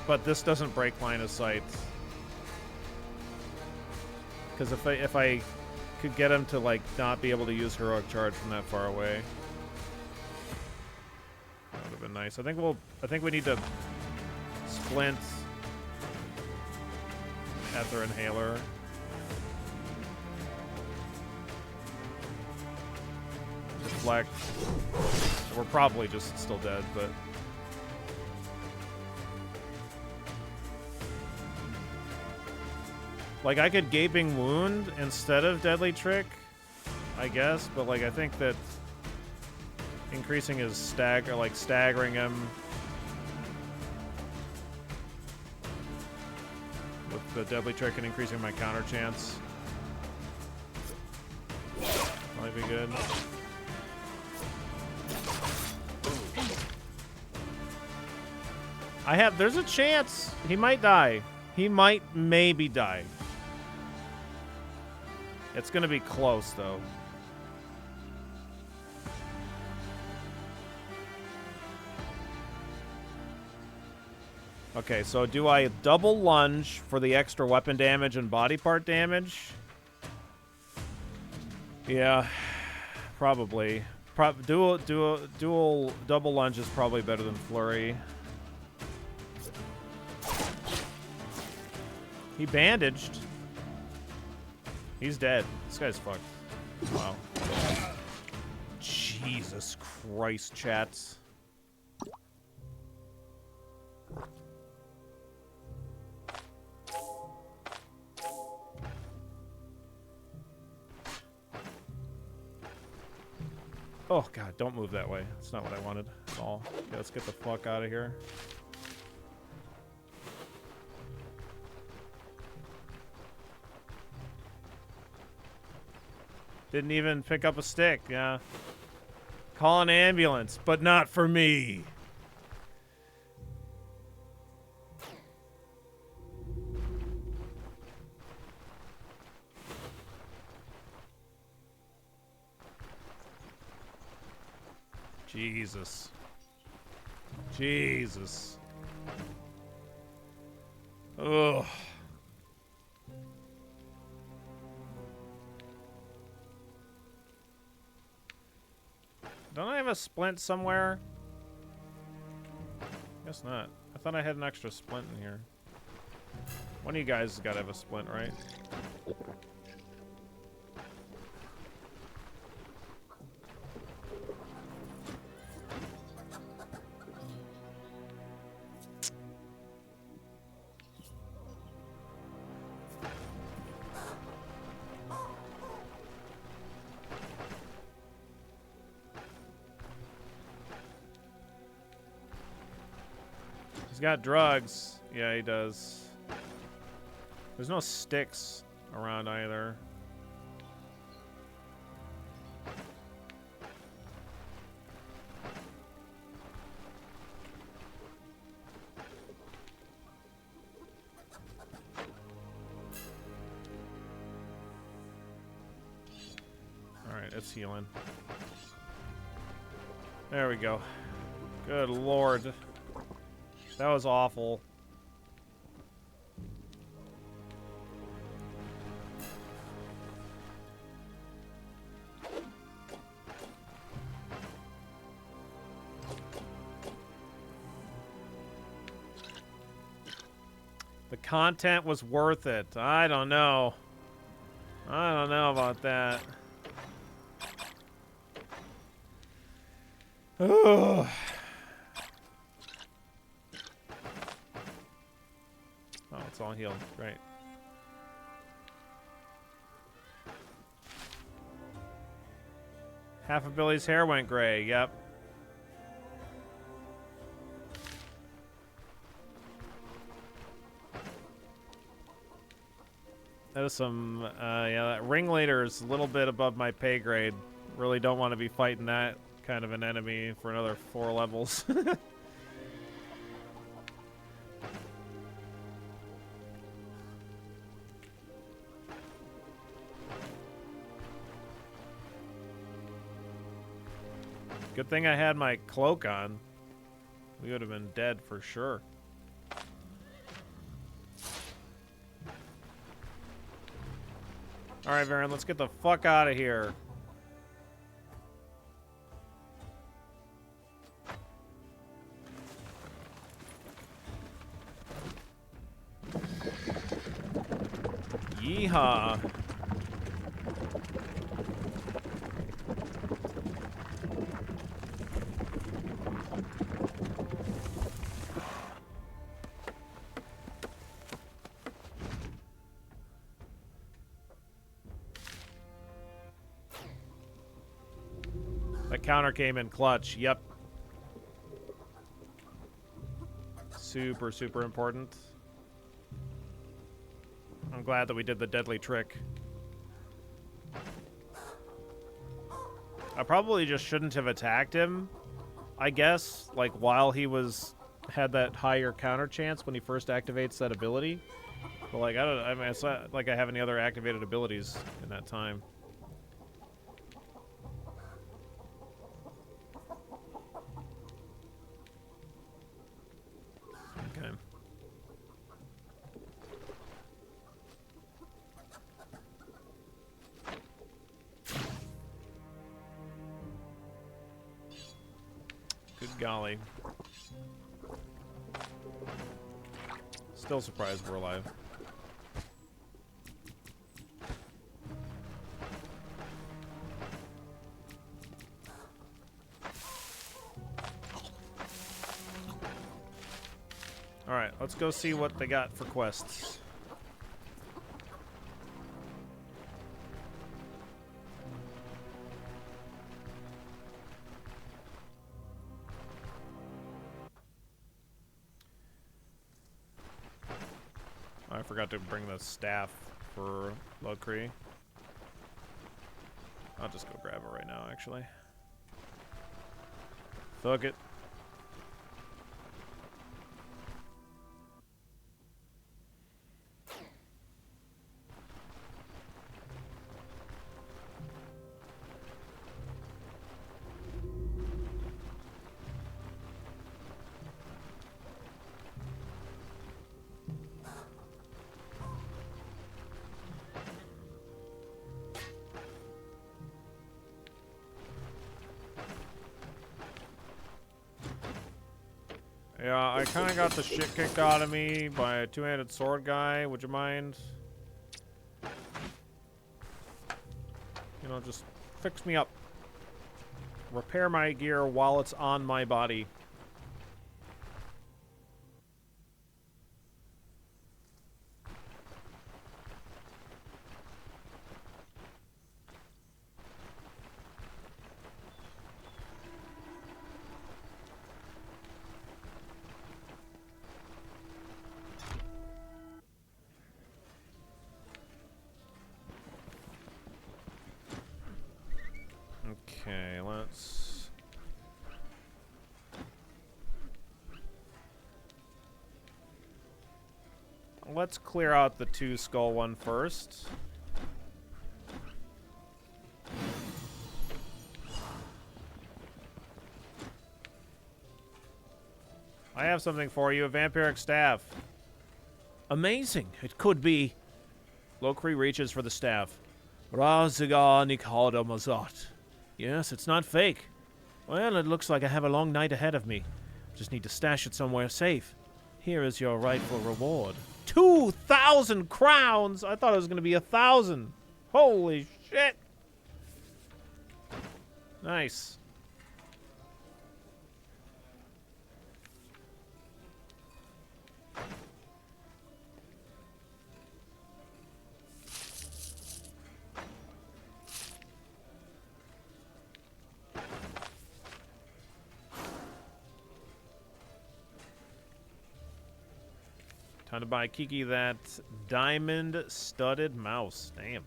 but this doesn't break line of sight. Because if I could get him to like not be able to use heroic charge from that far away, that would have been nice. I think we need to splint Ether Inhaler. Deflect. We're probably just still dead, but like, I could Gaping Wound instead of Deadly Trick, I guess, but like, I think that increasing his staggering him with the Deadly Trick and increasing my counter chance might be good. There's a chance he might die. He might maybe die. It's gonna be close, though. Okay, so do I double lunge for the extra weapon damage and body part damage? Yeah, probably. Dual double lunge is probably better than flurry. He bandaged. He's dead. This guy's fucked. Wow. Jesus Christ, chats. Oh, God, don't move that way. That's not what I wanted at all. Okay, let's get the fuck out of here. Didn't even pick up a stick, yeah. Call an ambulance, but not for me. Jesus. Jesus. Ugh. have a splint somewhere? Guess not. I thought I had an extra splint in here. One of you guys has got to have a splint, right? He's got drugs. Yeah, he does. There's no sticks around either. Alright, it's healing. There we go. Good lord. That was awful. The content was worth it. I don't know. I don't know about that. Ugh. Oh, it's all healed. Great. Half of Billy's hair went gray. Yep. That was some, yeah, that ringleader is a little bit above my pay grade. Really don't want to be fighting that kind of an enemy for another 4 levels. Good thing I had my cloak on. We would have been dead for sure. Alright, Varen, let's get the fuck out of here. Yeehaw. The counter came in clutch. Yep. Super, super important. I'm glad that we did the deadly trick. I probably just shouldn't have attacked him, I guess, like while he had that higher counter chance when he first activates that ability. But like, I mean, it's not like I have any other activated abilities in that time. Okay. Good golly. Still surprised we're alive. Alright, let's go see what they got for quests. I forgot to bring the staff for Locree. I'll just go grab it right now, actually. Fuck it. Yeah, I kind of got the shit kicked out of me by a two-handed sword guy. Would you mind? You know, just fix me up. Repair my gear while it's on my body. Okay, let's clear out the 2-skull one first. I have something for you, a vampiric staff. Amazing. It could be. Lokri reaches for the staff. Raziga Nikada Mazat. Yes, it's not fake. Well, it looks like I have a long night ahead of me. Just need to stash it somewhere safe. Here is your rightful reward. 2,000 crowns! I thought it was going to be 1,000. Holy shit! Nice. Time to buy Kiki that diamond-studded mouse. Damn.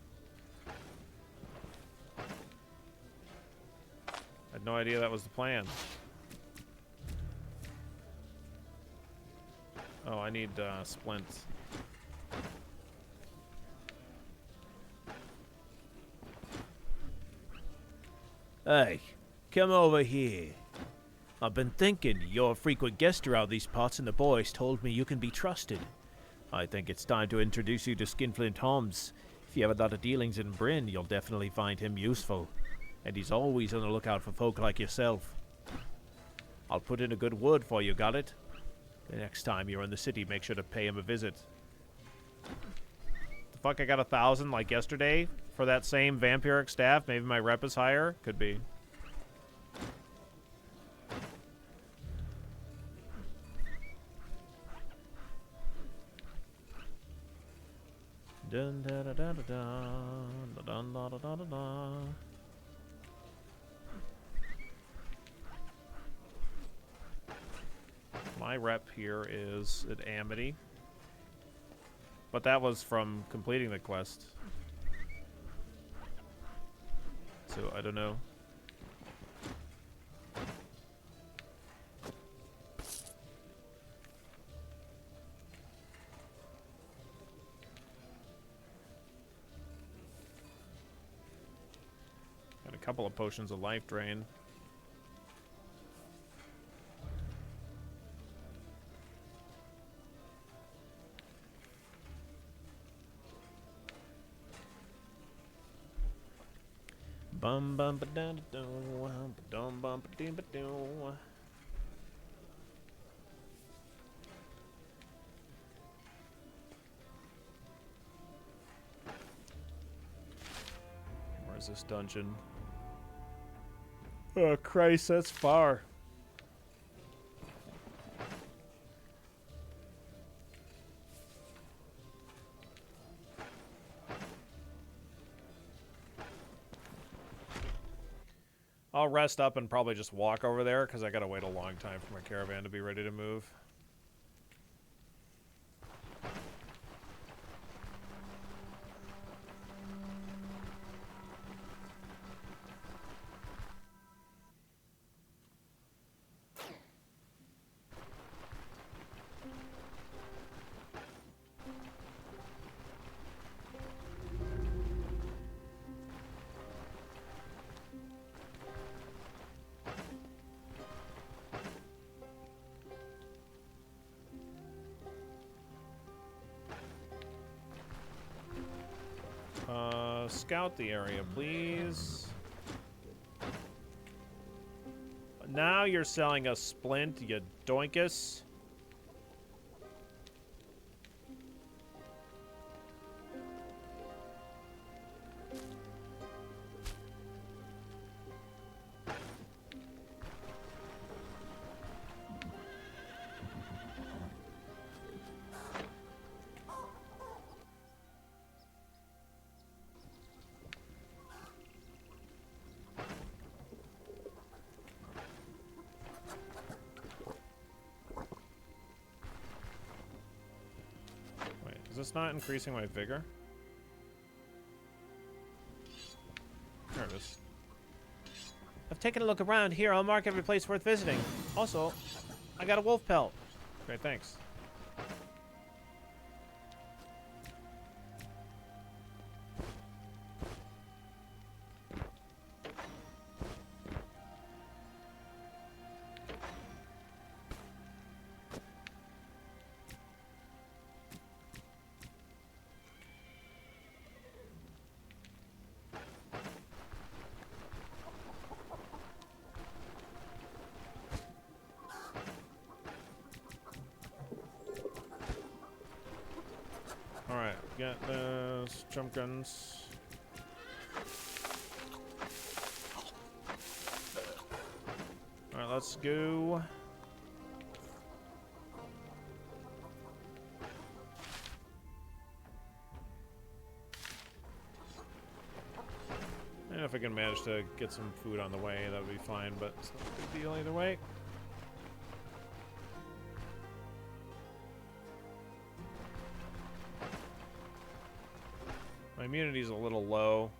I had no idea that was the plan. Oh, I need splints. Hey, come over here. I've been thinking, you're a frequent guest around these parts, and the boys told me you can be trusted. I think it's time to introduce you to Skinflint Holmes. If you have a lot of dealings in Bryn, you'll definitely find him useful. And he's always on the lookout for folk like yourself. I'll put in a good word for you, got it? The next time you're in the city, make sure to pay him a visit. The fuck, I got 1,000 like yesterday for that same vampiric staff? Maybe my rep is higher? Could be. Dun da da da da da dun da da da da da. My rep here is at Amity, but that was from completing the quest, so I don't know. Couple of potions of life drain. Bum bum ba da da dum bum ba dee ba doo. Where's this dungeon? Oh, Christ, that's far. I'll rest up and probably just walk over there, because I gotta wait a long time for my caravan to be ready to move. Scout the area, please. Now you're selling a splint, you doinkus. this not increasing my vigor? There it is. I've taken a look around here. I'll mark every place worth visiting. Also, I got a wolf pelt. Great, thanks. Alright, get those jump guns. Alright, let's go. And if I can manage to get some food on the way, that would be fine, but it's not a big deal either way. My immunity's a little low.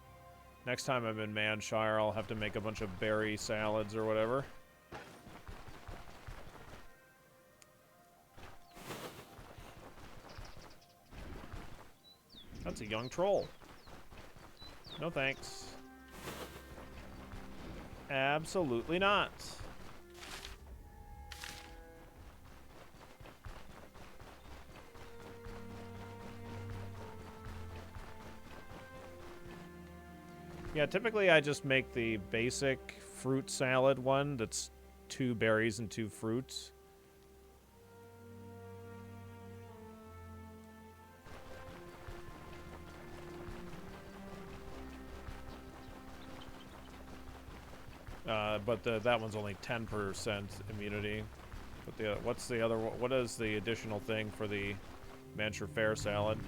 Next time I'm in Manshire, I'll have to make a bunch of berry salads or whatever. That's a young troll. No thanks. Absolutely not. Yeah, typically I just make the basic fruit salad one that's 2 berries and 2 fruits. But that one's only 10% immunity. But what's the other? What is the additional thing for the Mancher Fair salad?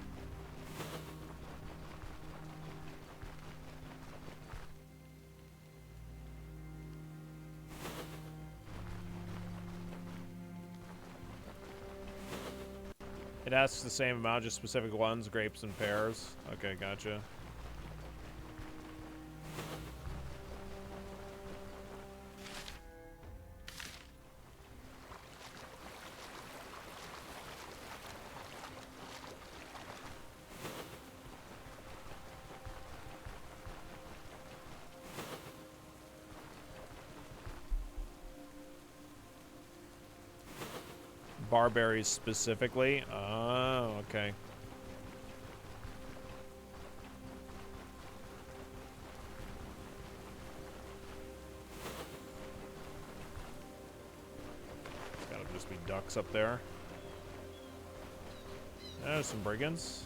It asks the same amount, just specific ones, grapes and pears. Okay, gotcha. Barberries specifically? Oh, okay. It's gotta just be ducks up there. There's some brigands.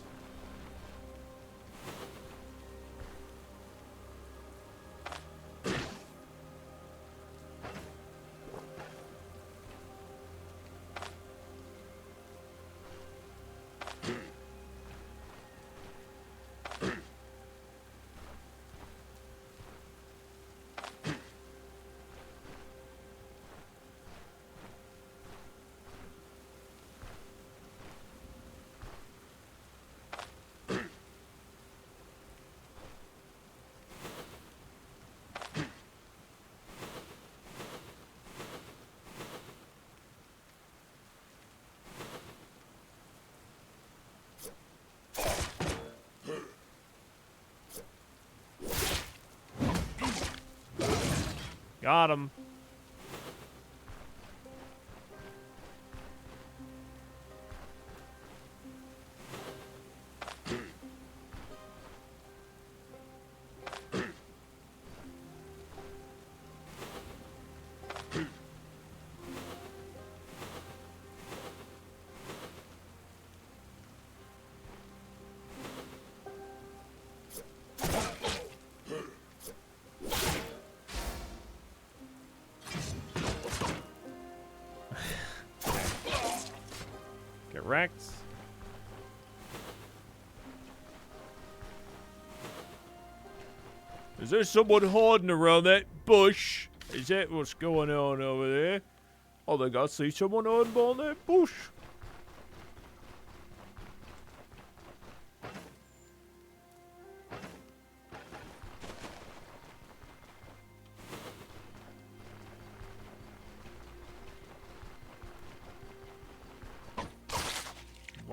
Got him. Wrecked. Is there someone hiding around that bush? Is that what's going on over there? I think I see someone hiding behind that bush.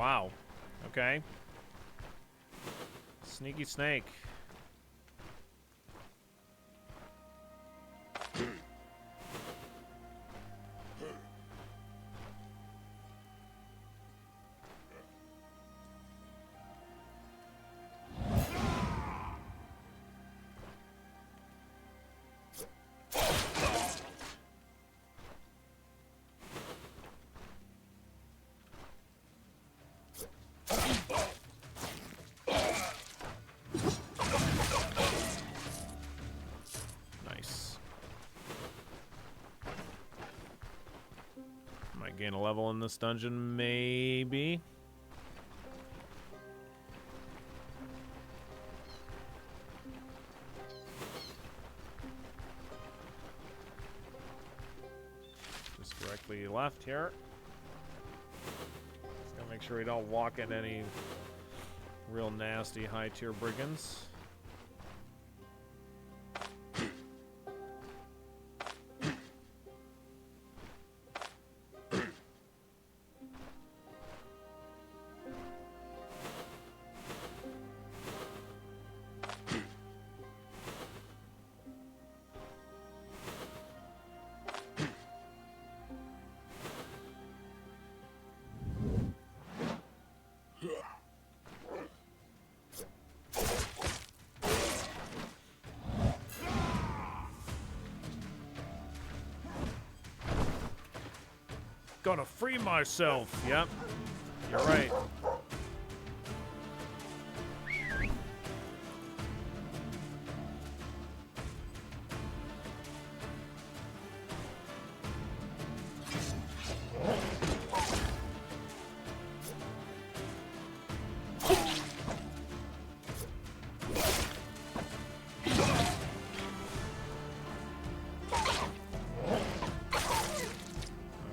Wow. Okay. Sneaky snake. Nice. Might gain a level in this dungeon, maybe. Just directly left here. Just gotta make sure we don't walk into any real nasty high-tier brigands. Gotta free myself. Yep. You're right.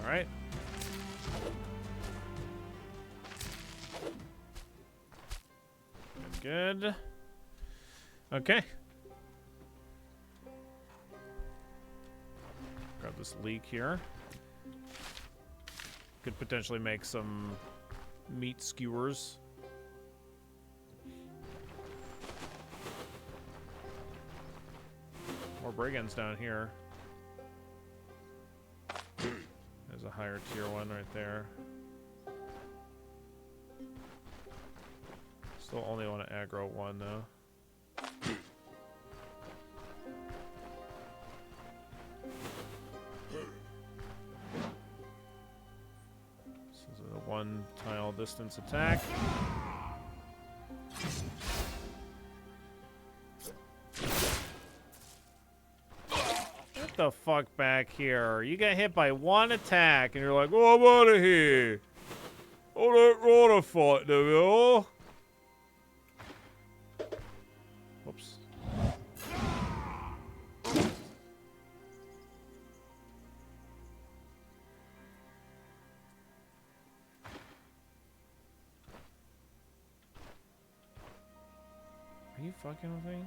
All right. Good. Okay. Grab this leek here. Could potentially make some meat skewers. More brigands down here. There's a higher tier one right there. Still only want to aggro one, though. This is a one-tile distance attack. Get the fuck back here. You get hit by one attack, and you're like, oh, I'm out of here. Oh, that water fight, there we are. Whoops. Are you fucking with me?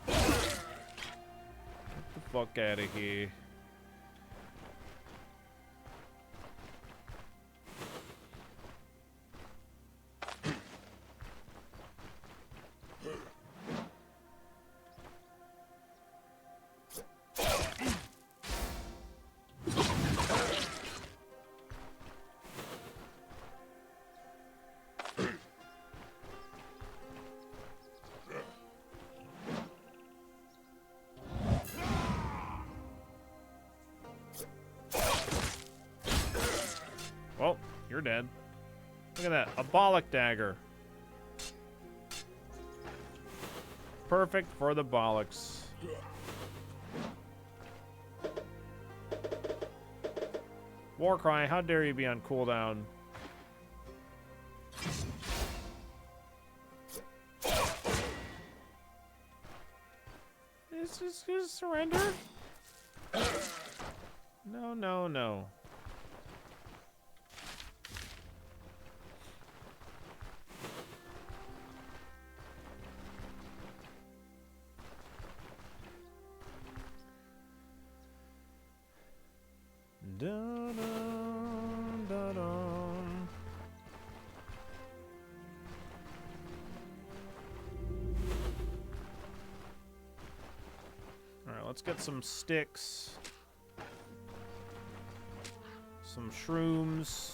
Get the fuck out of here. Well, you're dead. Look at that. A bollock dagger. Perfect for the bollocks. Warcry, how dare you be on cooldown? Is this gonna surrender? No, no, no. let's get some sticks. Some shrooms.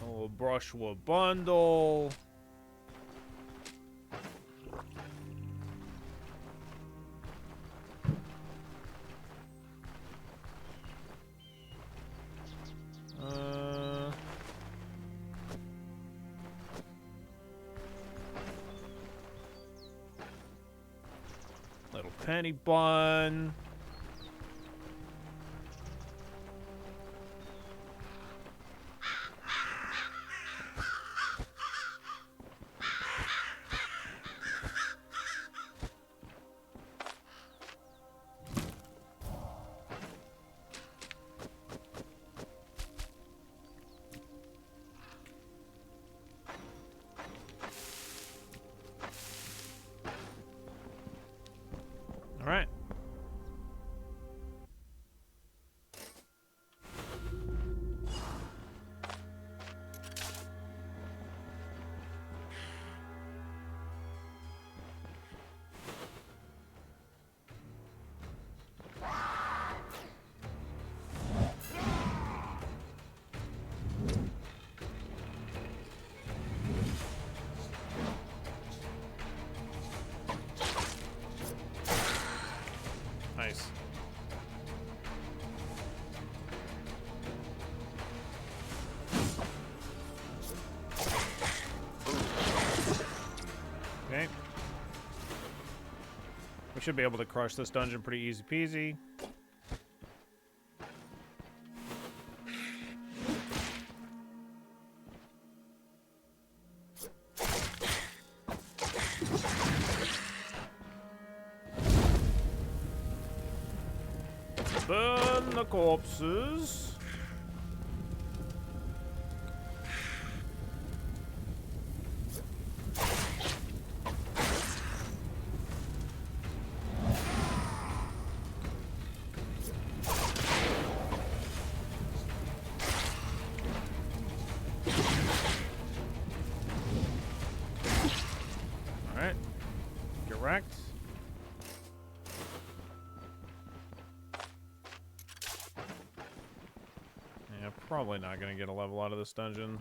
A little brushwood bundle. Little penny bun. All right. Nice. Okay. We should be able to crush this dungeon pretty easy peasy. Burn the corpses. All right. Get wrecked. Yeah, probably not going to get a level out of this dungeon.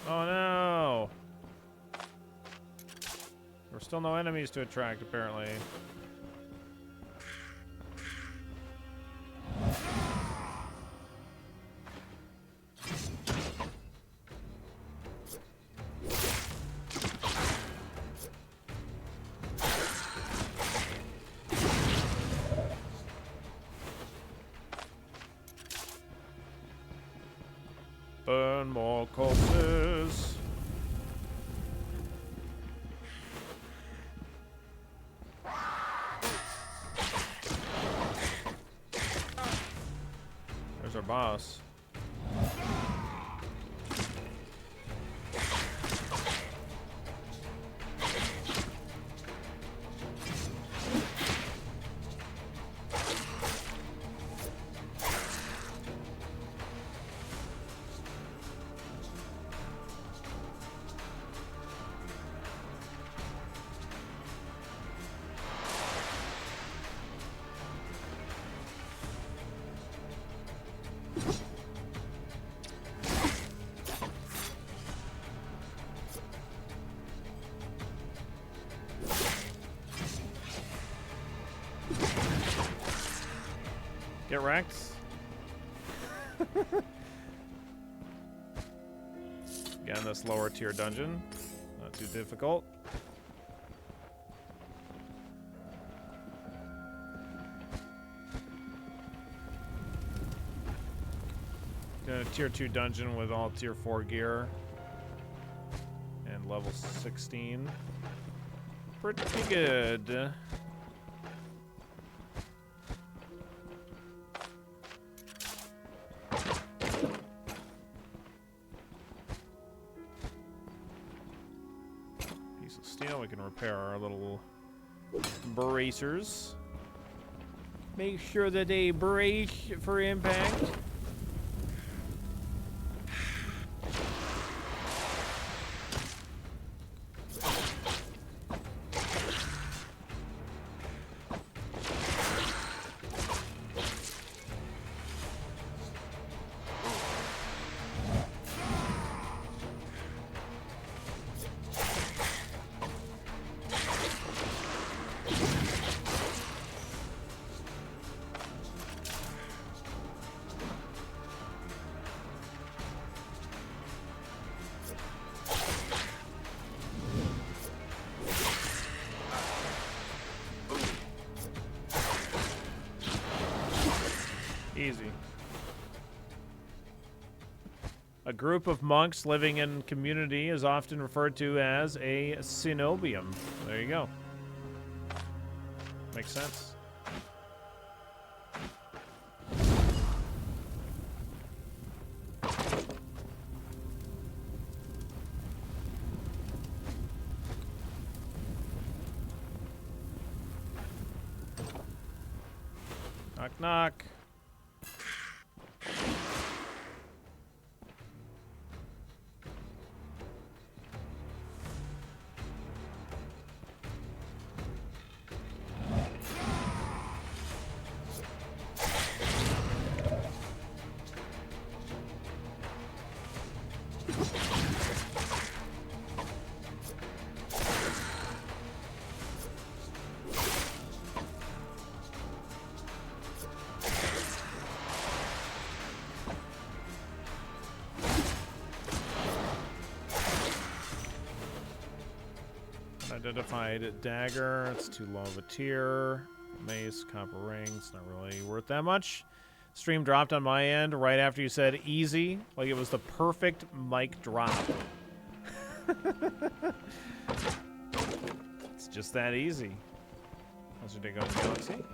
Oh no! There's still no enemies to attract, apparently. Burn more corpses. There's our boss. Get wrecked. Again, this lower tier dungeon. Not too difficult. Got a tier 2 dungeon with all tier 4 gear. And level 16. Pretty good. We can repair our little bracers. Make sure that they brace for impact. Easy. A group of monks living in community is often referred to as a cenobium. There you go. Makes sense. Knock, knock. Identified dagger. It's too low of a tier. Mace, copper rings. Not really worth that much. Stream dropped on my end right after you said easy, like it was the perfect mic drop. It's just that easy. How's your day going, Galaxy?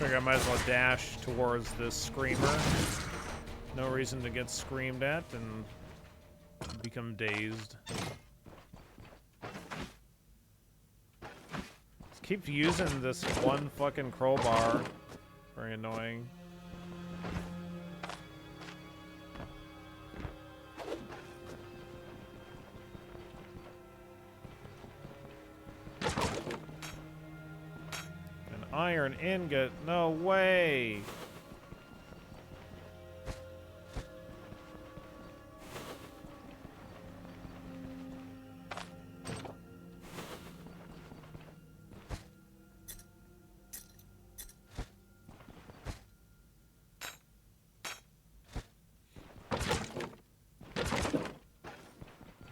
I might as well dash towards this screamer. No reason to get screamed at and become dazed. Just keep using this one fucking crowbar. Very annoying. Iron ingot, no way.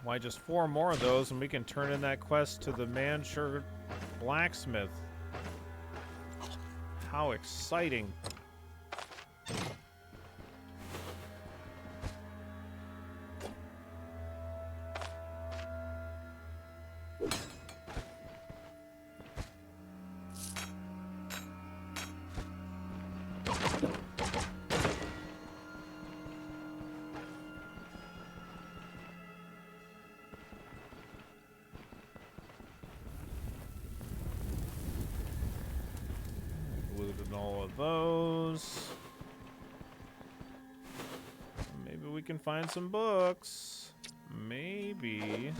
Why just 4 more of those and we can turn in that quest to the man-shirt blacksmith. How exciting. All of those. Maybe we can find some books. Maybe.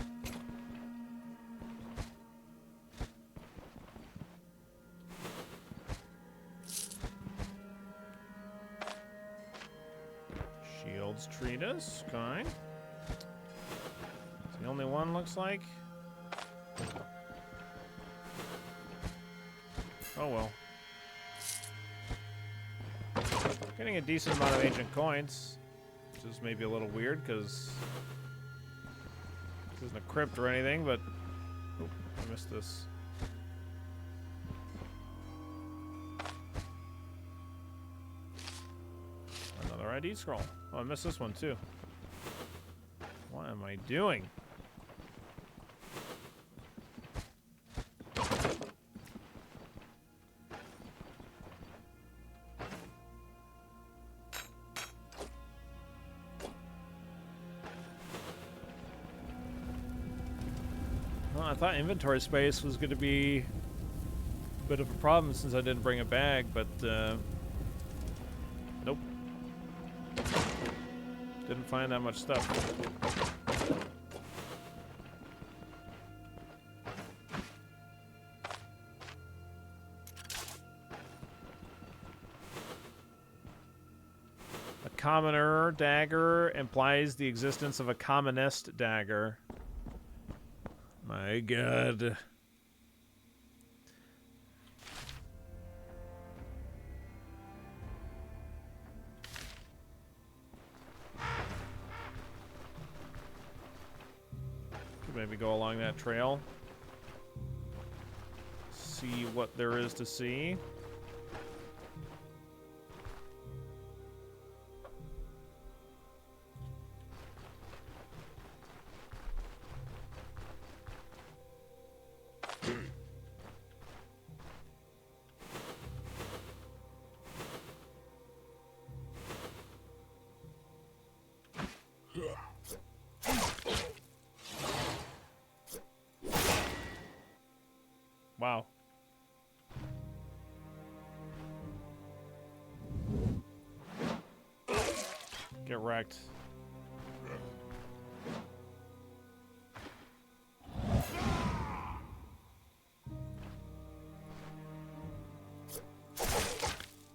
Shields treatise, okay. It's the only one, looks like. Oh well. Getting a decent amount of ancient coins, which is maybe a little weird because this isn't a crypt or anything, but Oh, I missed this. Another ID scroll. Oh, I missed this one too. What am I doing? Well, I thought inventory space was going to be a bit of a problem since I didn't bring a bag, but nope. Didn't find that much stuff. A commoner dagger implies the existence of a commonest dagger. My God. Could maybe go along that trail. See what there is to see. Wow. Get wrecked.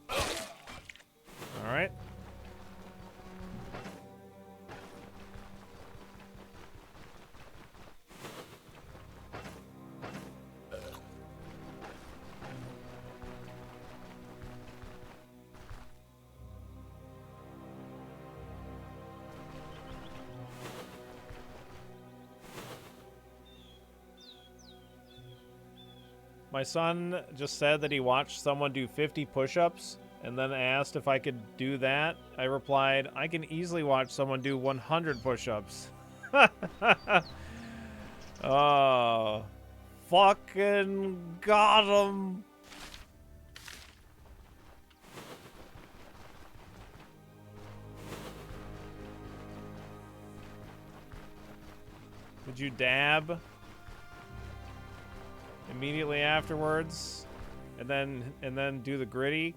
All right. My son just said that he watched someone do 50 push-ups and then asked if I could do that. I replied, I can easily watch someone do 100 push-ups. Oh, fucking got him. Did you dab immediately afterwards, and then do the gritty?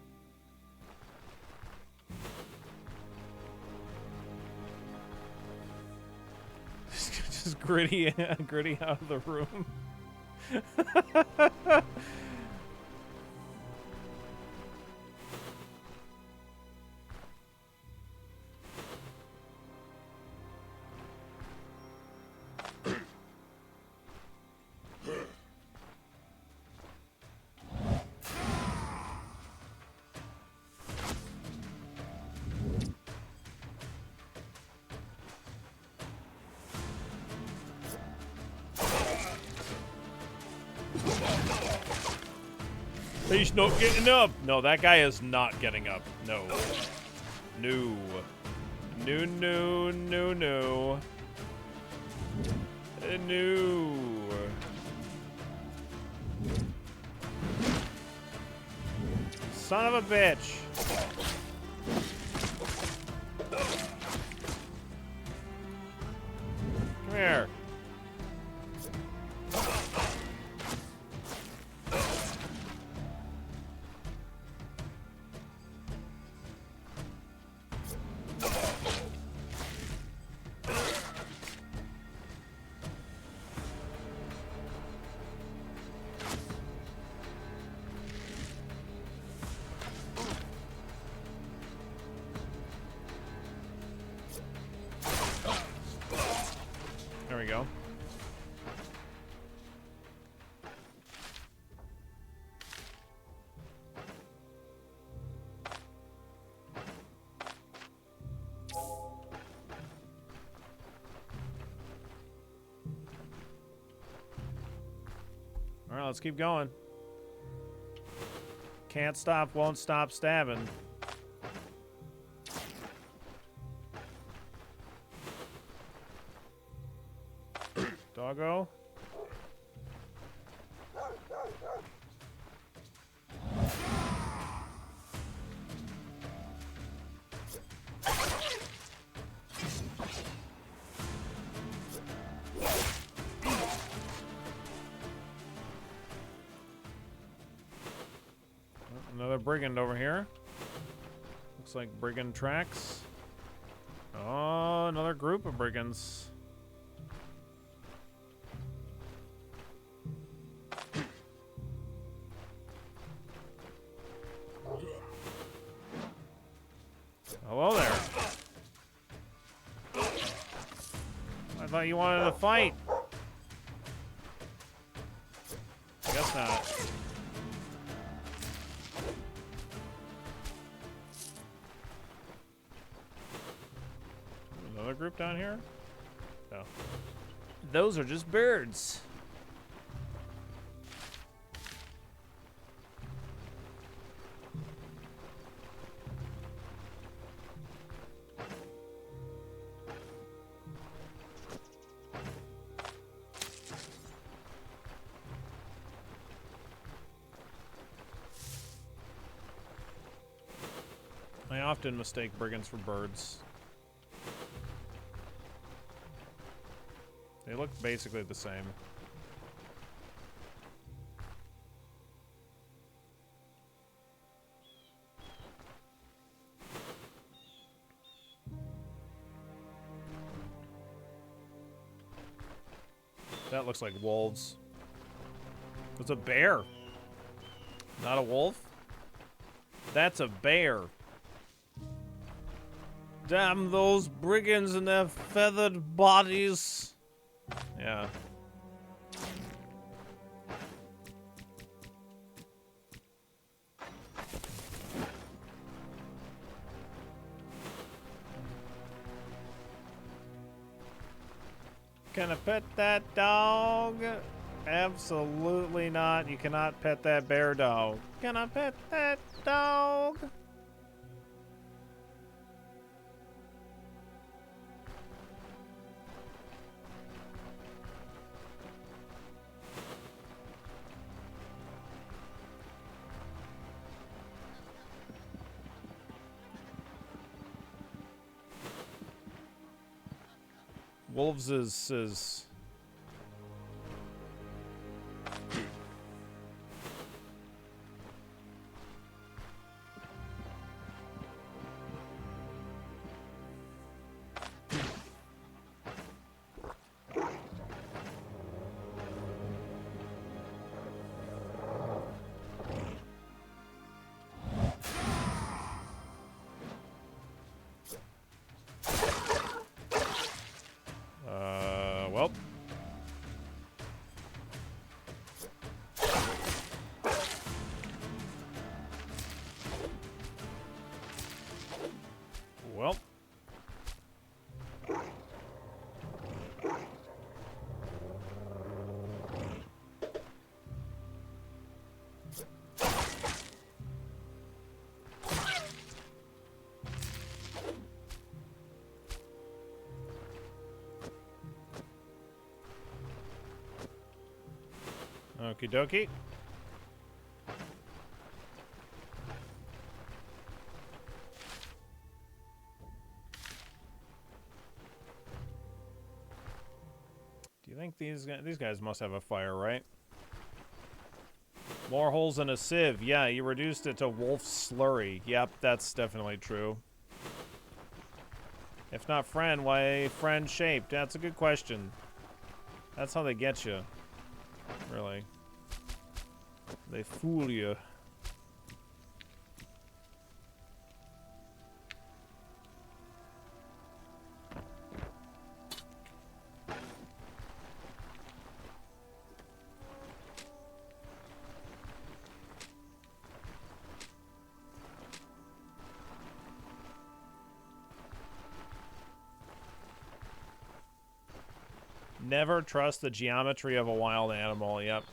Just gritty out of the room. He's not getting up. No, that guy is not getting up. No. No. No, no, no, no. No. Son of a bitch. Come here. There we go. let's keep going. Can't stop, won't stop stabbing. Doggo. Another brigand over here. Looks like brigand tracks. Oh, another group of brigands. Hello there. I thought you wanted to fight. Guess not. Another group down here? No. Those are just birds. I often mistake brigands for birds. They look basically the same. That looks like wolves. It's a bear. Not a wolf. That's a bear. Damn those brigands and their feathered bodies. Yeah. Can I pet that dog? Absolutely not. You cannot pet that bear dog. Can I pet that dog? Wolves is well. Well. Okie dokie. Do you think these guys must have a fire, right? More holes in a sieve. Yeah, you reduced it to wolf slurry. Yep, that's definitely true. If not friend, why friend shaped? That's a good question. That's how they get you. Really. They fool you. Never trust the geometry of a wild animal. Yep.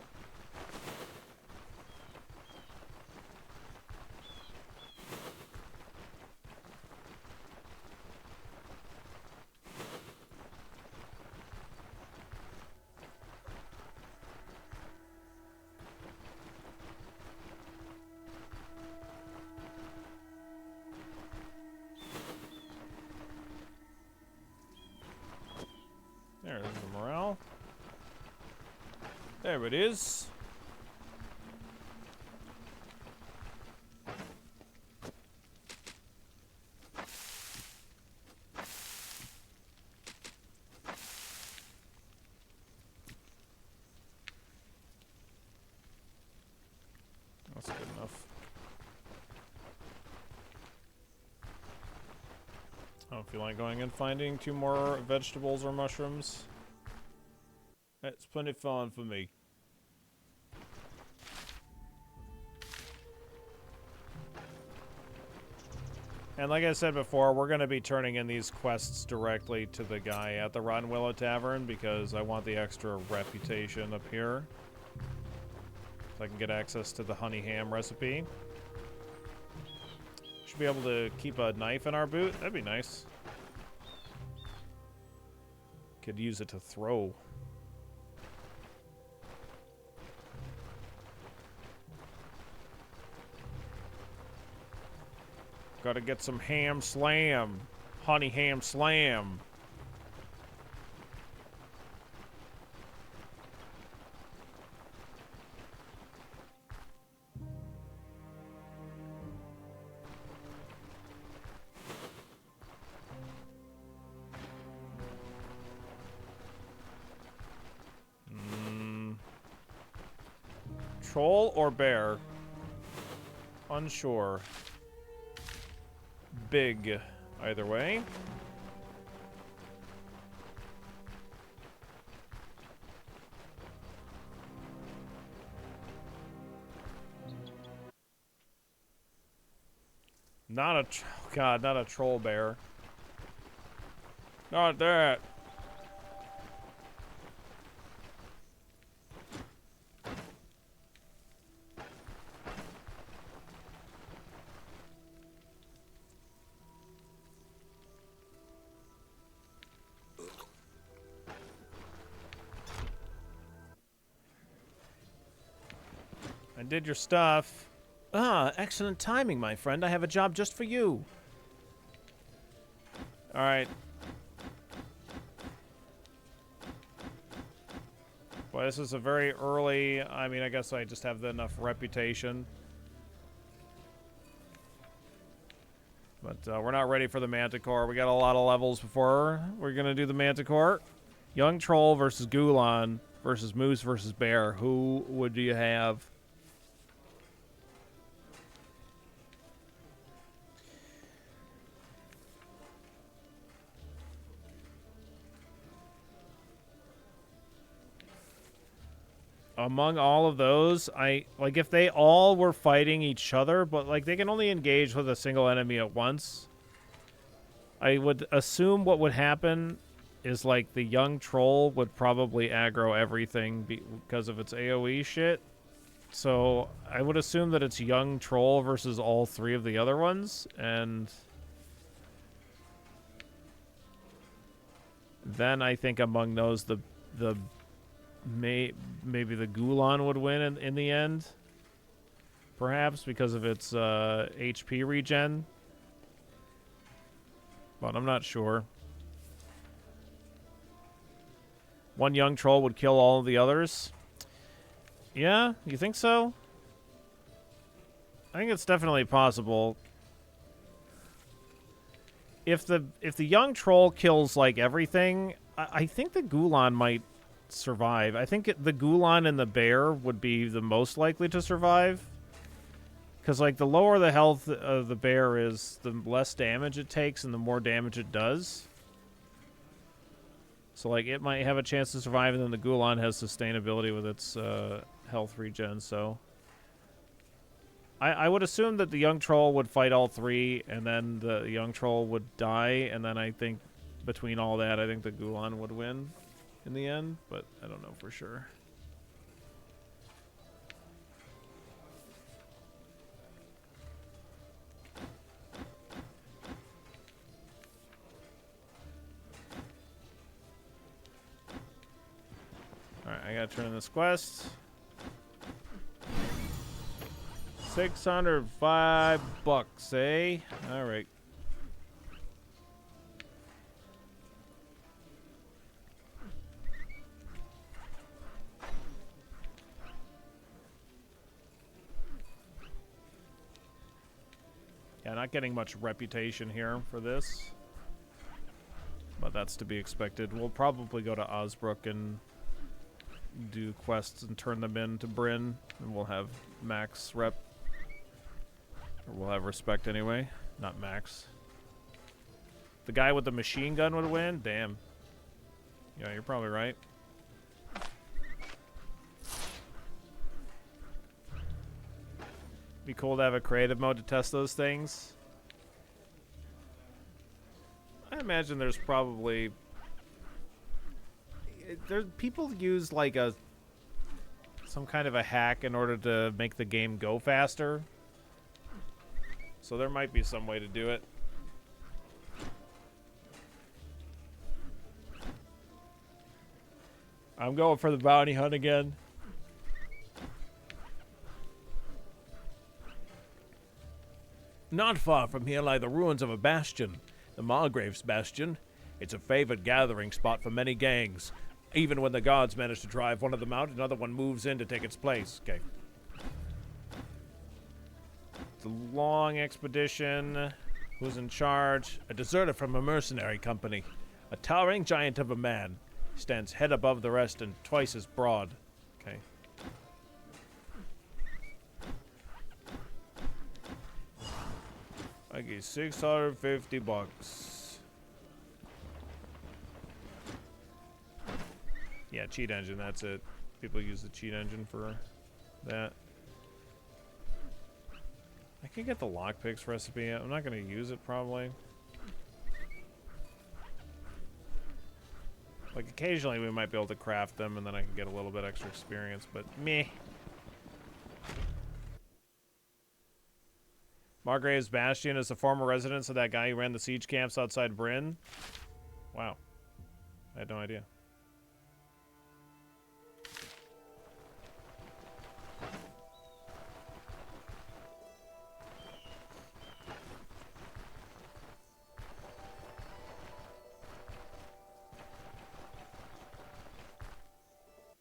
There it is. That's good enough. I don't feel like going and finding 2 more vegetables or mushrooms. That's plenty fun for me. And like I said before, we're going to be turning in these quests directly to the guy at the Rotten Willow Tavern because I want the extra reputation up here. So I can get access to the honey ham recipe. Should be able to keep a knife in our boot. That'd be nice. Could use it to throw. Gotta get some ham slam. Honey ham slam. Troll or bear? Unsure. Big, either way. Not a, God, not a troll bear. Not that. I did your stuff. Ah, excellent timing, my friend. I have a job just for you. All right. Well, this is a very early... I mean, I guess I just have enough reputation. But we're not ready for the Manticore. We got a lot of levels before we're going to do the Manticore. Young Troll versus Gulan versus Moose versus Bear. Who would you have? Among all of those, like if they all were fighting each other, but like they can only engage with a single enemy at once. I would assume what would happen is like the young troll would probably aggro everything because of its AoE shit. So I would assume that it's young troll versus all 3 of the other ones, and then I think among those maybe the Gulan would win in the end. Perhaps because of its HP regen. But I'm not sure. One young troll would kill all of the others. Yeah, you think so? I think it's definitely possible. If the young troll kills like everything, I think the Gulan might survive. I think the Gulan and the bear would be the most likely to survive. Because, like, the lower the health of the bear is, the less damage it takes and the more damage it does. So, like, it might have a chance to survive, and then the Gulan has sustainability with its health regen, so... I would assume that the young troll would fight all 3, and then the young troll would die, and then I think between all that, I think the Gulan would win in the end, but I don't know for sure. Alright, I gotta turn in this quest. 605 bucks, eh? Alright. not getting much reputation here for this. But that's to be expected. We'll probably go to Osbrook and do quests and turn them in to Bryn, and we'll have max rep. Or we'll have respect anyway. Not max. The guy with the machine gun would win? Damn. Yeah, you're probably right. Be cool to have a creative mode to test those things. I imagine there's probably... people use like some kind of a hack in order to make the game go faster. So there might be some way to do it. I'm going for the bounty hunt again. Not far from here lie the ruins of a bastion, the Margrave's Bastion. It's a favored gathering spot for many gangs. Even when the guards manage to drive one of them out, another one moves in to take its place. Okay. It's a long expedition. Who's in charge? A deserter from a mercenary company. A towering giant of a man. He stands head above the rest and twice as broad. Okay. I get 650 bucks. Yeah, cheat engine, that's it. People use the cheat engine for that. I can get the lockpicks recipe. I'm not going to use it, probably. Like, occasionally we might be able to craft them, and then I can get a little bit extra experience, but meh. Margrave's Bastion is the former residence of that guy who ran the siege camps outside Bryn. Wow. I had no idea.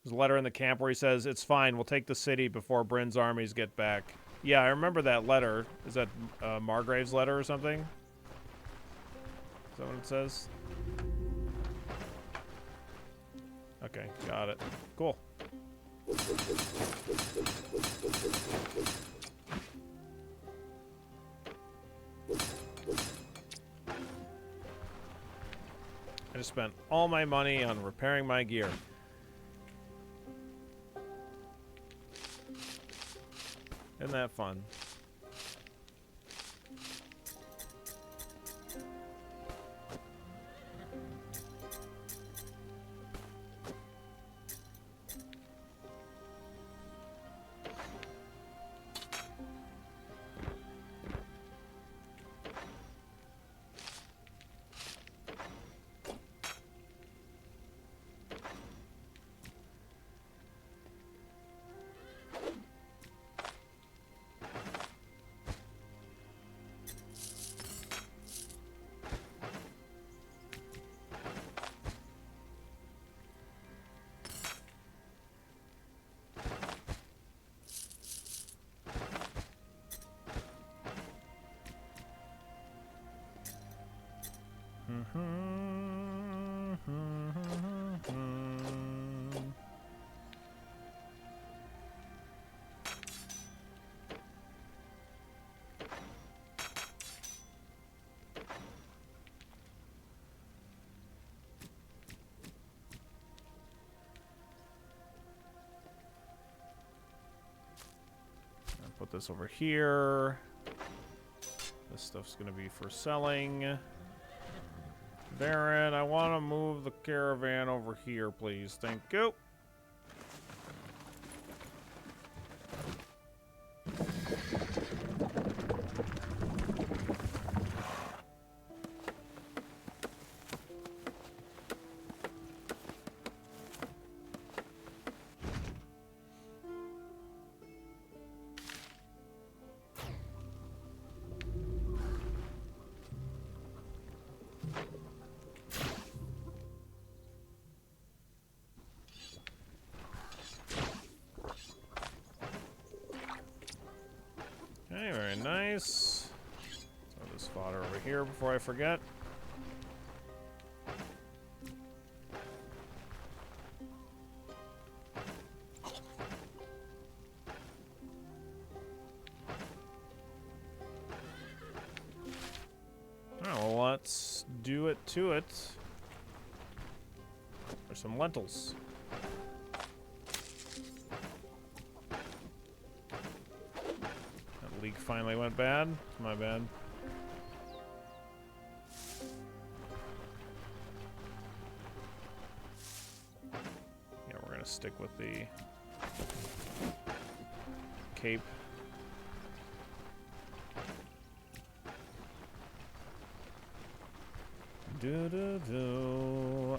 There's a letter in the camp where he says, "It's fine, we'll take the city before Bryn's armies get back." Yeah, I remember that letter. Is that Margrave's letter or something? Is that what it says? Okay, got it. Cool. I just spent all my money on repairing my gear. Isn't that fun? Put this over here. This stuff's gonna be for selling. Baron, I want to move the caravan over here, please. Thank you. water over here before I forget. Oh, well, let's do it to it. There's some lentils. That leak finally went bad. My bad. Yeah, we're gonna stick with the cape.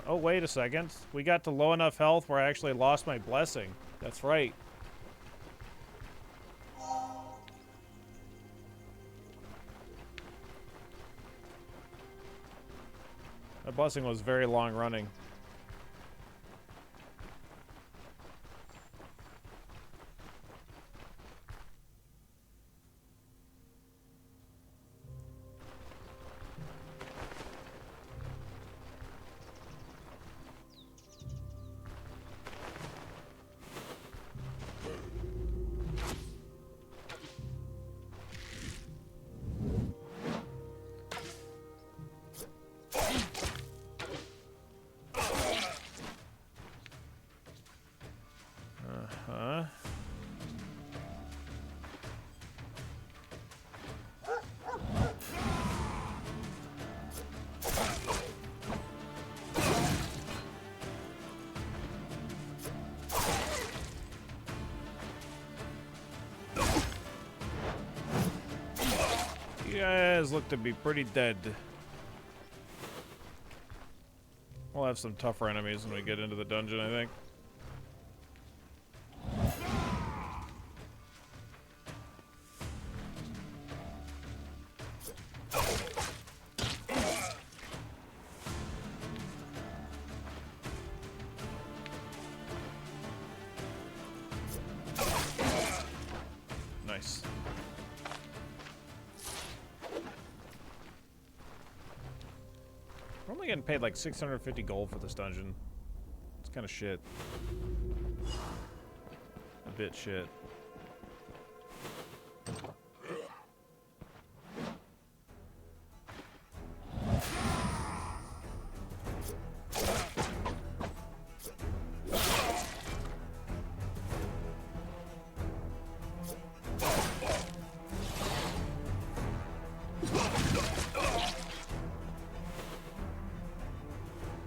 Oh, wait a second. We got to low enough health where I actually lost my blessing. That's right. That blessing was very long running. You guys look to be pretty dead. We'll have some tougher enemies when we get into the dungeon, I think. Nice. We're only getting paid like 650 gold for this dungeon. It's kind of shit. A bit shit.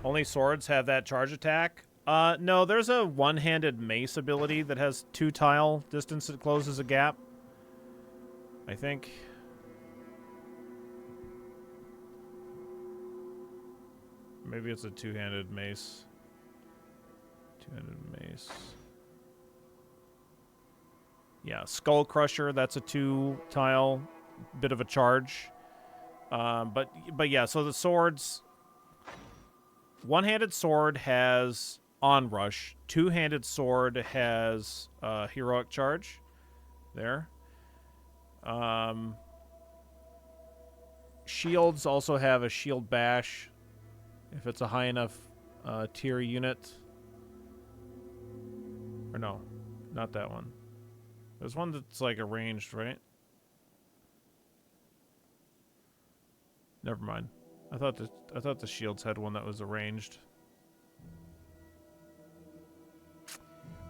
Only swords have that charge attack? No, there's a one-handed mace ability that has 2-tile distance that closes a gap. I think. Maybe it's a two-handed mace. Two-handed mace. Yeah, Skull Crusher, that's a 2-tile bit of a charge. But yeah, so the swords... One-handed sword has onrush. Two-handed sword has heroic charge. There. Shields also have a shield bash if it's a high enough tier unit. Or no, not that one. There's one that's like a ranged, right? Never mind. I thought the shields had one that was arranged.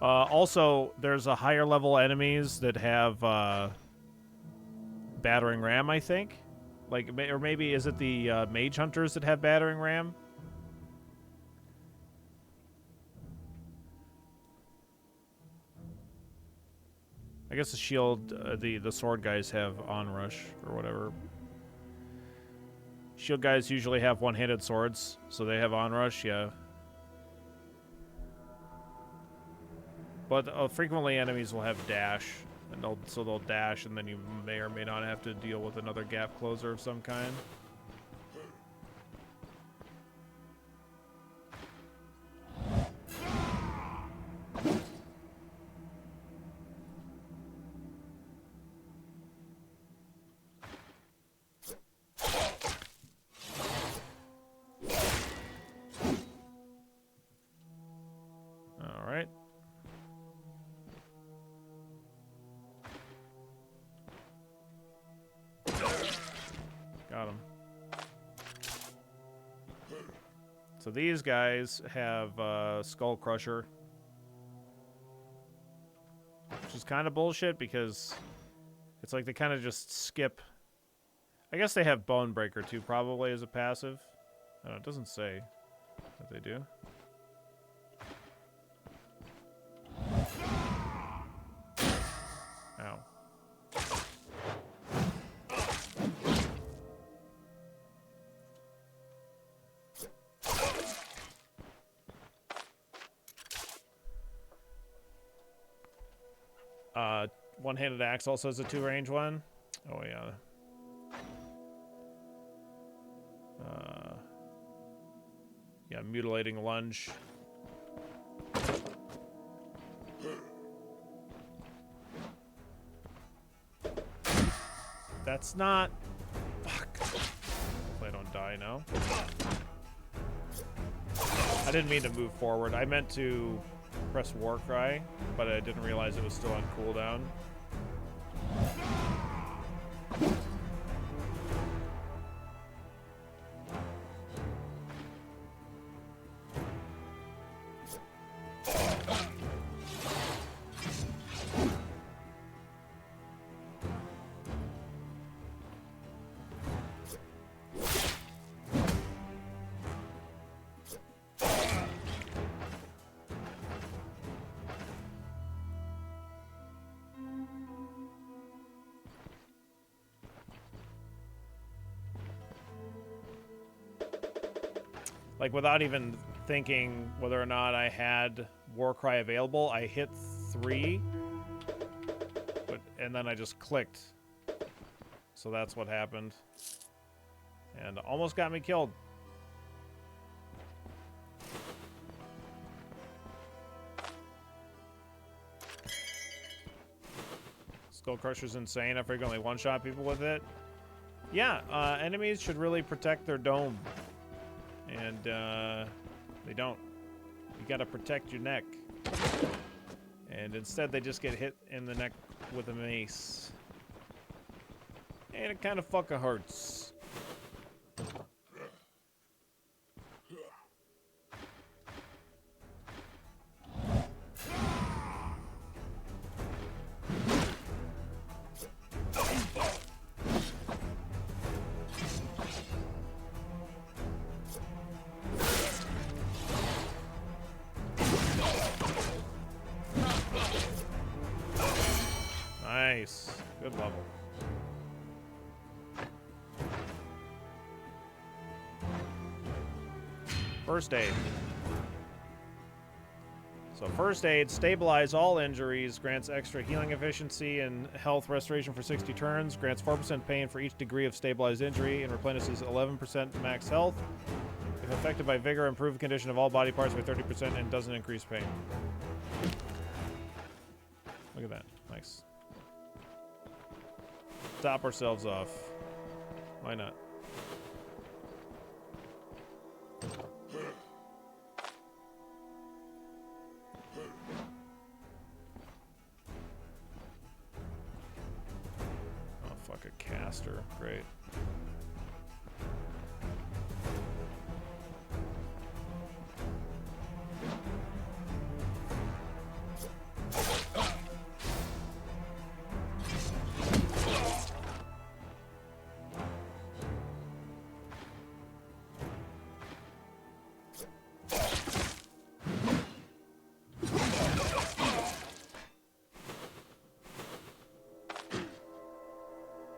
Also, there's a higher level enemies that have battering ram, I think. Like, or maybe is it the mage hunters that have battering ram? I guess the shield, the sword guys have onrush or whatever. Shield guys usually have one-handed swords, so they have onrush, yeah. But frequently enemies will have dash, and they'll dash, and then you may or may not have to deal with another gap closer of some kind. So these guys have Skull Crusher. Which is kind of bullshit because it's like they kind of just skip. I guess they have Bone Breaker too, probably as a passive. I don't know, it doesn't say what they do. Ow. One-handed axe also has a 2-range one. Oh yeah. Yeah, mutilating lunge. That's not. Fuck. Hopefully I don't die now. I didn't mean to move forward. I meant to press Warcry, but I didn't realize it was still on cooldown. Like, without even thinking whether or not I had Warcry available, I hit 3, and then I just clicked. So that's what happened. And almost got me killed. Skull Crusher's insane. I frequently one-shot people with it. Yeah, enemies should really protect their dome. And they don't. You gotta protect your neck. And instead they just get hit in the neck with a mace. And it kind of fucking hurts. Nice. Good level. First aid. So first aid, stabilize all injuries, grants extra healing efficiency and health restoration for 60 turns, grants 4% pain for each degree of stabilized injury, and replenishes 11% max health. If affected by vigor, improve condition of all body parts by 30% and doesn't increase pain. Look at that. Nice. Top ourselves off. Why not? Oh, fuck, a caster. Great.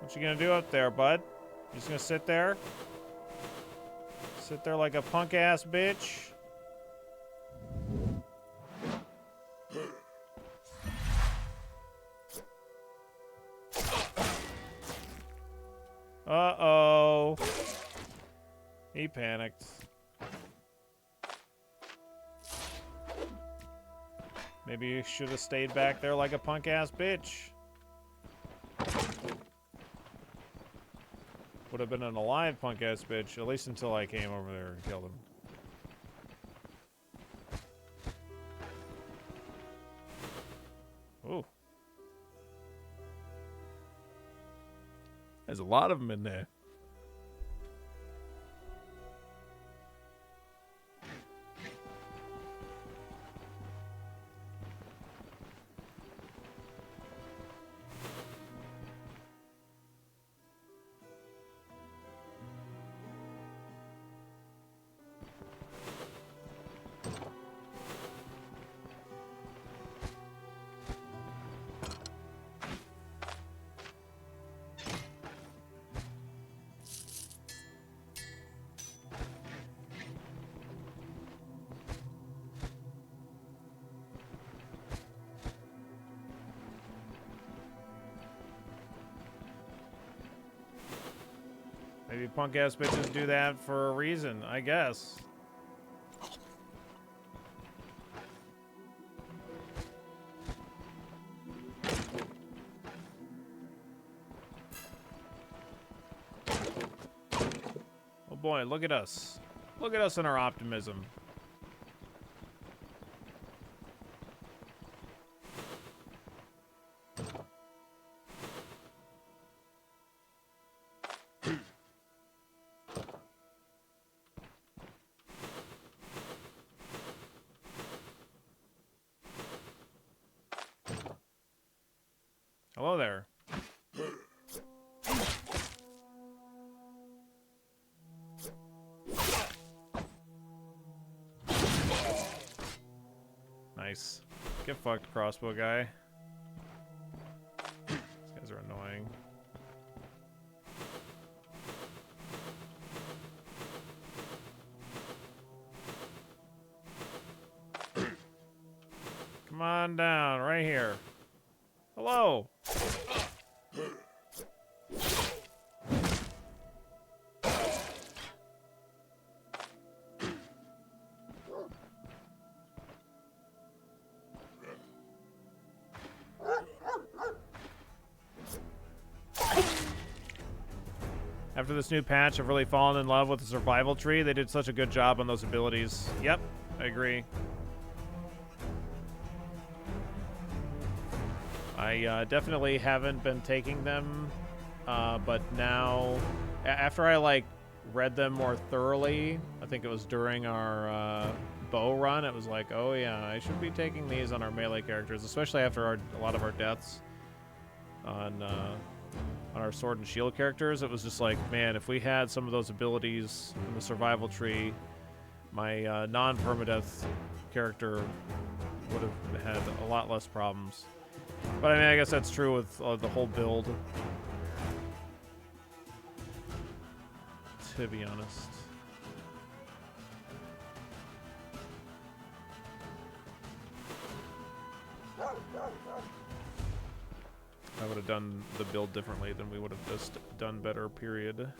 What you gonna do up there, bud? You just gonna sit there? Sit there like a punk-ass bitch? Uh-oh. He panicked. Maybe you should have stayed back there like a punk-ass bitch. Would have been an alive punk-ass bitch, at least until I came over there and killed him. Ooh. There's a lot of them in there. Maybe punk-ass bitches do that for a reason, I guess. Oh boy, look at us. Look at us and our optimism. Hello there. Nice. Get fucked, crossbow guy. These guys are annoying. Come on down, right here. Hello. After this new patch, I've really fallen in love with the survival tree. They did such a good job on those abilities. Yep, I agree. I definitely haven't been taking them, but now, after I like read them more thoroughly, I think it was during our bow run, it was like, oh yeah, I should be taking these on our melee characters, especially after a lot of our deaths on our sword and shield characters. It was just like, man, if we had some of those abilities in the survival tree, my non-permadeath character would have had a lot less problems. But I mean, I guess that's true with the whole build, to be honest. I would have done the build differently, then we would have just done better, period.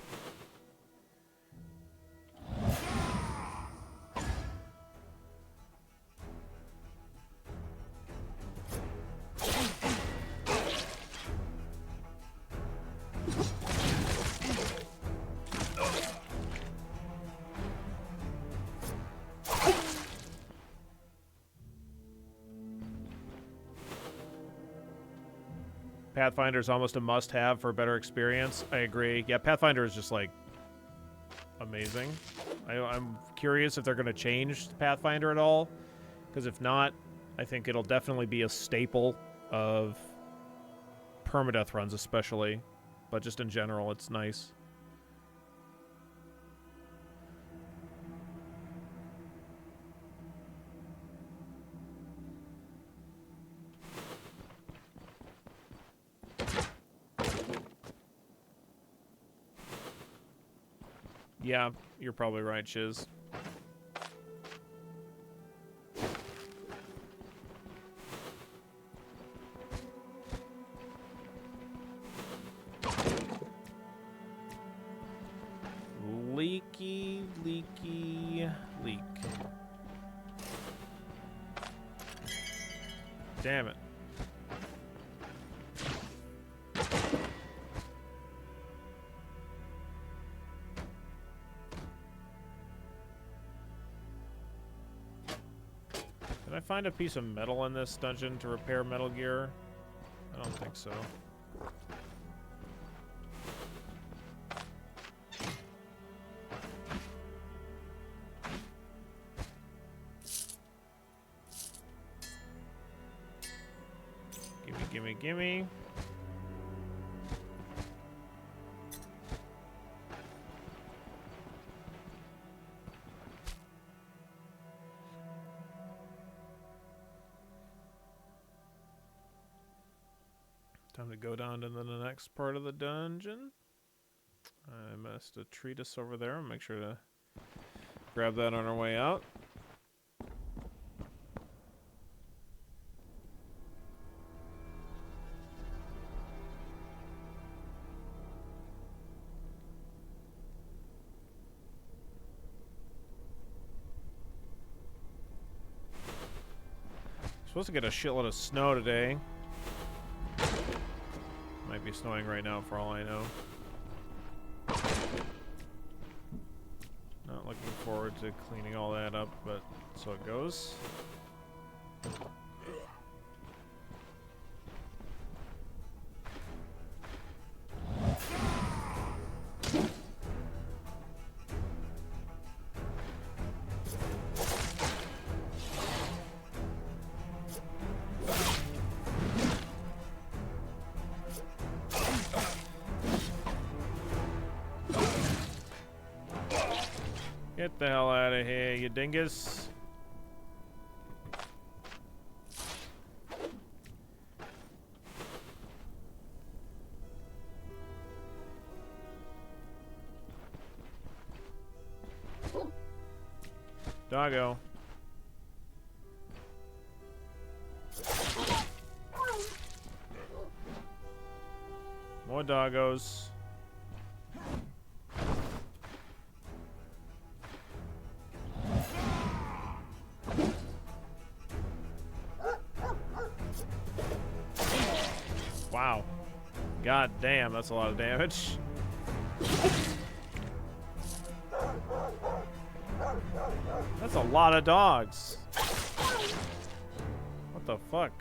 Pathfinder is almost a must-have for a better experience. I agree. Yeah, Pathfinder is just, like, amazing. I'm curious if they're going to change Pathfinder at all, because if not, I think it'll definitely be a staple of permadeath runs especially, but just in general, it's nice. Yeah, you're probably right, Shiz. Leaky, leaky, leak. Damn it. Did I find a piece of metal in this dungeon to repair Metal Gear? I don't think so. Gimme, gimme, gimme. Time to go down to the next part of the dungeon. I missed a treatise over there. Make sure to grab that on our way out. Supposed to get a shitload of snow today. Might be snowing right now for all I know. Not looking forward to cleaning all that up, but so it goes. Get the hell out of here, you dingus. Doggo. More doggos. Wow. God damn, that's a lot of damage. That's a lot of dogs. What the fuck?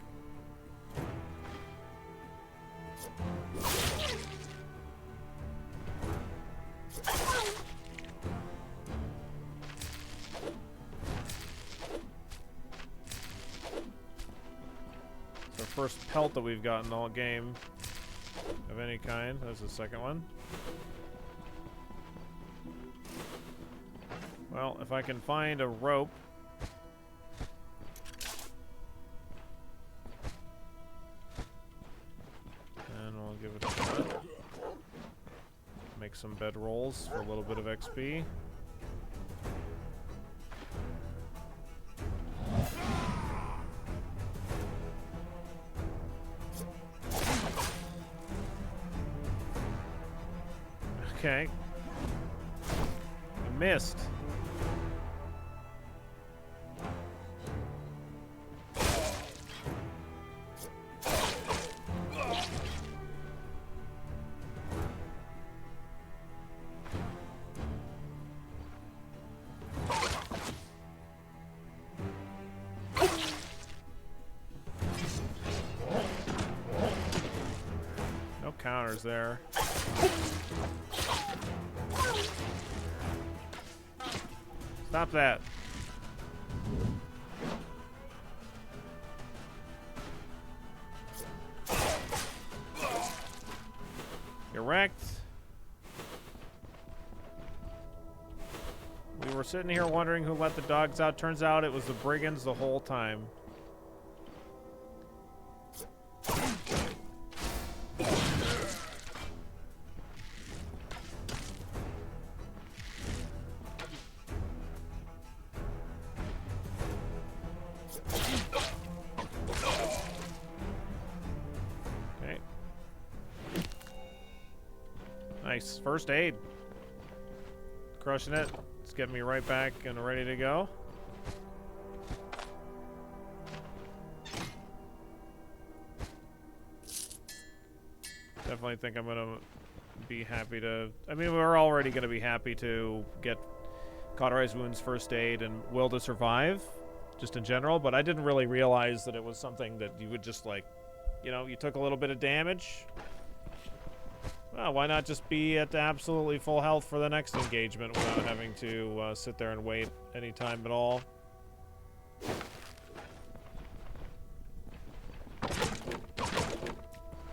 It's our first pelt that we've gotten all game of any kind. That's the second one. Well, if I can find a rope. And we'll give it a shot. Make some bed rolls for a little bit of XP. Okay. I missed. No counters there. Stop that. You're wrecked. We were sitting here wondering who let the dogs out. Turns out it was the brigands the whole time. Nice. First aid. Crushing it. It's getting me right back and ready to go. Definitely think I'm going to be happy to... I mean, we're already going to be happy to get Cauterized Wounds, First Aid, and Will to Survive, just in general, but I didn't really realize that it was something that you would just, like, you know, you took a little bit of damage. Well, why not just be at absolutely full health for the next engagement without having to sit there and wait any time at all?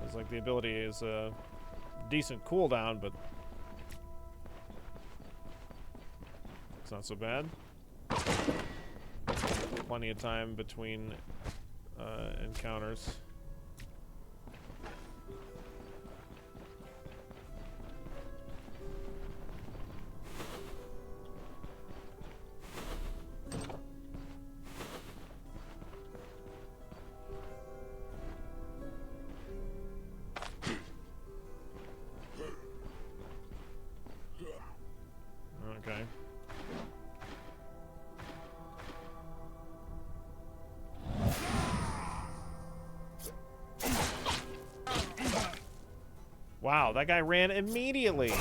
It's like the ability is a decent cooldown, but it's not so bad. Plenty of time between encounters. Okay. Wow, that guy ran immediately.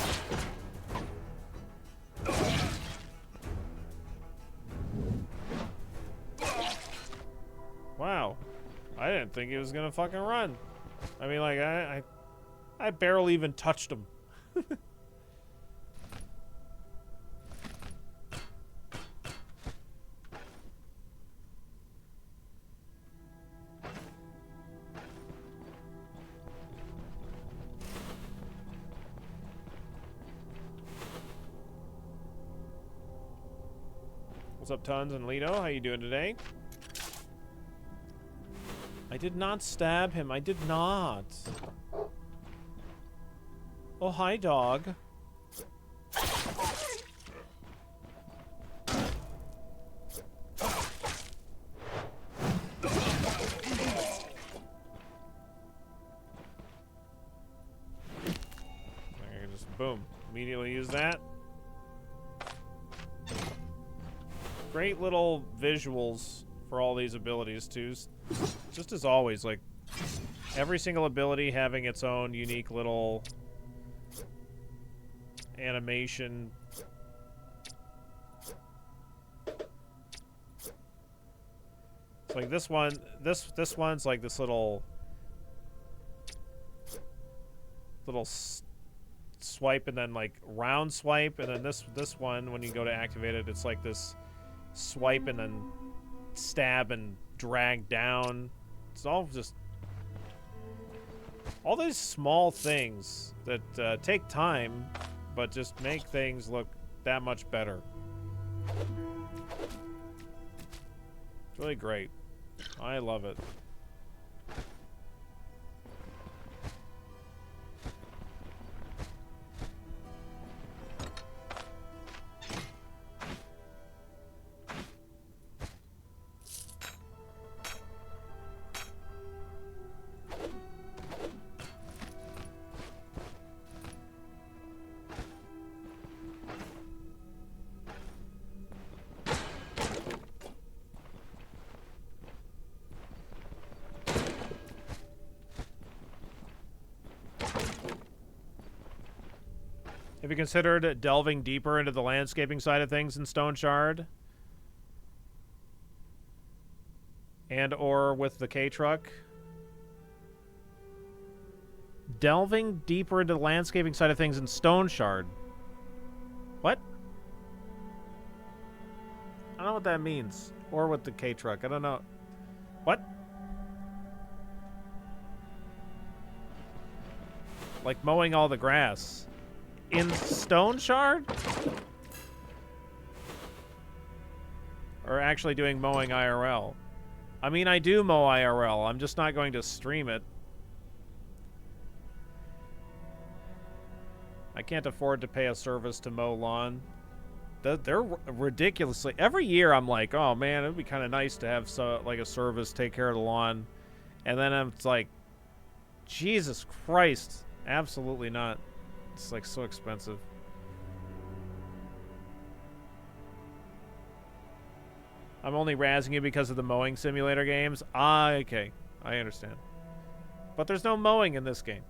Wow. I didn't think he was gonna fucking run. I mean, like, I barely even touched him. What's up, Tons and Lito? How you doing today? I did not stab him. I did not. Oh, hi, dog. I can just, boom, immediately use that. Great little visuals for all these abilities, too. Just as always, like, every single ability having its own unique little animation. It's like this one, this one's like this little swipe and then like round swipe, and then this one, when you go to activate it, it's like this swipe and then stab and drag down. It's all just all these small things that take time, but just make things look that much better. It's really great. I love it. Have you considered delving deeper into the landscaping side of things in Stoneshard? And or with the K-Truck? Delving deeper into the landscaping side of things in Stoneshard. What? I don't know what that means. Or with the K-Truck. I don't know. What? Like mowing all the grass. In Stoneshard? Or actually doing mowing IRL? I mean, I do mow IRL. I'm just not going to stream it. I can't afford to pay a service to mow lawn. They're ridiculously... Every year I'm like, oh man, it would be kind of nice to have like a service take care of the lawn. And then it's like, Jesus Christ. Absolutely not. It's like so expensive. I'm only razzing you because of the mowing simulator games. Ah, okay. I understand. But there's no mowing in this game.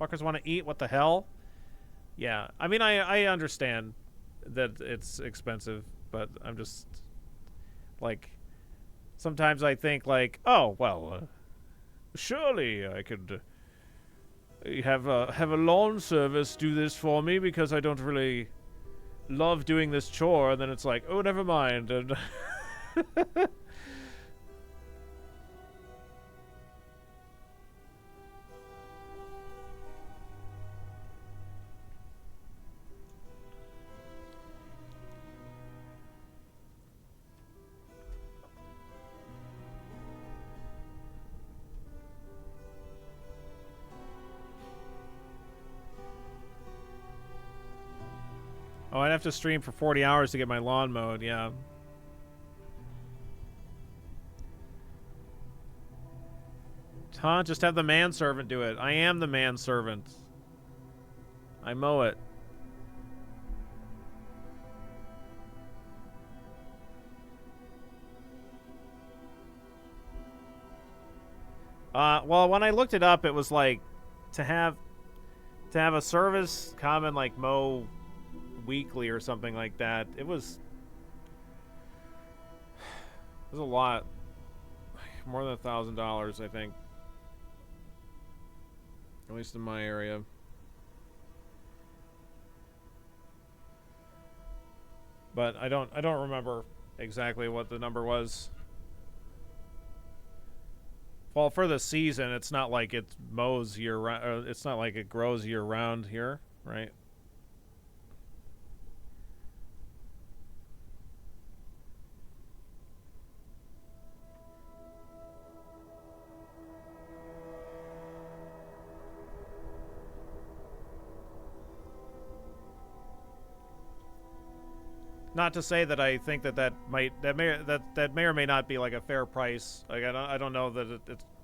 Fuckers want to eat? What the hell? Yeah. I mean, I understand that it's expensive, but I'm just... Like... Sometimes I think like, oh, well, surely I could... have a lawn service do this for me because I don't really love doing this chore, and then it's like, oh, never mind. And oh, I'd have to stream for 40 hours to get my lawn mowed, yeah. Huh? Just have the manservant do it. I am the manservant. I mow it. Well, when I looked it up, it was like to have a service come and like mow weekly or something like that, it was a lot. More than $1,000, I think. At least in my area. But I don't remember exactly what the number was. Well, for the season, it's not like it mows year round. It's not like it grows year round here, right? Not to say that I think that may or may not be like a fair price. Like I don't know that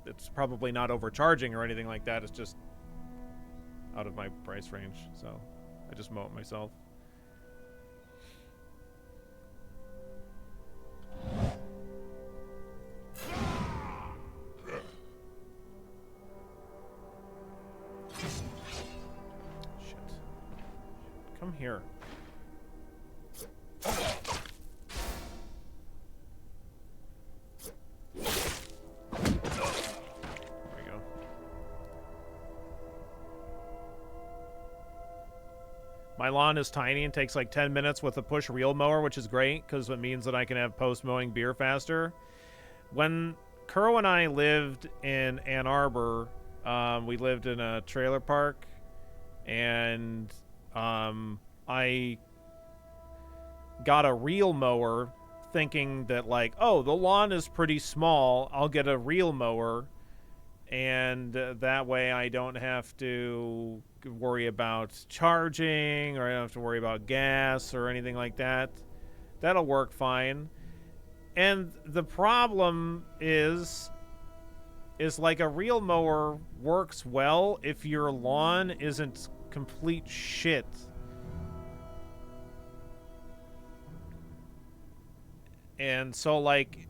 it's probably not overcharging or anything like that. It's just out of my price range, so I just mow it myself. Shit. Come here. My lawn is tiny and takes like 10 minutes with a push reel mower, which is great because it means that I can have post-mowing beer faster. When Kuro and I lived in Ann Arbor, we lived in a trailer park, and I got a reel mower thinking that like, oh, the lawn is pretty small, I'll get a reel mower, and that way I don't have to worry about charging, or I don't have to worry about gas or anything like that. That'll work fine. And the problem is like a reel mower works well if your lawn isn't complete shit. And so like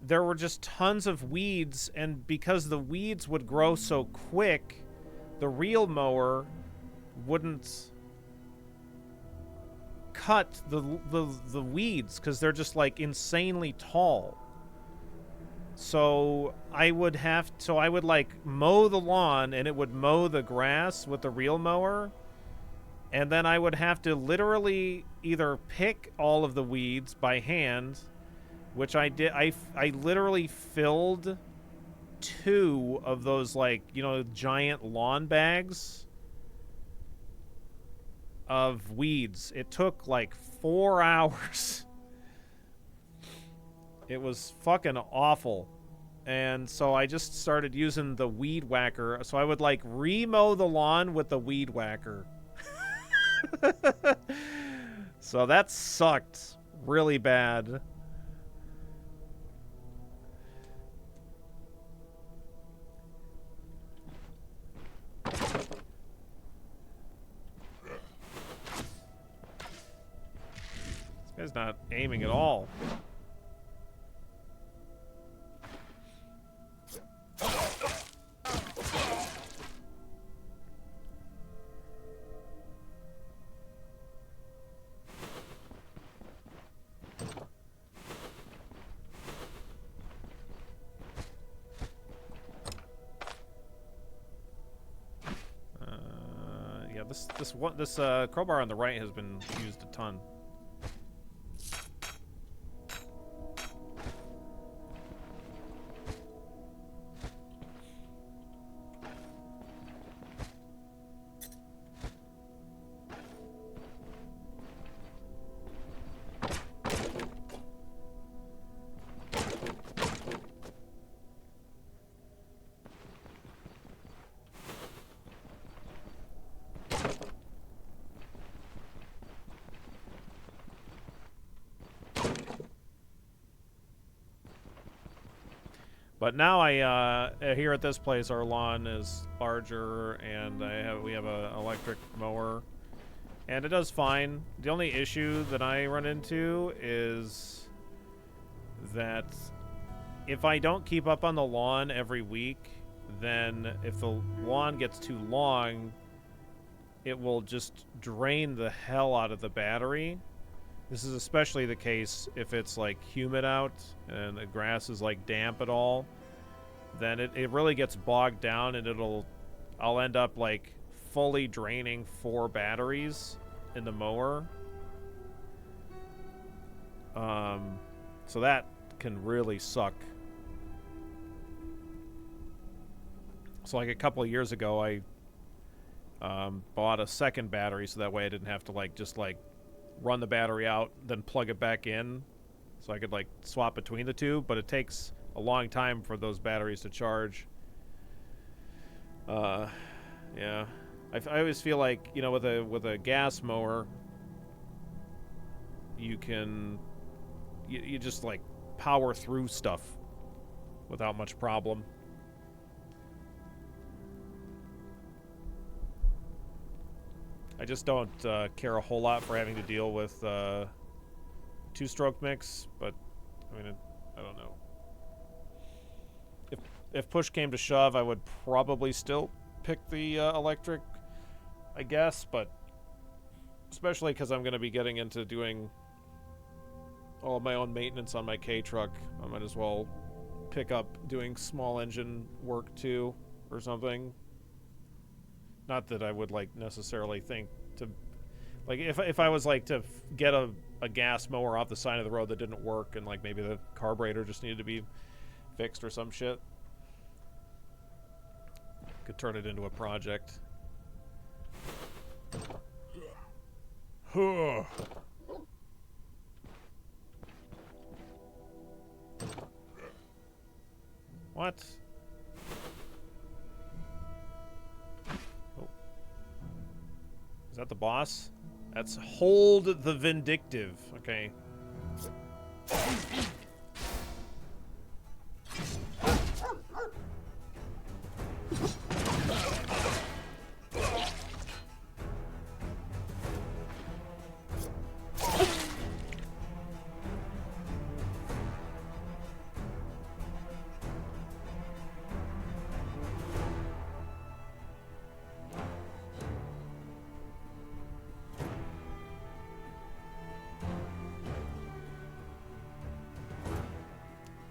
there were just tons of weeds, and because the weeds would grow so quick, the reel mower wouldn't cut the weeds because they're just like insanely tall. So I would like mow the lawn, and it would mow the grass with the reel mower, and then I would have to literally either pick all of the weeds by hand, which I did. I literally filled 2 of those, like, you know, giant lawn bags of weeds. It took like 4 hours. It was fucking awful. And so I just started using the weed whacker. So I would like remow the lawn with the weed whacker. So that sucked really bad. This guy's not aiming at all. Yeah, this crowbar on the right has been used a ton. But now here at this place, our lawn is larger, and we have a electric mower, and it does fine. The only issue that I run into is that if I don't keep up on the lawn every week, then if the lawn gets too long, it will just drain the hell out of the battery. This is especially the case if it's like humid out and the grass is like damp at all. Then it really gets bogged down, and I'll end up like fully draining 4 batteries in the mower. So that can really suck. So like a couple of years ago, I bought a second battery so that way I didn't have to like just like run the battery out, then plug it back in, so I could like swap between the two. But it takes a long time for those batteries to charge. Yeah, I always feel like, you know, with a gas mower, you can you just like power through stuff without much problem. I just don't care a whole lot for having to deal with 2-stroke mix, but I mean, I don't know. If push came to shove, I would probably still pick the electric, I guess, but especially because I'm going to be getting into doing all of my own maintenance on my K truck, I might as well pick up doing small engine work too, or something. Not that I would like necessarily think to, like, if I was like to get a gas mower off the side of the road that didn't work, and like maybe the carburetor just needed to be fixed or some shit, could turn it into a project. What? Oh. Is that the boss? That's Hold the Vindictive. Okay.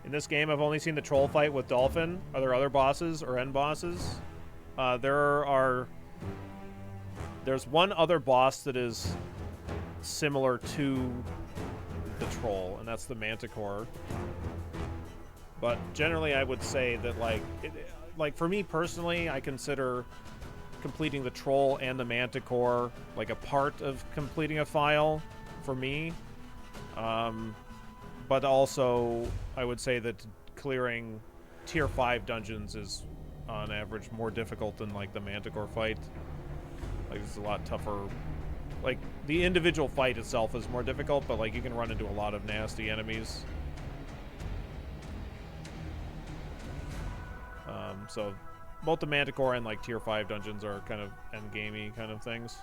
In this game, I've only seen the troll fight with Dolphin. Are there other bosses or end bosses? There's one other boss that is similar to the troll, and that's the Manticore. But generally, I would say that, like for me personally, I consider completing the troll and the Manticore like a part of completing a file for me. But also, I would say that clearing tier 5 dungeons is, on average, more difficult than, like, the Manticore fight. Like, it's a lot tougher. Like, the individual fight itself is more difficult, but, like, you can run into a lot of nasty enemies. So, both the Manticore and, like, tier 5 dungeons are kind of endgamey kind of things.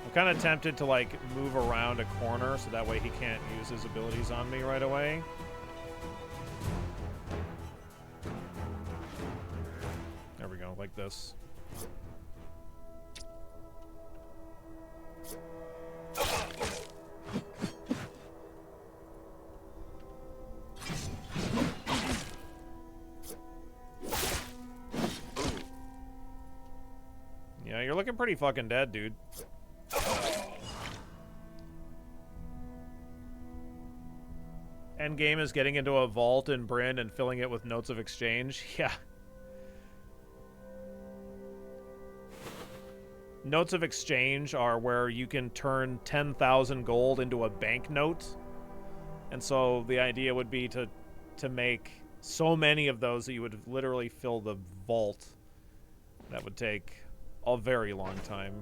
I'm kind of tempted to like move around a corner so that way he can't use his abilities on me right away. There we go, like this. Yeah, you're looking pretty fucking dead, dude. Endgame is getting into a vault in Bryn and filling it with notes of exchange. Yeah. Notes of exchange are where you can turn 10,000 gold into a banknote. And so the idea would be to make so many of those that you would literally fill the vault. That would take a very long time.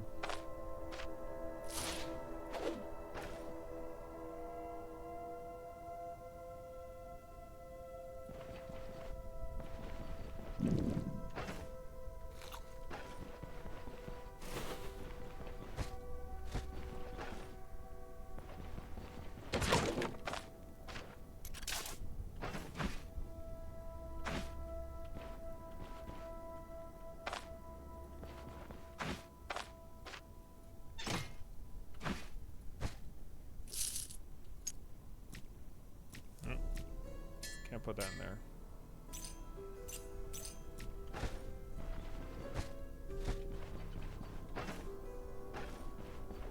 Can't put that in there.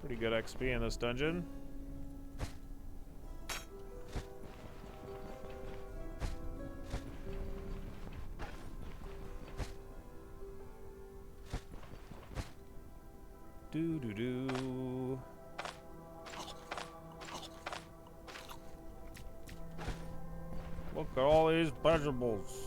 Pretty good XP in this dungeon. Do. Look at all these vegetables.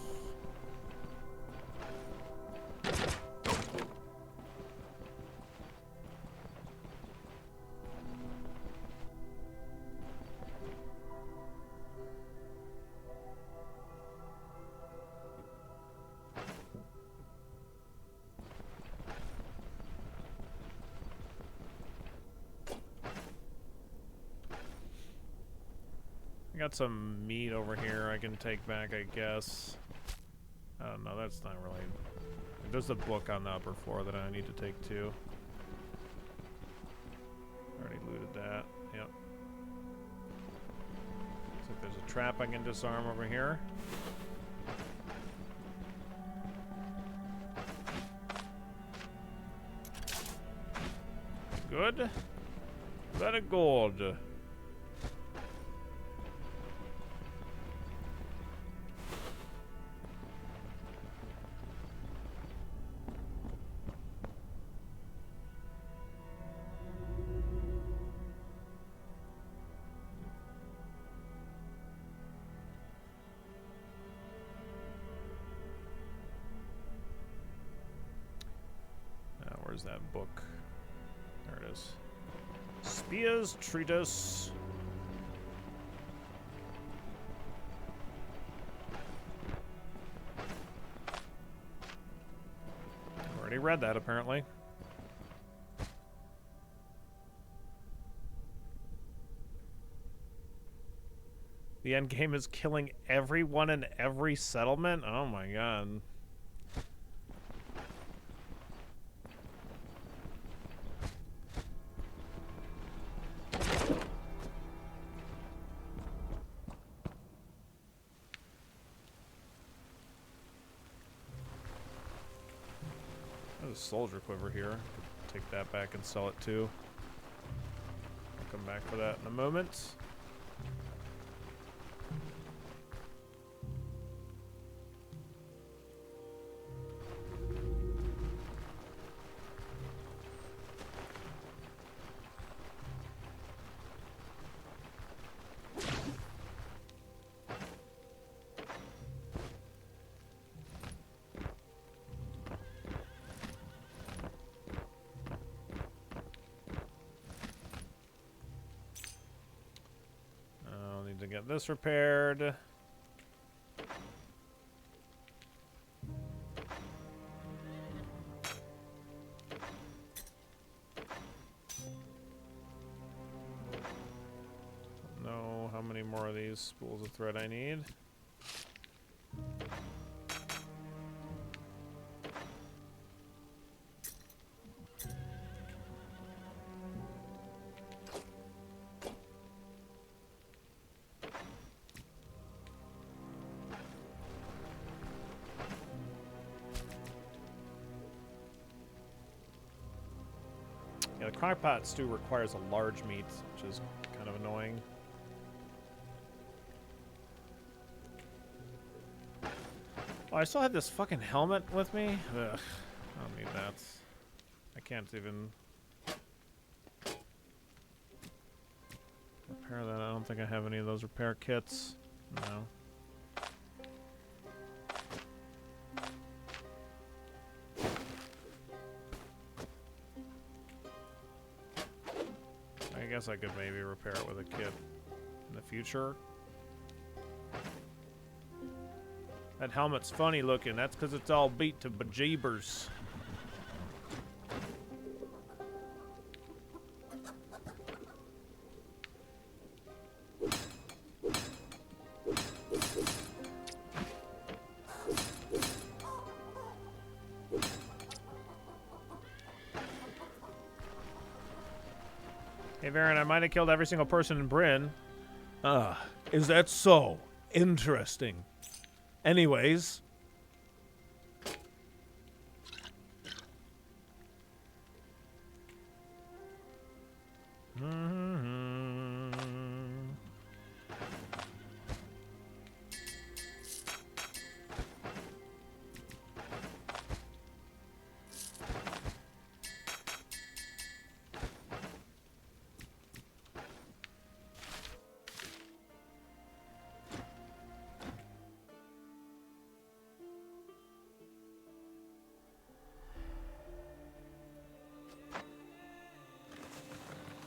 I got some meat over here I can take back, I guess. I don't know, that's not really... There's a book on the upper floor that I need to take too. Already looted that, yep. Looks like there's a trap I can disarm over here. Good. Very good. Where's that book? There it is. Spear's Treatise. Already read that, apparently. The end game is killing everyone in every settlement? Oh my god. Soldier quiver here. Take that back and sell it too. I'll come back for that in a moment. To get this repaired. Don't know how many more of these spools of thread I need. Yeah, the crockpot stew requires a large meat, which is kind of annoying. Oh, I still have this fucking helmet with me? Ugh, I don't need that. I can't even repair that. I don't think I have any of those repair kits. No. I guess I could maybe repair it with a kit in the future. That helmet's funny looking. That's because it's all beat to bejeebers. Hey, Varen, I might have killed every single person in Bryn. Is that so?
Interesting. Anyways.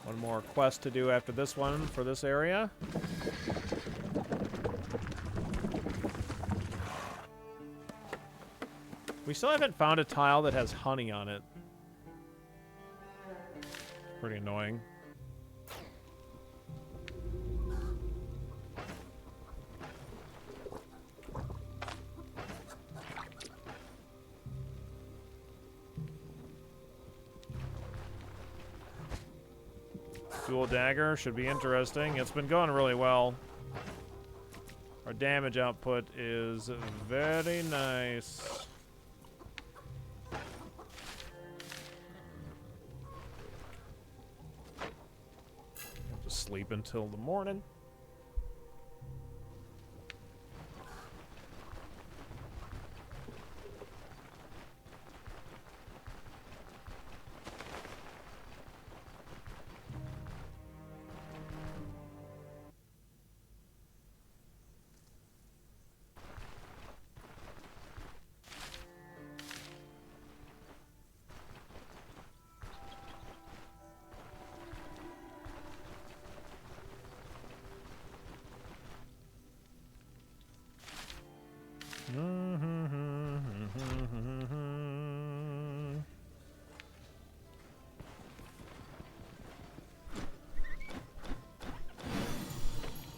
One more quest to do after this one for this area. We still haven't found a tile that has honey on it. Pretty annoying. Dual dagger should be interesting. It's been going really well. Our damage output is very nice. Have to sleep until the morning.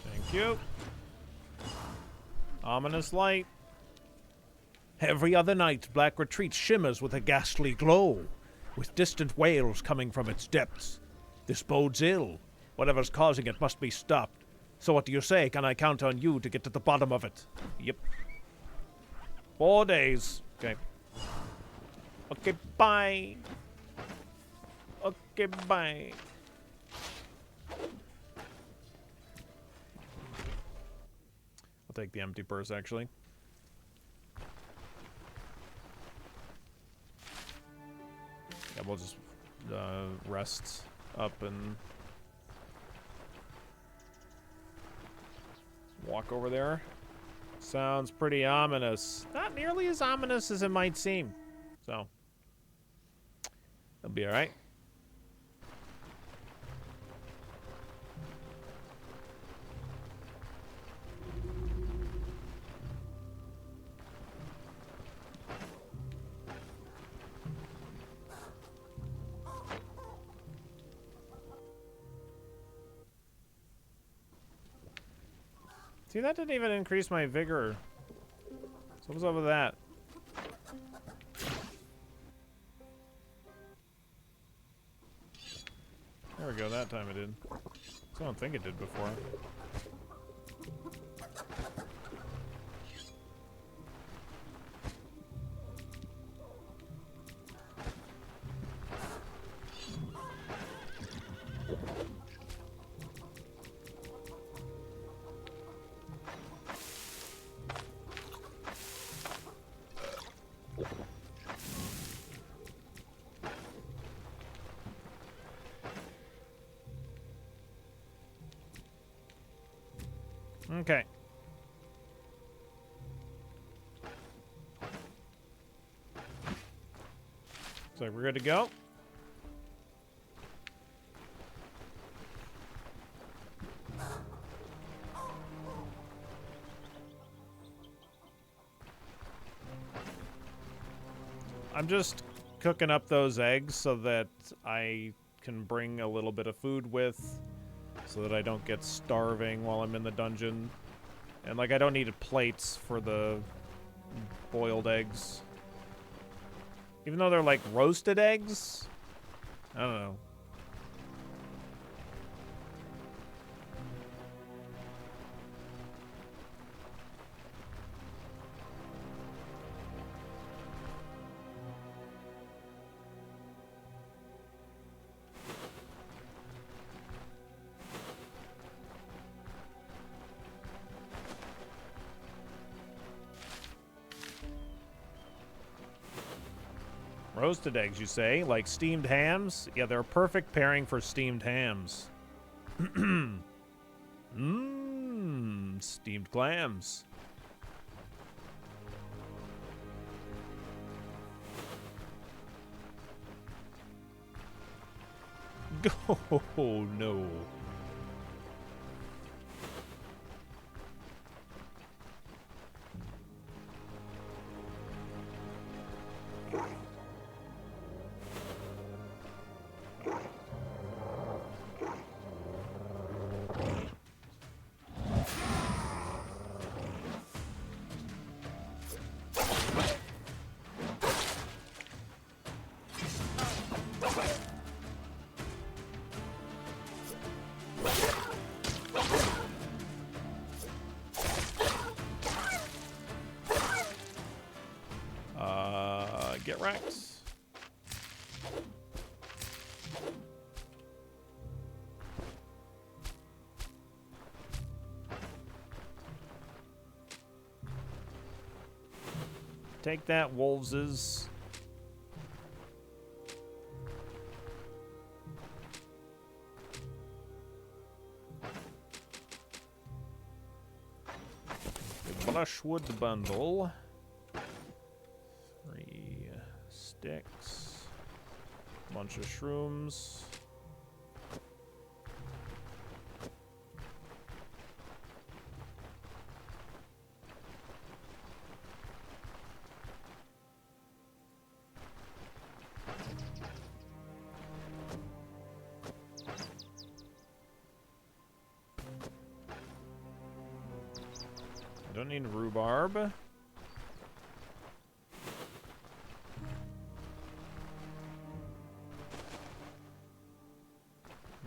Thank you. Ominous light.
Every other night, Black Retreat shimmers with a ghastly glow, with distant wails coming from its depths. This bodes ill. Whatever's causing it must be stopped. So what do you say? Can I count on you to get to the bottom of it?
Yep. 4 days. Okay. Okay, bye. Okay, bye. I'll take the empty purse, actually. Yeah, we'll just rest up and walk over there. Sounds pretty ominous. Not nearly as ominous as it might seem. So, it'll be alright. See, that didn't even increase my vigor. So what's up with that? There we go, that time it did. I don't think it did before. Okay. So we're good to go. I'm just cooking up those eggs so that I can bring a little bit of food with, so that I don't get starving while I'm in the dungeon. And, like, I don't need plates for the boiled eggs. Even though they're, like, roasted eggs? I don't know.
Roasted eggs, you say? Like steamed hams? Yeah, they're a perfect pairing for steamed hams. Mmm, steamed clams. Oh, no. Get wrecked. Take that, wolveses. The brushwood bundle. 3 sticks. Bunch of shrooms. I don't need rhubarb.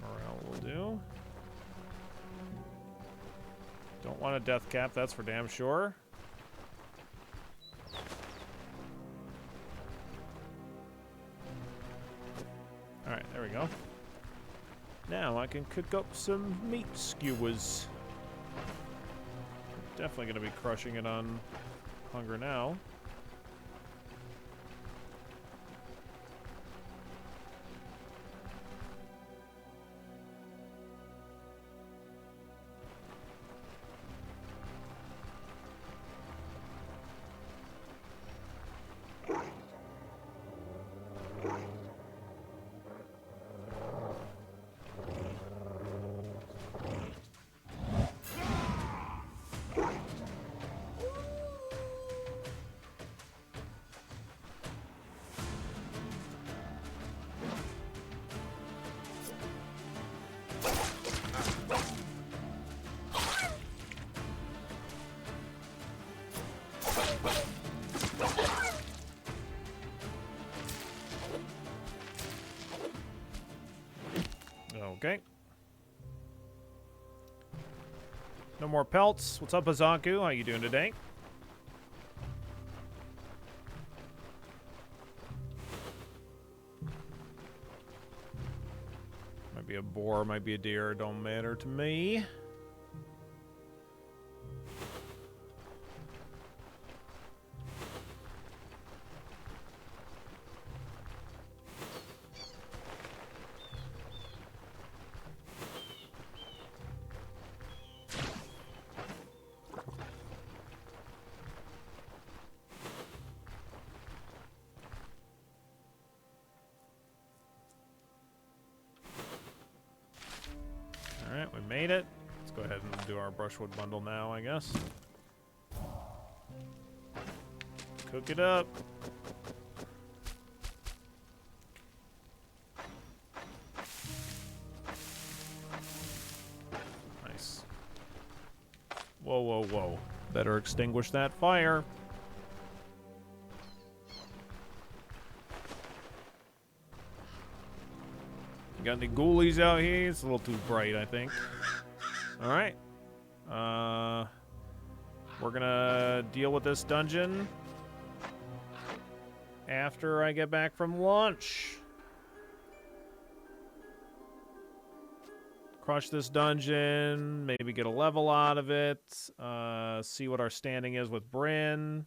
Morale will do. Don't want a death cap, that's for damn sure. Alright, there we go. Now I can cook up some meat skewers. Definitely going to be crushing it on hunger now. Okay. No more pelts. What's up, Azaku? How you doing today? Might be a boar, might be a deer. Don't matter to me. Alright, we made it. Let's go ahead and do our brushwood bundle now, I guess. Cook it up. Nice. Whoa, whoa, whoa. Better extinguish that fire. Got any ghoulies out here? It's a little too bright, I think. Alright. We're gonna deal with this dungeon after I get back from lunch. Crush this dungeon, maybe get a level out of it, see what our standing is with Bryn.